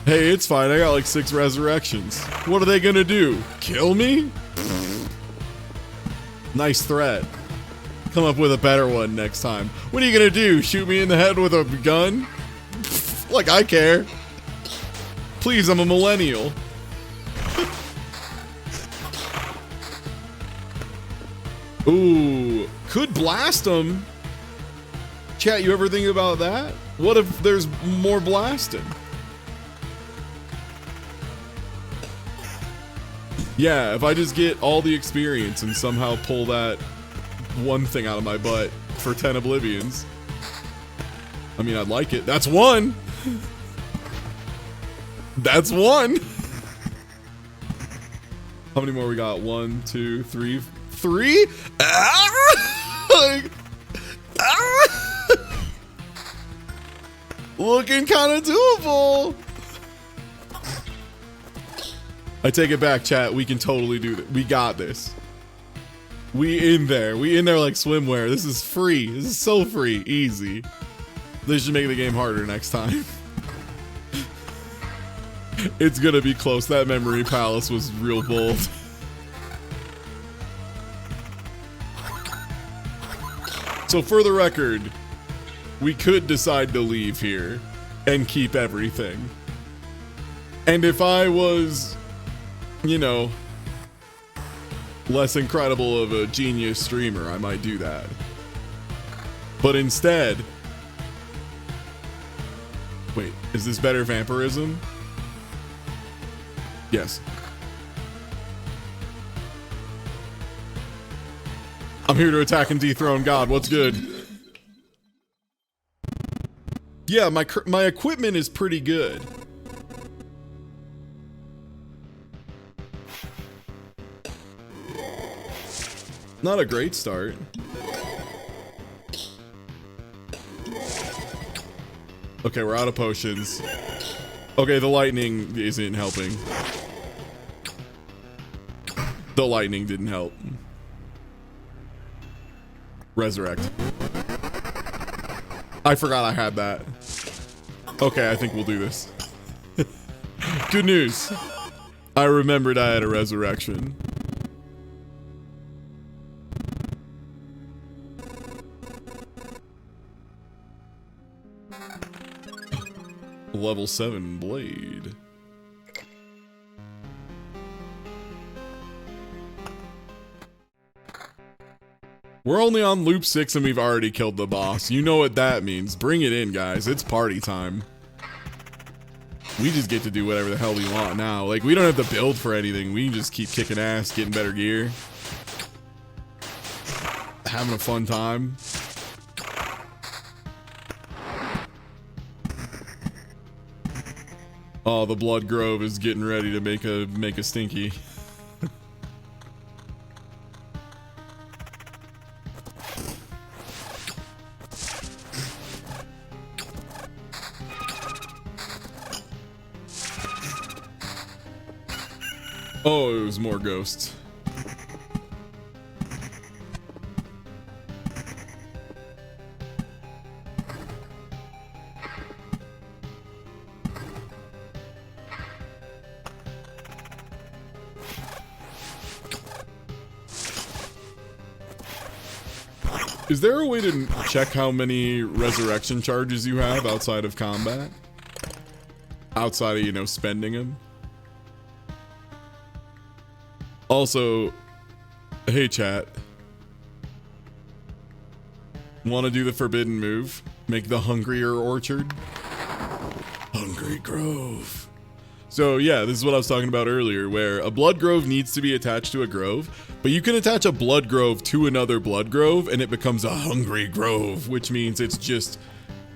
Hey, it's fine, I got like 6 resurrections. What are they gonna do? Kill me? Nice threat. Come up with a better one next time. What are you gonna do? Shoot me in the head with a gun? Like I care. Please, I'm a millennial. Ooh, could blast them. Chat, you ever think about that? What if there's more blasting? Yeah, if I just get all the experience and somehow pull that one thing out of my butt for 10 Oblivions. I mean, I'd like it. That's 1! That's 1! How many more we got? 1, 2, 3. 3? Ah! Ah! Looking kind of doable. I take it back, chat. We can totally do this. We got this. We in there like swimwear. This is free. This is so free. Easy. They should make the game harder next time. It's gonna be close. That memory palace was real bold. So for the record, we could decide to leave here and keep everything. And if I was, you know, less incredible of a genius streamer, I might do that. But instead... Wait, is this better vampirism? Yes. I'm here to attack and dethrone God. What's good? Yeah, my equipment is pretty good. Not a great start. Okay, we're out of potions. Okay, the lightning isn't helping. The lightning didn't help. Resurrect. I forgot I had that. Okay, I think we'll do this. Good news. I remembered I had a resurrection. Level 7 blade. We're only on loop 6 and we've already killed the boss. You know what that means. Bring it in, guys. It's party time. We just get to do whatever the hell we want now. Like, we don't have to build for anything. We can just keep kicking ass, getting better gear. Having a fun time. Oh, the Blood Grove is getting ready to make a stinky. Oh, it was more ghosts. Is there a way to check how many resurrection charges you have outside of combat? Outside of, you know, spending them? Also, hey chat. Want to do the forbidden move? Make the hungrier orchard? Hungry Grove. So yeah, this is what I was talking about earlier, where a blood grove needs to be attached to a grove, but you can attach a blood grove to another blood grove and it becomes a hungry grove, which means it's just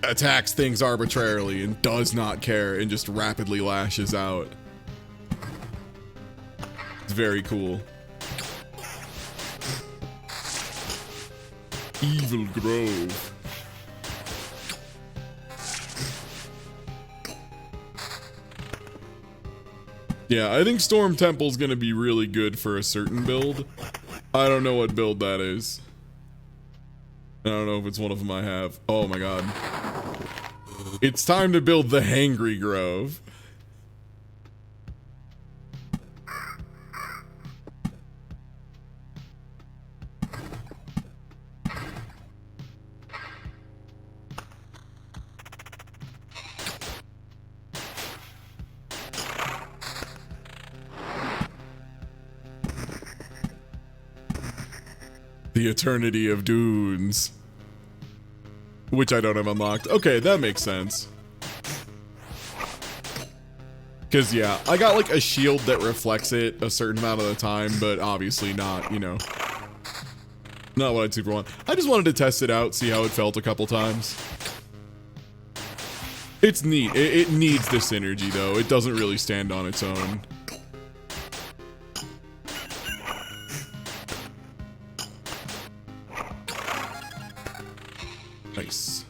attacks things arbitrarily and does not care and just rapidly lashes out. It's very cool. Evil Grove. Yeah, I think Storm Temple's gonna be really good for a certain build. I don't know what build that is. I don't know if it's one of them I have. Oh my god. It's time to build the Hangry Grove. The Eternity of Dunes. Which I don't have unlocked. Okay, that makes sense. Because, yeah, I got, like, a shield that reflects it a certain amount of the time, but obviously not, you know, not what I'd super want. I just wanted to test it out, see how it felt a couple times. It's neat. It needs the synergy, though. It doesn't really stand on its own. Nice.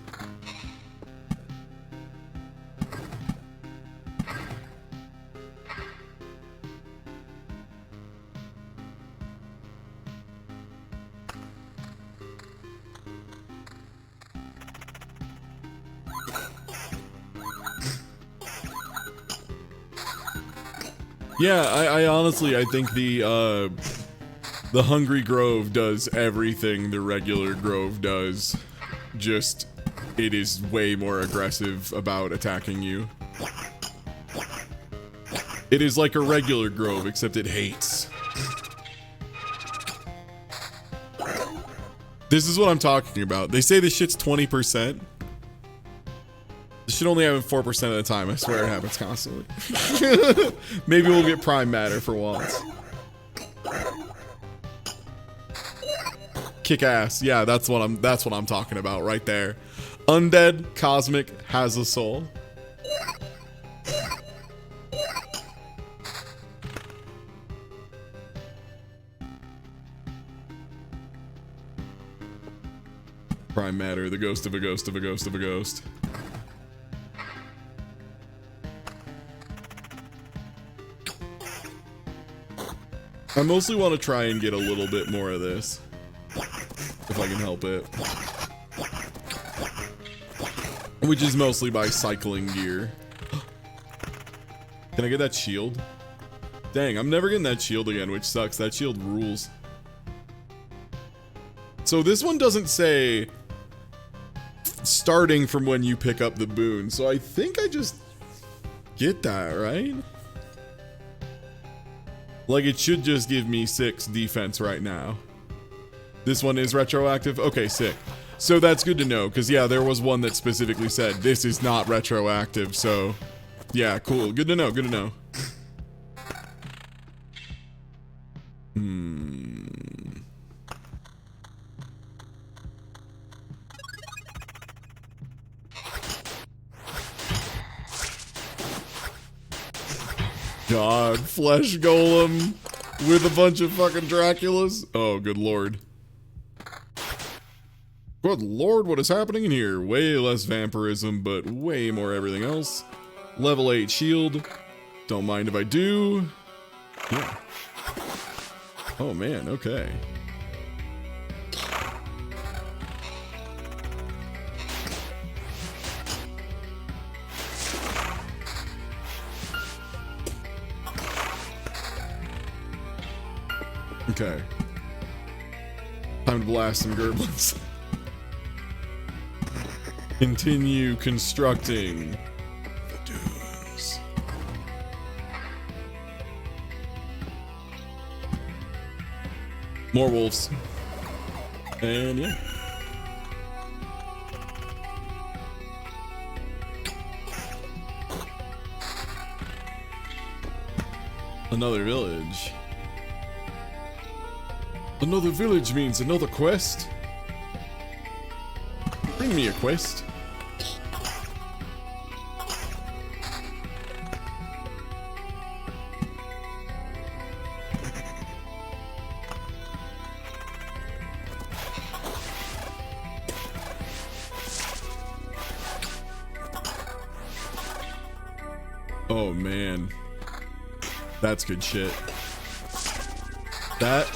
Yeah, I honestly, I think the Hungry Grove does everything the regular Grove does. Just, it is way more aggressive about attacking you. It is like a regular Grove, except it hates. This is what I'm talking about. They say this shit's 20%. This shit only happens 4% of the time. I swear it happens constantly. Maybe we'll get Prime Matter for once. Kick ass. Yeah, that's what I'm talking about right there. Undead Cosmic has a soul. Prime Matter, the ghost of a ghost of a ghost of a ghost. I mostly want to try and get a little bit more of this, if I can help it. Which is mostly by cycling gear. Can I get that shield? Dang, I'm never getting that shield again, which sucks. That shield rules. So this one doesn't say starting from when you pick up the boon. So I think I just get that, right? Like, it should just give me 6 defense right now. This one is retroactive? Okay, sick. So that's good to know, because yeah, there was one that specifically said this is not retroactive, so yeah, cool. Good to know, good to know. God, flesh golem with a bunch of fucking Draculas. Oh, good lord. Good lord, what is happening in here? Way less vampirism, but way more everything else. Level 8 shield. Don't mind if I do. Yeah. Oh man, okay. Okay. Time to blast some gerblins. Continue constructing the dunes. More wolves. And yeah. Another village. Another village means another quest. Bring me a quest. Oh man. That's good shit. That,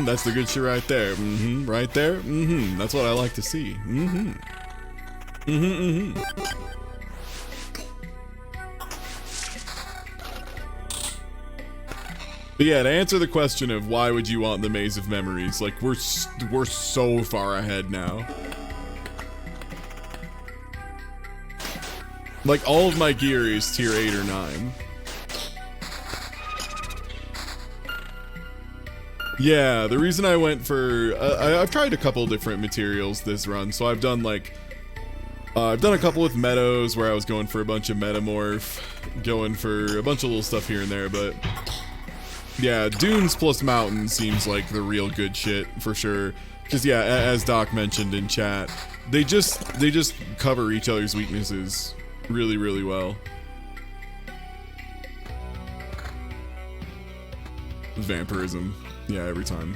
that's the good shit right there. Right there. That's what I like to see. But yeah, to answer the question of why would you want the Maze of Memories, like we're so far ahead now. Like all of my gear is tier 8 or 9. Yeah, the reason I went for I've tried a couple different materials this run, so I've done like I've done a couple with meadows where I was going for a bunch of metamorph, going for a bunch of little stuff here and there, but yeah, dunes plus mountains seems like the real good shit for sure. Because yeah, as Doc mentioned in chat, they just cover each other's weaknesses really, really well. Vampirism. Yeah, every time.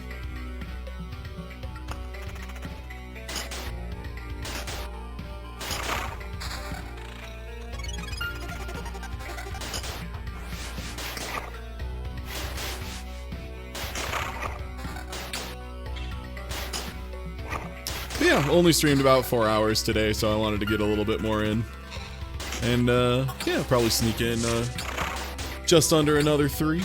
But yeah, only streamed about 4 hours today, so I wanted to get a little bit more in. And yeah, probably sneak in just under another 3.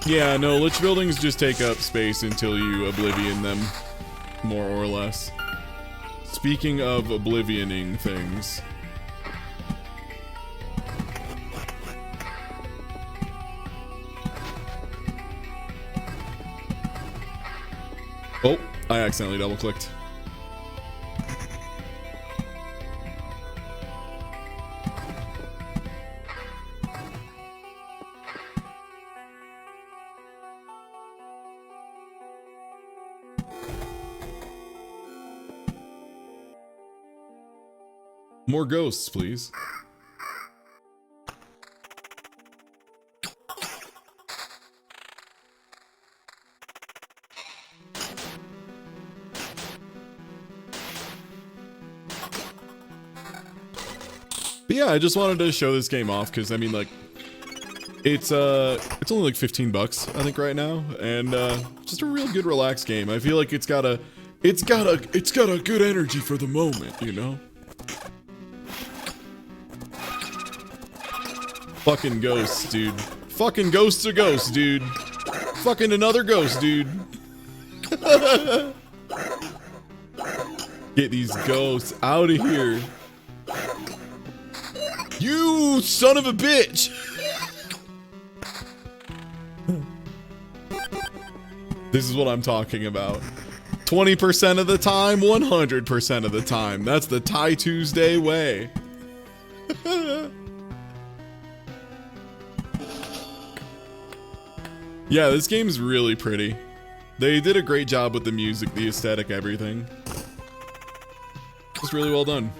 Yeah, no, Lich buildings just take up space until you oblivion them, more or less. Speaking of oblivioning things. Oh, I accidentally double-clicked. More ghosts, please. But yeah, I just wanted to show this game off because I mean, like, it's only like 15 bucks I think right now, and just a real good relaxed game. I feel like it's got a good energy for the moment, you know. Fucking ghosts, dude. Fucking ghosts are ghosts, dude. Fucking another ghost, dude. Get these ghosts out of here. You son of a bitch. This is what I'm talking about. 20% of the time, 100% of the time. That's the Ty Tuesday way. Yeah, this game's really pretty. They did a great job with the music, the aesthetic, everything. Just really well done.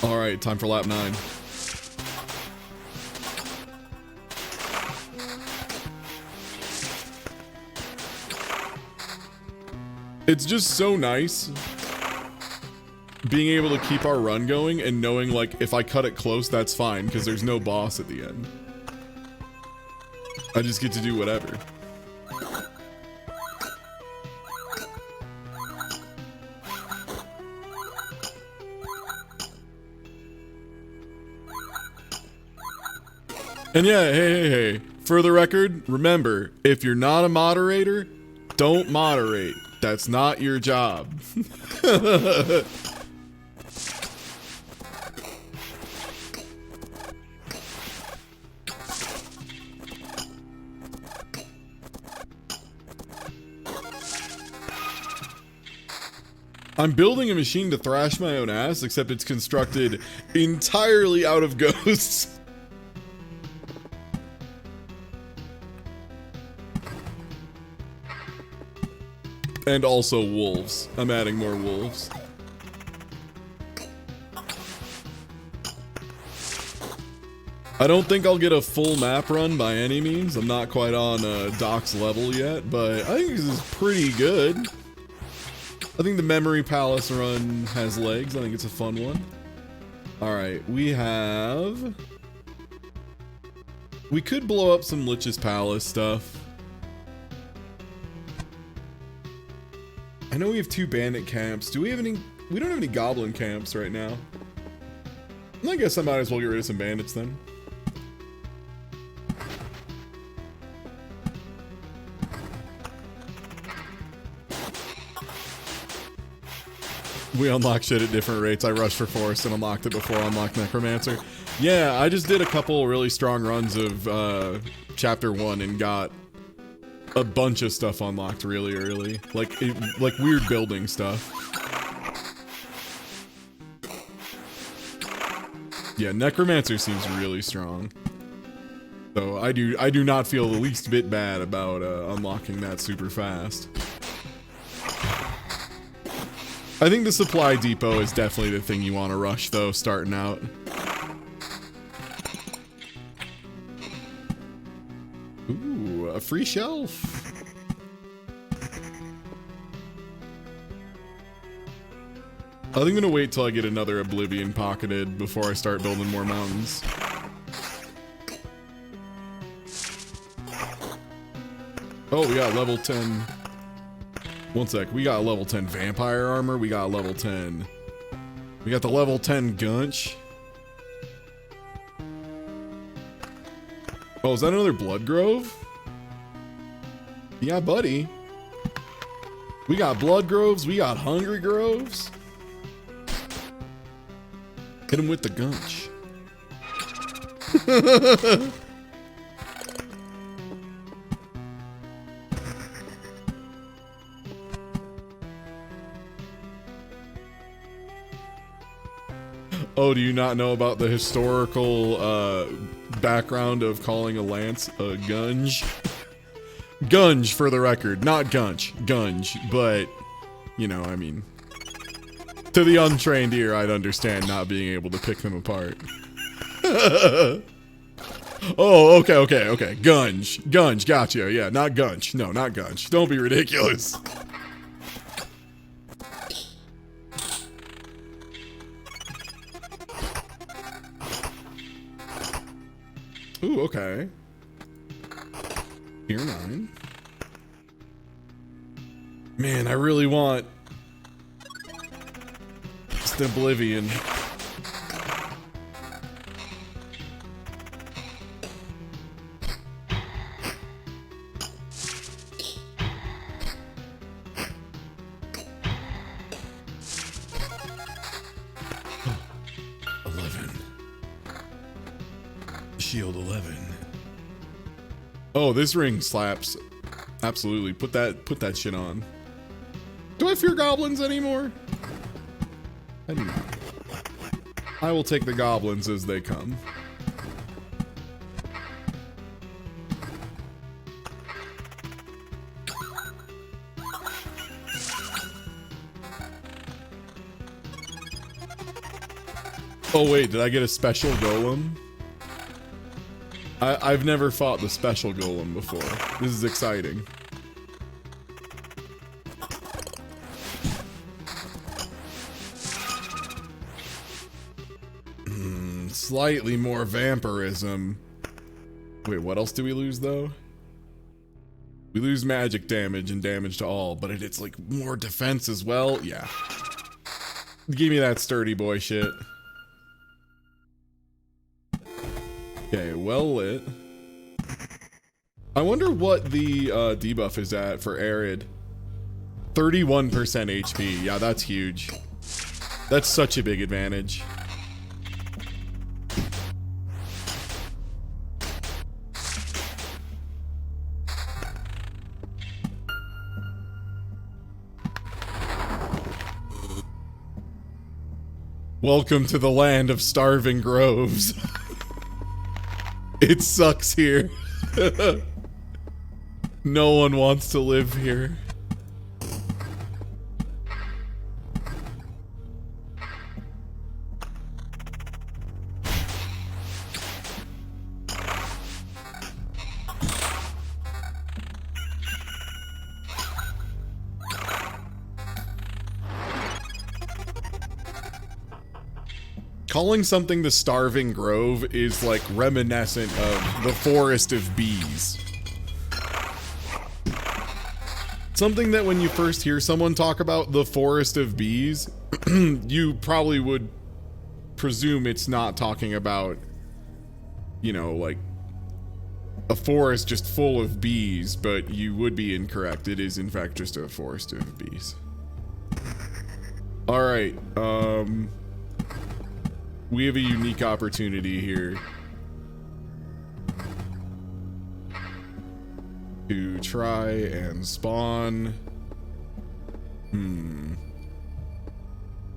Alright, time for lap 9. It's just so nice being able to keep our run going and knowing, like, if I cut it close, that's fine, because there's no boss at the end. I just get to do whatever. And yeah, hey. For the record, remember, if you're not a moderator, don't moderate. That's not your job. I'm building a machine to thrash my own ass, except it's constructed entirely out of ghosts. And also wolves. I'm adding more wolves. I don't think I'll get a full map run by any means. I'm not quite on Doc's level yet, but I think this is pretty good. I think the Memory Palace run has legs. I think it's a fun one. Alright, we could blow up some Lich's Palace stuff. I know we have 2 bandit camps. Do we have any? We don't have any goblin camps right now. I guess I might as well get rid of some bandits then. We unlock shit at different rates. I rushed for Forest and unlocked it before I unlocked Necromancer. Yeah, I just did a couple really strong runs of Chapter 1 and got a bunch of stuff unlocked really early. Like weird building stuff. Yeah, Necromancer seems really strong. So I do not feel the least bit bad about unlocking that super fast. I think the supply depot is definitely the thing you want to rush though, starting out. Ooh, a free shelf. I think I'm gonna wait till I get another Oblivion pocketed before I start building more mountains. Oh, we got level 10. One sec, we got level 10 vampire armor, we got level 10. We got the level 10 Gunch. Oh, is that another Blood Grove? Yeah, buddy. We got Blood Groves, we got Hungry Groves. Hit him with the Gunch. Oh, do you not know about the historical background of calling a lance a gunge? Gunge, for the record, not gunch, gunge, but, you know, I mean, to the untrained ear, I'd understand not being able to pick them apart. Oh, okay. Gunge, gotcha. Yeah, not Gunch. No, not Gunch. Don't be ridiculous. Ooh, okay. Tier 9. Man, I really want just Oblivion. 11. Shield 11. Oh, this ring slaps. Absolutely. Put that shit on. Do I fear goblins anymore? I do not. I will take the goblins as they come. Oh wait, did I get a special golem? I've never fought the special golem before. This is exciting. Slightly more vampirism. Wait, what else do we lose though? We lose magic damage and damage to all, but it's like more defense as well. Yeah. Give me that sturdy boy shit. Okay, well lit. I wonder what the debuff is at for Arid. 31% HP. Yeah, that's huge. That's such a big advantage. Welcome to the land of starving groves. It sucks here. No one wants to live here. Calling something the Starving Grove is like reminiscent of the Forest of Bees. Something that when you first hear someone talk about the Forest of Bees, you probably would presume it's not talking about, you know, like a forest just full of bees, but you would be incorrect. It is in fact just a forest of bees. All right, we have a unique opportunity here to try and spawn. I'm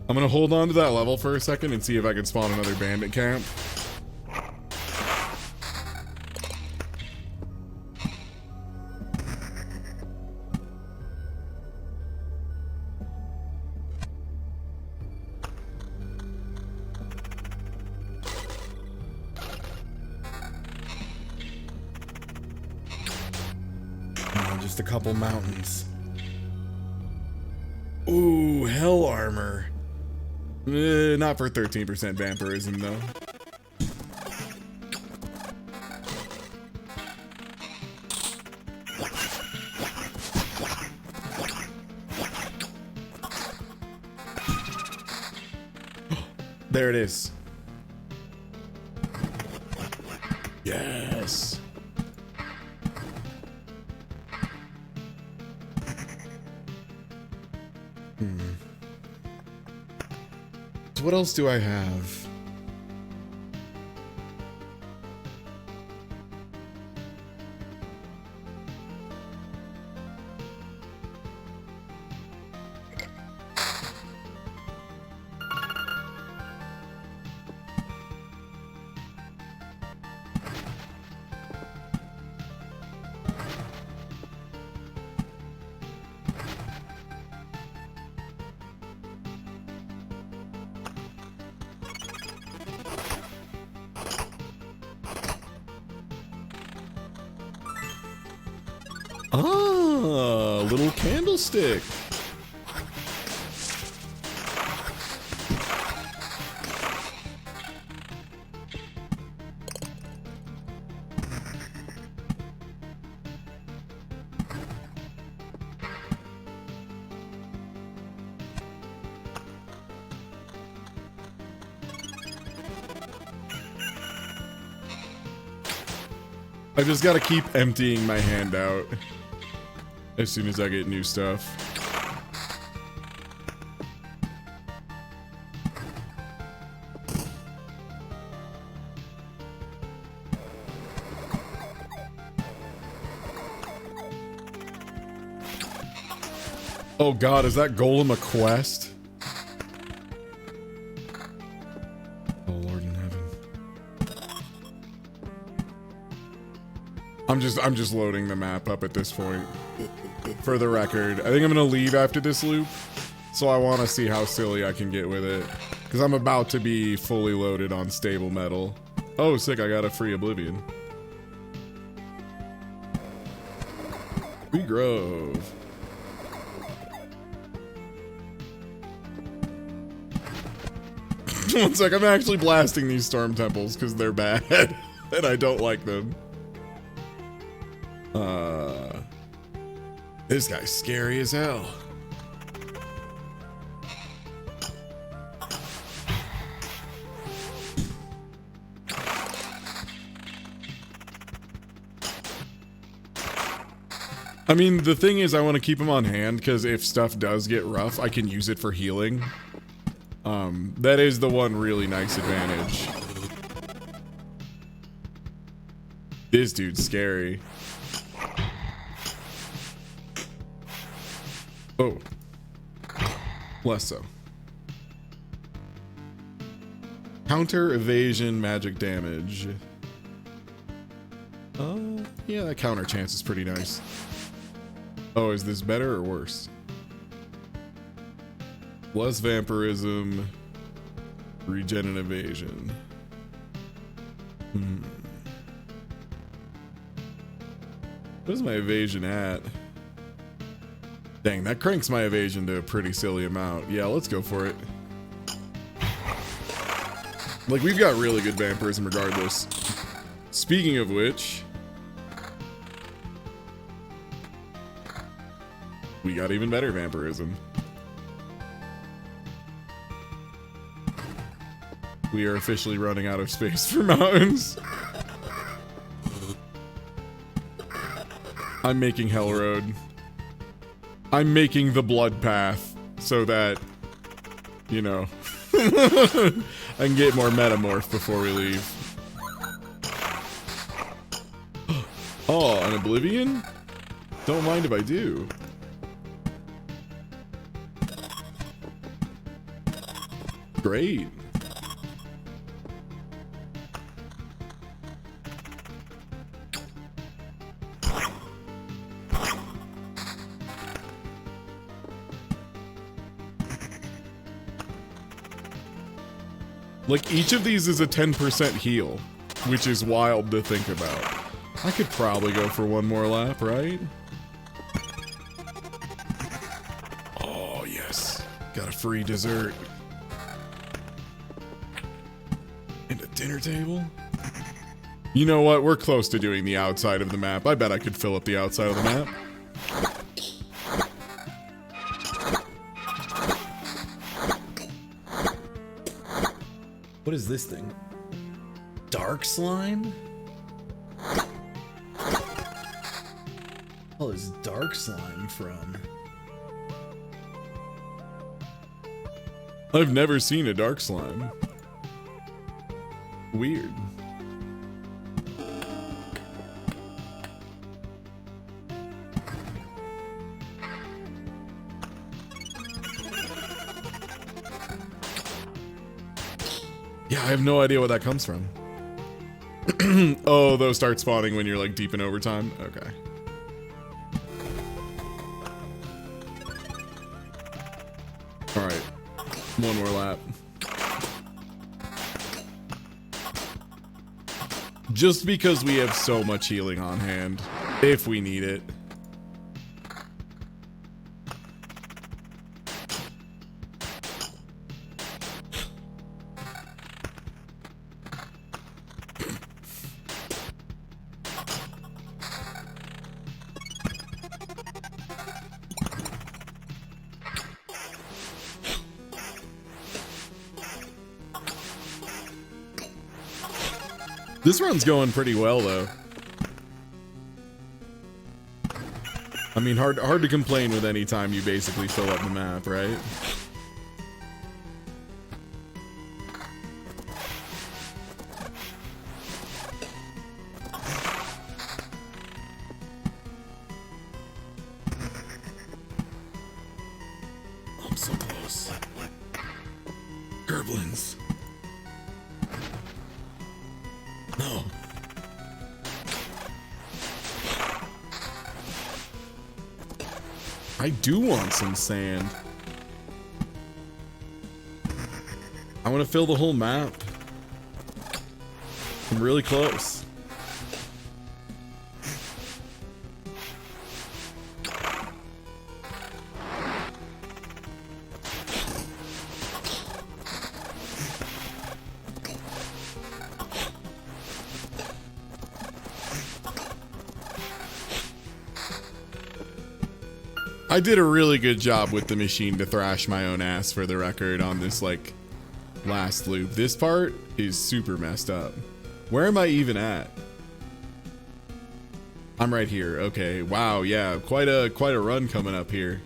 gonna hold on to that level for a second and see if I can spawn another bandit camp. Just a couple mountains. Ooh, hell armor. Not for 13% vampirism though. There it is. Yes. So what else do I have? Ah, little candlestick. I just gotta keep emptying my hand out as soon as I get new stuff. Oh god, is that golem a quest? Oh Lord in heaven. I'm just loading the map up at this point. For the record, I think I'm gonna leave after this loop, so I want to see how silly I can get with it, because I'm about to be fully loaded on stable metal. Oh, sick! I got a free Oblivion. Free Grove. One sec, I'm actually blasting these storm temples because they're bad and I don't like them. This guy's scary as hell. I mean, the thing is, I want to keep him on hand because if stuff does get rough, I can use it for healing. That is the one really nice advantage. This dude's scary. Oh. Less so. Counter evasion magic damage. Yeah, that counter chance is pretty nice. Oh, is this better or worse? Less vampirism, regen and evasion. Where's my evasion at? Dang, that cranks my evasion to a pretty silly amount. Yeah, let's go for it. Like, we've got really good vampirism regardless. Speaking of which, we got even better vampirism. We are officially running out of space for mountains. I'm making Hell Road. I'm making the blood path so that, you know, I can get more metamorph before we leave. Oh, an Oblivion? Don't mind if I do. Great. Like, each of these is a 10% heal, which is wild to think about. I could probably go for one more lap, right? Oh, yes. Got a free dessert. And a dinner table? You know what? We're close to doing the outside of the map. I bet I could fill up the outside of the map. What is this thing? Dark slime? What is dark slime from? I've never seen a dark slime. Weird. Yeah, I have no idea what that comes from. Oh, those start spawning when you're like deep in overtime? Okay. Alright. One more lap. Just because we have so much healing on hand, if we need it. This run's going pretty well, though. I mean, hard to complain with any time you basically fill up the map, right? I'm so close. Gerblins. No. I do want some sand. I want to fill the whole map. I'm really close. I did a really good job with the machine to thrash my own ass, for the record, on this, like, last loop. This part is super messed up. Where am I even at? I'm right here. Okay. Wow. Yeah. Quite a run coming up here.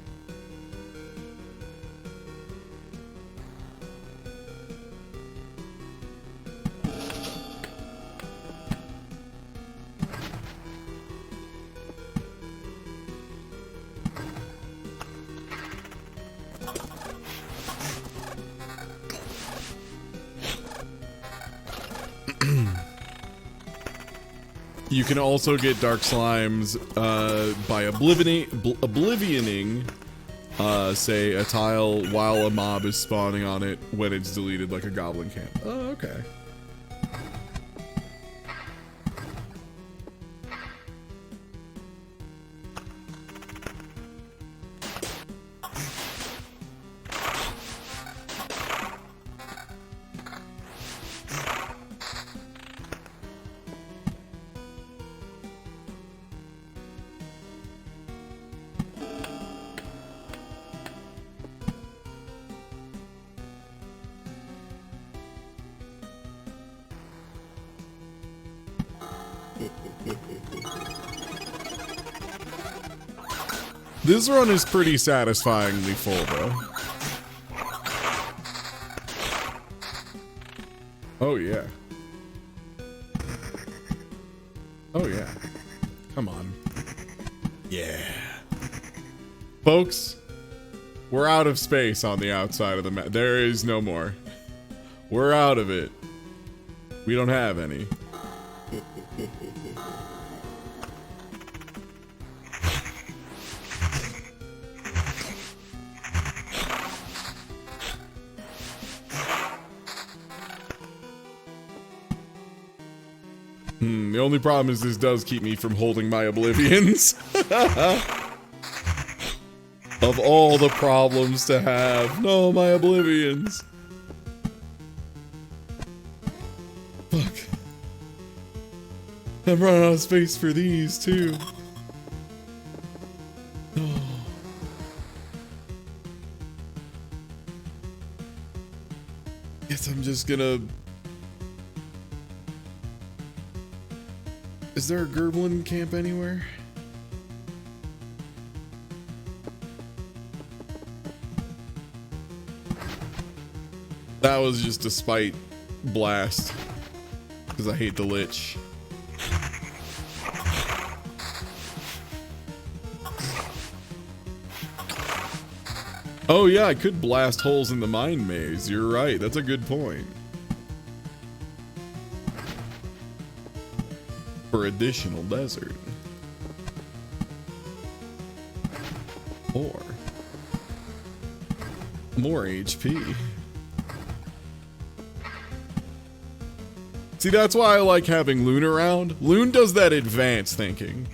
You can also get dark slimes by oblivioning, say, a tile while a mob is spawning on it when it's deleted, like a goblin camp. Oh, okay. This run is pretty satisfyingly full, though. Oh, yeah. Oh, yeah. Come on. Yeah. Folks, we're out of space on the outside of the map. There is no more. We're out of it. We don't have any. The only problem is this does keep me from holding my oblivions. Of all the problems to have. No, my oblivions. Fuck. I'm running out of space for these, too. Oh. Guess I'm just gonna... Is there a Gerblin camp anywhere? That was just a spite blast. Because I hate the Lich. Oh yeah, I could blast holes in the mine maze. You're right, that's a good point. For additional desert. Or more HP. See, that's why I like having Loon around. Loon does that advanced thinking.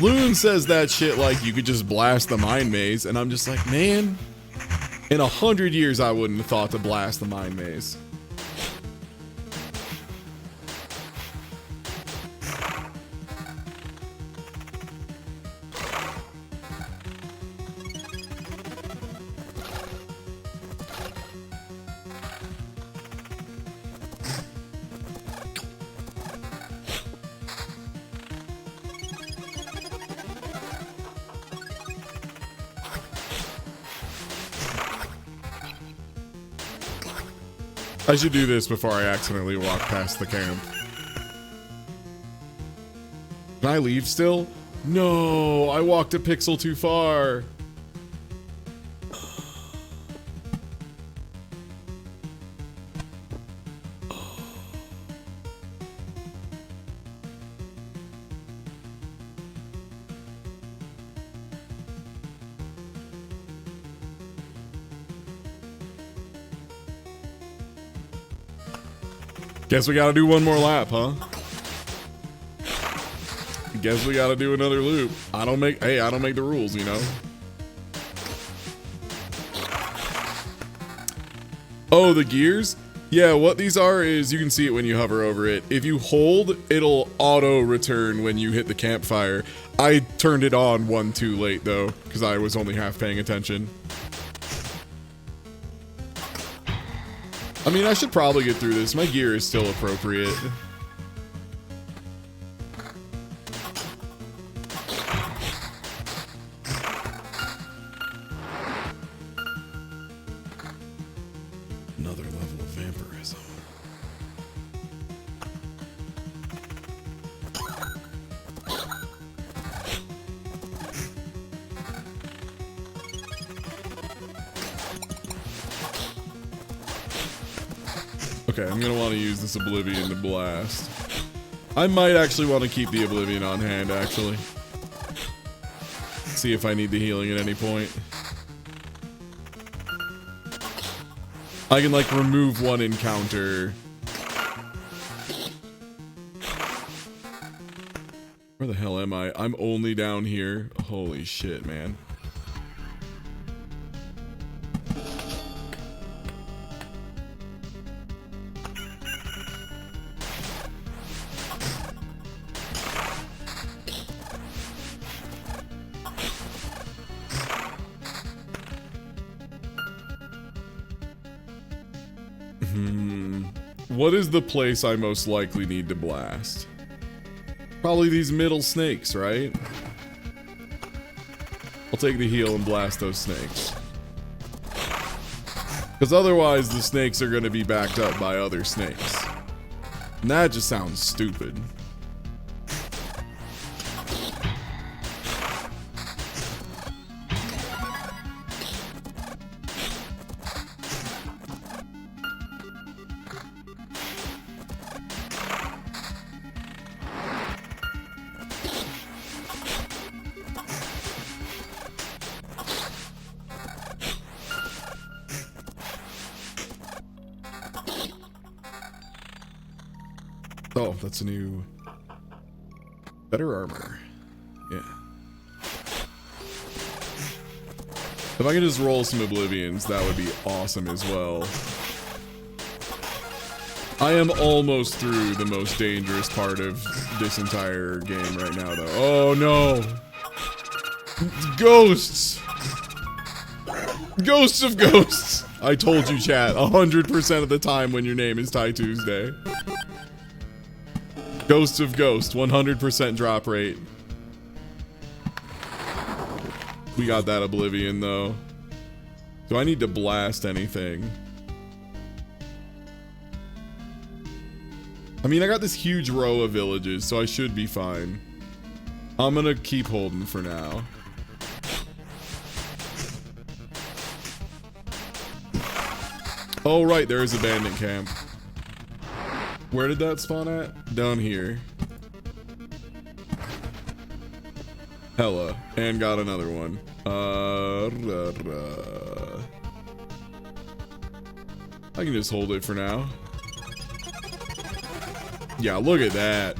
Loon says that shit like you could just blast the mine maze, and I'm just like, man, in 100 years I wouldn't have thought to blast the mine maze. I should do this before I accidentally walk past the camp. Can I leave still? No, I walked a pixel too far. Guess we gotta do one more lap, huh? Guess we gotta do another loop. I don't make the rules, you know? Oh, the gears? Yeah, what these are is you can see it when you hover over it. If you hold, it'll auto return when you hit the campfire. I turned it on one too late though, because I was only half paying attention. I mean, I should probably get through this. My gear is still appropriate. Another level of vampirism. Okay, I'm gonna want to use this Oblivion to blast. I might actually want to keep the Oblivion on hand, actually. See if I need the healing at any point. I can, like, remove one encounter. Where the hell am I? I'm only down here. Holy shit, man. What is the place I most likely need to blast? Probably these middle snakes, right? I'll take the heal and blast those snakes. Because otherwise the snakes are going to be backed up by other snakes. And that just sounds stupid. Oh, that's a new... better armor. Yeah. If I could just roll some Oblivions, that would be awesome as well. I am almost through the most dangerous part of this entire game right now, though. Oh, no! Ghosts! Ghosts of ghosts! I told you, chat, 100% of the time when your name is Ty Tuesday. Ghosts of Ghost, 100% drop rate. We got that Oblivion, though. Do I need to blast anything? I mean, I got this huge row of villages, so I should be fine. I'm gonna keep holding for now. Oh, right, there is a bandit camp. Where did that spawn at? Down here. Hella. And got another one. I can just hold it for now. Yeah, look at that.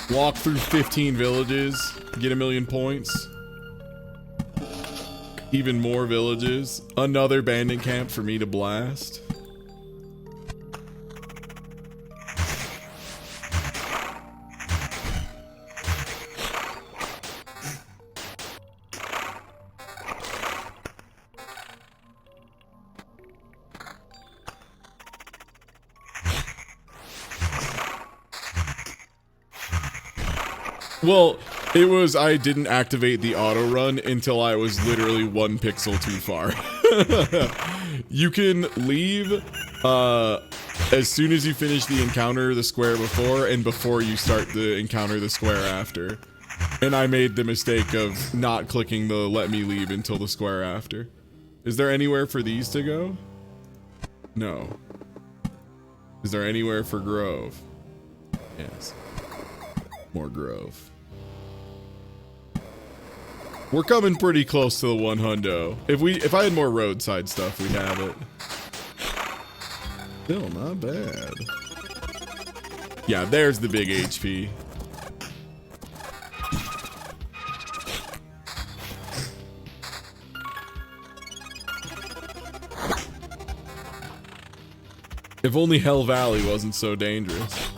Walk through 15 villages. Get 1,000,000 points. Even more villages. Another bandit camp for me to blast. Well, it was I didn't activate the auto run until I was literally 1 pixel too far. You can leave As soon as you finish the encounter the square before and before you start the encounter the square after. And I made the mistake of not clicking the let me leave until the square after. Is there anywhere for these to go? No. Is there anywhere for Grove? Yes. More Grove. We're coming pretty close to the 100. If I had more roadside stuff, we'd have it. Still not bad. Yeah, there's the big HP. If only Hell Valley wasn't so dangerous.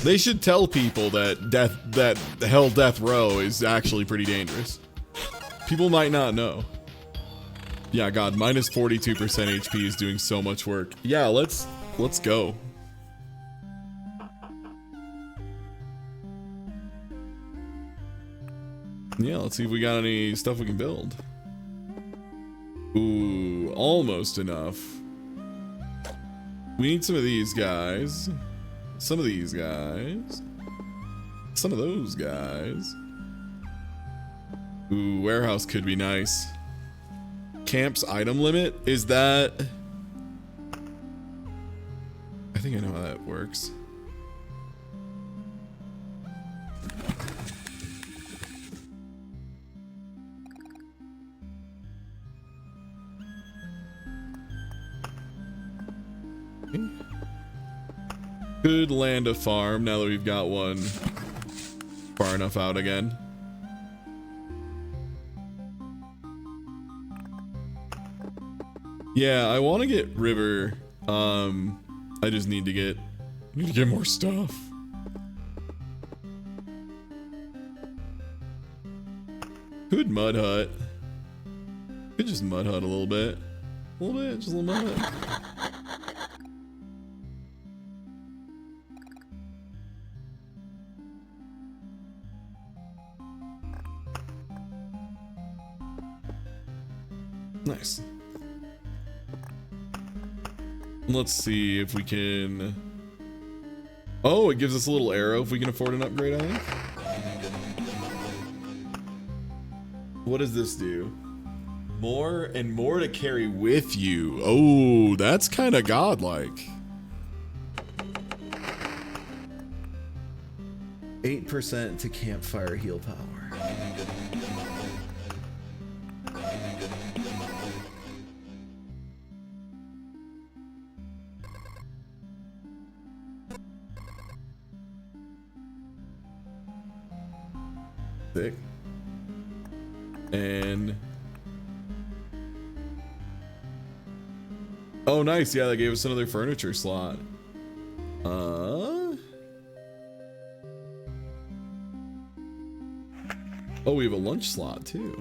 They should tell people that Hell Death Row is actually pretty dangerous. People might not know. Yeah, God, minus 42% HP is doing so much work. Yeah, let's go. Yeah, let's see if we got any stuff we can build. Ooh, almost enough. We need some of these guys. Some of these guys. Some of those guys. Ooh, warehouse could be nice. Camp's item limit? Is that... I think I know how that works. Could land a farm now that we've got one far enough out again. Yeah, I want to get river. I just need to get more stuff. Could mud hut. Could just mud hut a little bit. A little bit, just a little mud hut. Nice. Let's see if we can... Oh, it gives us a little arrow if we can afford an upgrade, I think. What does this do? More and more to carry with you. Oh, that's kind of godlike. 8% to campfire heal power. Thick. And oh, nice. Yeah, they gave us another furniture slot. Oh, we have a lunch slot too.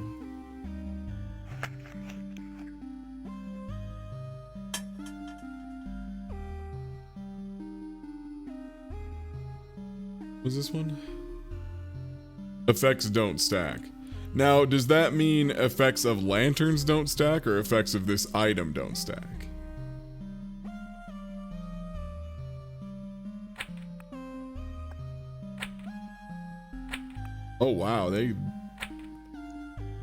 Was this one? Effects don't stack. Now, does that mean effects of lanterns don't stack or effects of this item don't stack? Oh, wow.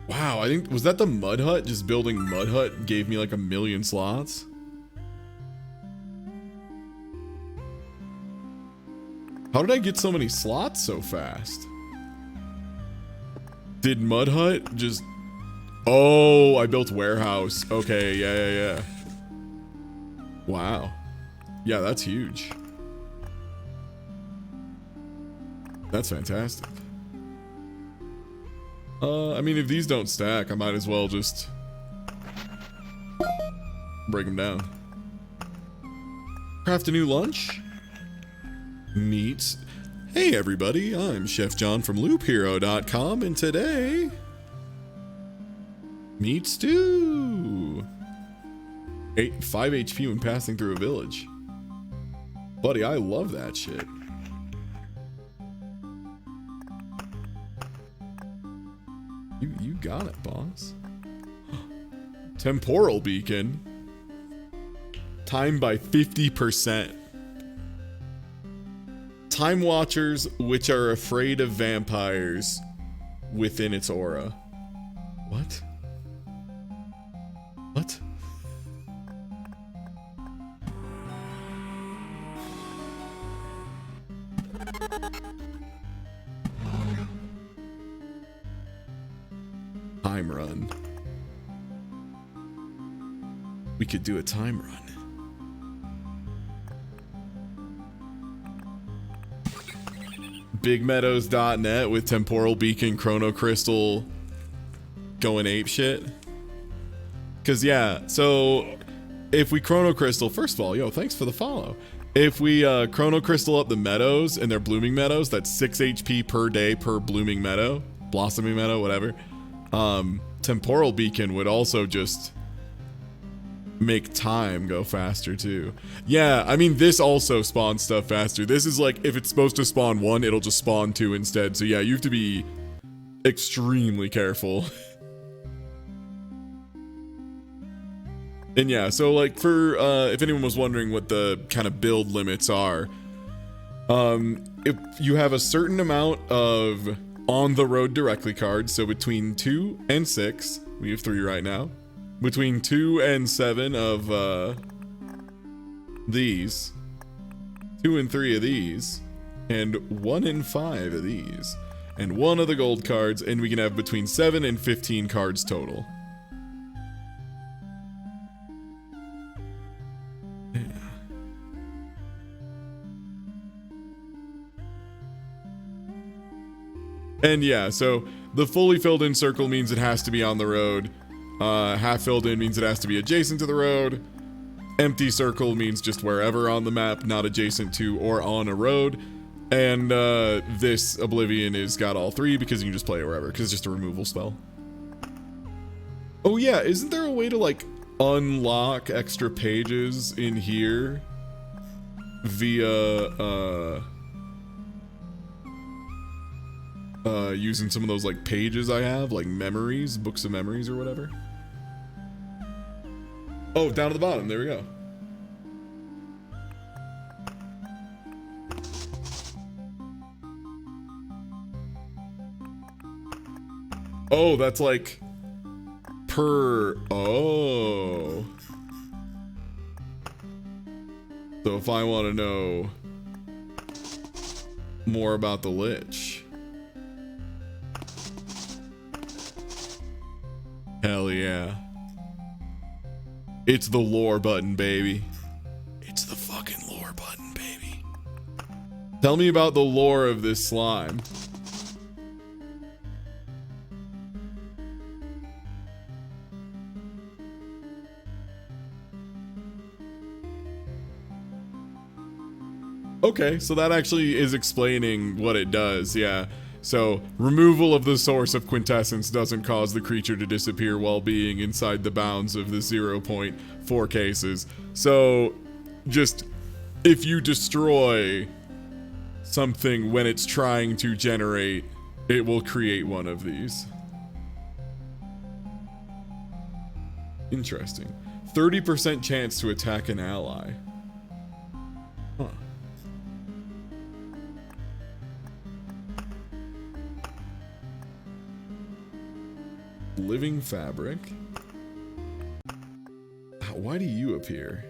Wow, I think... Was that the mud hut? Just building mud hut gave me like 1,000,000 slots? How did I get so many slots so fast? Did Mud Hut just... Oh, I built warehouse. Okay, yeah. Wow. Yeah, that's huge. That's fantastic. I mean, if these don't stack, I might as well just... break them down. Craft a new lunch? Neat. Hey everybody, I'm Chef John from LoopHero.com, and today... Meat stew! 5 HP when passing through a village. Buddy, I love that shit. You got it, boss. Temporal beacon. time by 50%. Time Watchers, which are afraid of vampires within its aura. What? What? Time run. We could do a time run. BigMeadows.net with Temporal Beacon, Chrono Crystal going ape shit. Cause yeah, so if we Chrono Crystal, first of all, yo, thanks for the follow. If we Chrono Crystal up the meadows and they're blooming meadows, that's 6 HP per day per blooming meadow, blossoming meadow, whatever. Temporal Beacon would also just make time go faster too. Yeah, I mean, this also spawns stuff faster. This is like, if it's supposed to spawn 1, it'll just spawn 2 instead. So yeah, you have to be extremely careful. And yeah, so like for, if anyone was wondering what the kind of build limits are, if you have a certain amount of on the road directly cards, so between 2 and 6, we have 3 right now, between 2 and 7 of these, 2 and 3 of these, and 1 and 5 of these, and 1 of the gold cards, and we can have between 7 and 15 cards total. And yeah, so the fully filled in circle means it has to be on the road. Half filled in means it has to be adjacent to the road. Empty circle means just wherever on the map, not adjacent to or on a road. And this Oblivion is got all 3 because you can just play it wherever, because it's just a removal spell. Oh yeah, isn't there a way to like unlock extra pages in here via using some of those like pages I have, like memories, books of memories or whatever? Oh, down at the bottom, there we go. Oh, that's like per, oh. So if I want to know more about the Lich. Hell yeah. It's the lore button, baby. It's the fucking lore button, baby. Tell me about the lore of this slime. Okay, so that actually is explaining what it does, yeah. So, removal of the source of quintessence doesn't cause the creature to disappear while being inside the bounds of the 0.4 cases. So, just, if you destroy something when it's trying to generate, it will create one of these. Interesting. 30% chance to attack an ally. Huh. Living fabric. Why do you appear?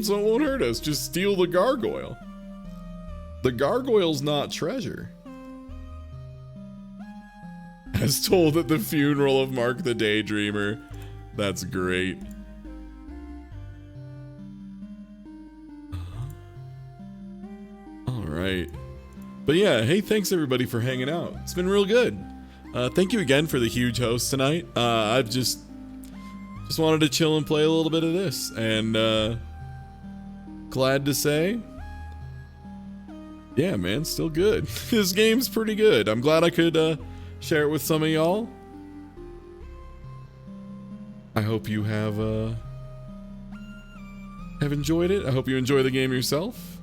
So it won't hurt us. Just steal the gargoyle. The gargoyle's not treasure. As told at the funeral of Mark the Daydreamer. That's great. Alright. But yeah, hey, thanks everybody for hanging out. It's been real good. Thank you again for the huge host tonight. I've just wanted to chill and play a little bit of this. And glad to say, yeah, man, still good. This game's pretty good. I'm glad I could share it with some of y'all. I hope you have enjoyed it. I hope you enjoy the game yourself.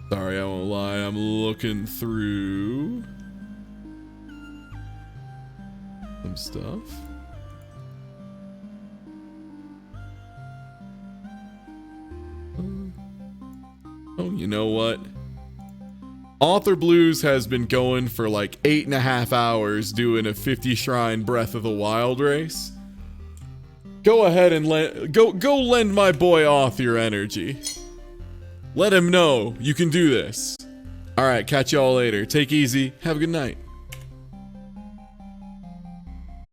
Sorry, I won't lie. I'm looking through some stuff. Oh, you know what? Author Blues has been going for like 8.5 hours doing a 50 shrine Breath of the Wild race. Go ahead and go lend my boy Auth your energy. Let him know you can do this. All right, catch y'all later. Take easy. Have a good night.